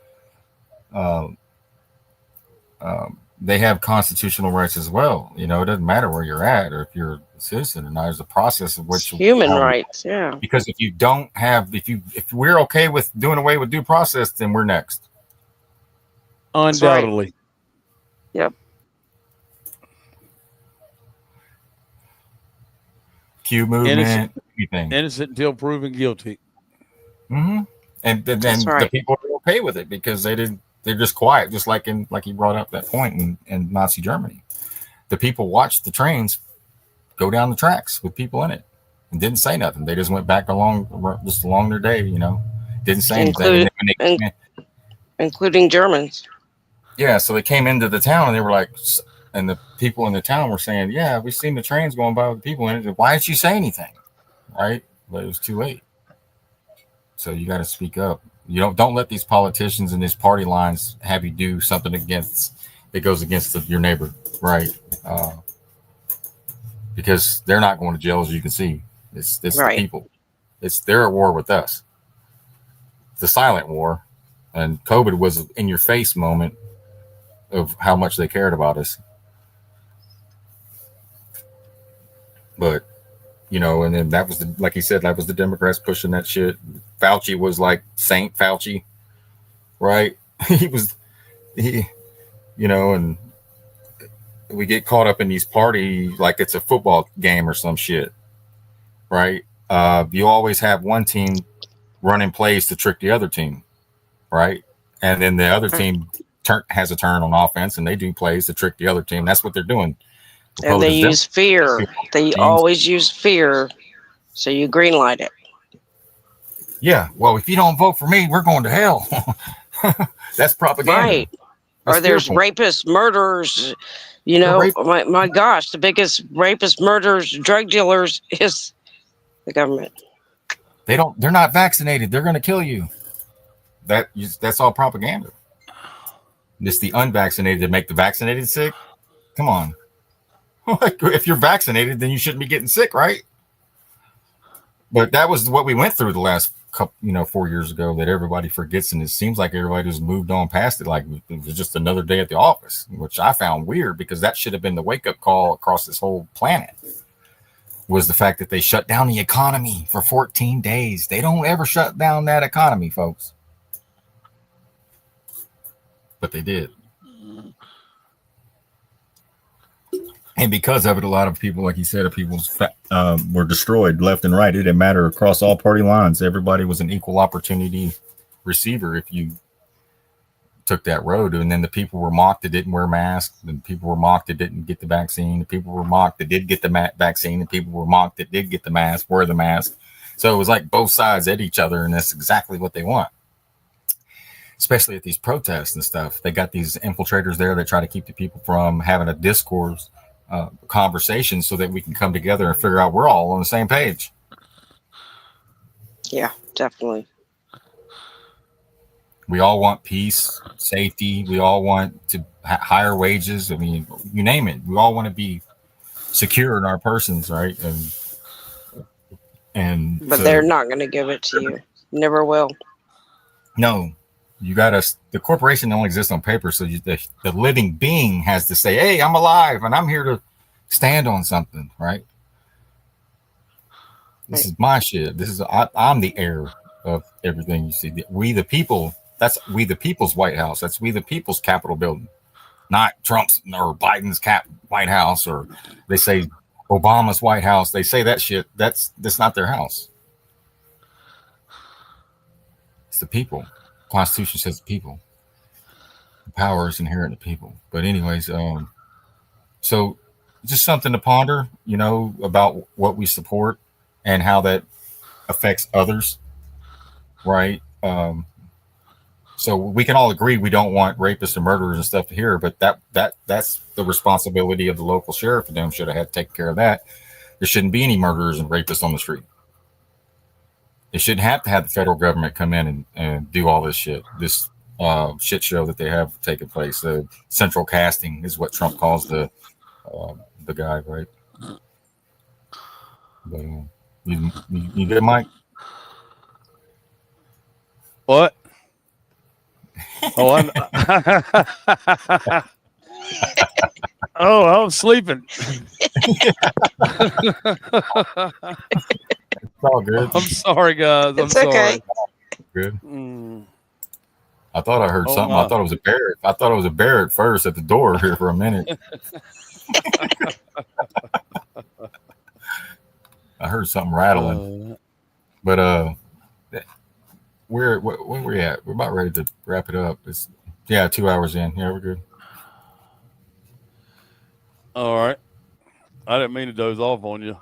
they have constitutional rights as well. You know, it doesn't matter where you're at or if you're a citizen or not. There's a process of which human rights. Yeah. Because if you don't have, if we're okay with doing away with due process, then we're next. Undoubtedly. Yep. Q movement, everything. Innocent until proven guilty. Mm-hmm. And then the people are okay with it because they're just quiet, just like he brought up that point in Nazi Germany. The people watched the trains go down the tracks with people in it and didn't say nothing. They just went back along their day, you know, didn't say anything. Including Germans. Yeah, so they came into the town and they were like, and the people in the town were saying, yeah, we've seen the trains going by with people in it. Why didn't you say anything? Right? But it was too late. So you got to speak up. You don't let these politicians and these party lines have you do something that goes against your neighbor, right? Because they're not going to jail, as you can see. It's the people. They're at war with us. It's a silent war, and COVID was an in-your-face moment of how much they cared about us. But you know, and then that was like he said, that was the Democrats pushing that shit. Fauci was like Saint Fauci, right? You know, and we get caught up in these party like it's a football game or some shit, right? You always have one team running plays to trick the other team, right? And then the other team has a turn on offense and they do plays to trick the other team. That's what they're doing. And they use fear. They always use fear. So you greenlight it. Yeah. Well, if you don't vote for me, we're going to hell. That's propaganda. Right. Or there's rapists, murderers. You know, my gosh, the biggest rapists, murderers, drug dealers is the government. They're not vaccinated. They're going to kill you. That's all propaganda. It's the unvaccinated that make the vaccinated sick. Come on. If you're vaccinated, then you shouldn't be getting sick, right? But that was what we went through the last couple, 4 years ago that everybody forgets, and it seems like everybody just moved on past it, like it was just another day at the office, which I found weird because that should have been the wake-up call across this whole planet. Was the fact that they shut down the economy for 14 days. They don't ever shut down that economy, folks. But they did. And because of it, a lot of people, like you said, were destroyed left and right. It didn't matter across all party lines. Everybody was an equal opportunity receiver if you took that road. And then the people were mocked that didn't wear masks. And people were mocked that didn't get the vaccine. The people were mocked that did get the vaccine. And people were mocked that did get the mask, wear the mask. So it was like both sides at each other. And that's exactly what they want. Especially at these protests and stuff. They got these infiltrators there that try to keep the people from having a discourse conversation so that we can come together and figure out we're all on the same page. Yeah, definitely. We all want peace, safety. We all want to higher wages. I mean, you name it. We all want to be secure in our persons, right? But they're not going to give it to you. Never will. No. The corporation only exists on paper, so the living being has to say, hey, I'm alive and I'm here to stand on something, right? This is my shit. I'm the heir of everything you see. We the people, that's we the people's White House. That's we the people's Capitol building, not Trump's or Biden's White House, or they say Obama's White House. They say that shit. That's not their house. It's the people. Constitution says the people. The power is inherent in the people. But anyways, so just something to ponder, about what we support and how that affects others, right? So we can all agree we don't want rapists and murderers and stuff here, but that's the responsibility of the local sheriff, and them should have had to take care of that. There shouldn't be any murderers and rapists on the street. They shouldn't have to have the federal government come in and do all this shit. This shit show that they have taken place. The central casting is what Trump calls the guy, right? But, you good, Mike? What? Oh, Oh, I was sleeping. It's all good. I'm sorry, guys. I'm It's okay. sorry. Good. Mm. I thought I heard Oh something. my. I thought it was a bear. I thought it was a bear at first at the door here for a minute. I heard something rattling. But where we at? We're about ready to wrap it up. It's 2 hours in. Yeah, we're good. All right. I didn't mean to doze off on you.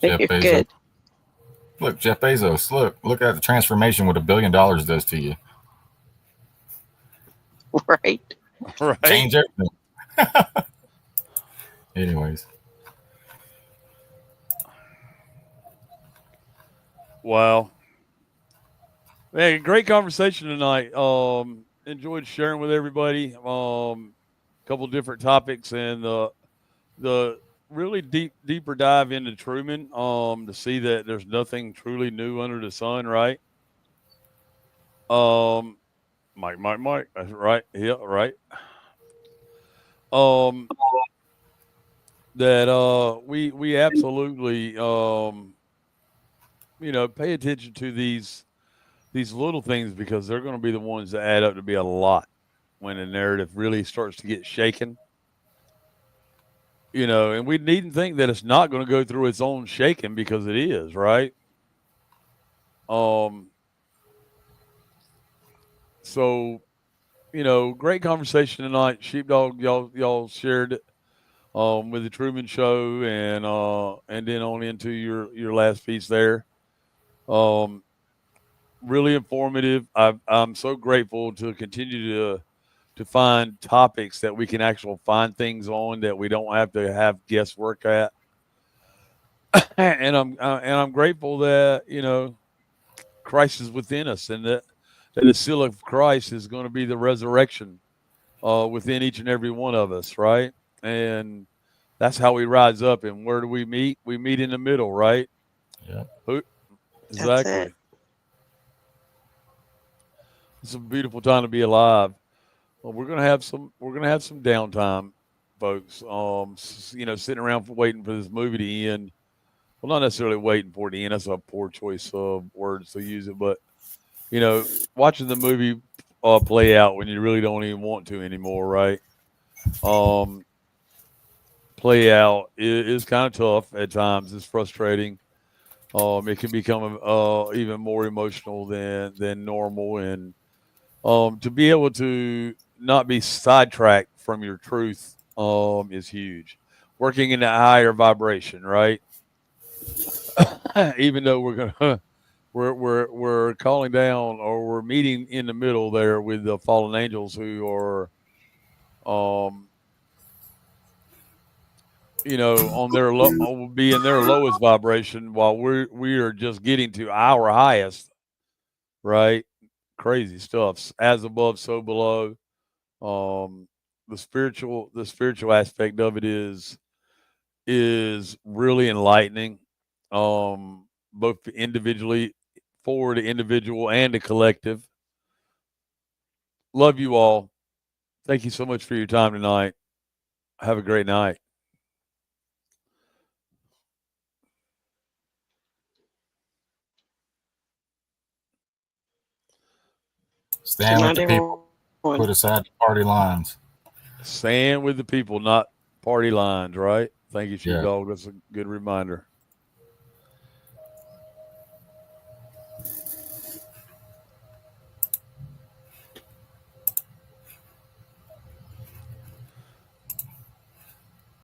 Jeff You're Bezos. good. Look, Jeff Bezos. Look at the transformation what $1 billion does to you. Right. Right. Change everything. Anyways. Wow. Man, great conversation tonight. Enjoyed sharing with everybody. Couple different topics and the really deeper dive into Truman. To see that there's nothing truly new under the sun, right? Mike. That's right. Yeah, right. That we absolutely pay attention to these little things because they're going to be the ones that add up to be a lot when the narrative really starts to get shaken. And we needn't think that it's not going to go through its own shaking because it is, right? So, great conversation tonight. Sheepdog, y'all shared it with the Truman Show and then on into your last piece there. Really informative. I'm so grateful to continue to find topics that we can actually find things on that we don't have to have guesswork at. and I'm grateful that Christ is within us, and that the seal of Christ is going to be the resurrection within each and every one of us, right? And that's how we rise up. And where do we meet? We meet in the middle, right? Yeah. Exactly. That's it. It's a beautiful time to be alive. Well, we're gonna have some downtime, folks. Sitting around waiting for this movie to end. Well, not necessarily waiting for it to end. That's a poor choice of words to use it, but watching the movie play out when you really don't even want to anymore, right? Play out is kind of tough at times. It's frustrating. It can become even more emotional than normal, and to be able to not be sidetracked from your truth is huge. Working in that higher vibration, right? Even though we're calling down, or we're meeting in the middle there with the fallen angels who are on their be in their lowest vibration, while we are just getting to our highest, right? Crazy stuff. As above, so below. The spiritual aspect of it is really enlightening, both individually, for the individual and the collective. Love you all. Thank you so much for your time tonight. Have a great night. Stand with the people. Put aside the party lines. Stand with the people, not party lines, right? Thank you, Sheepdog. That's a good reminder.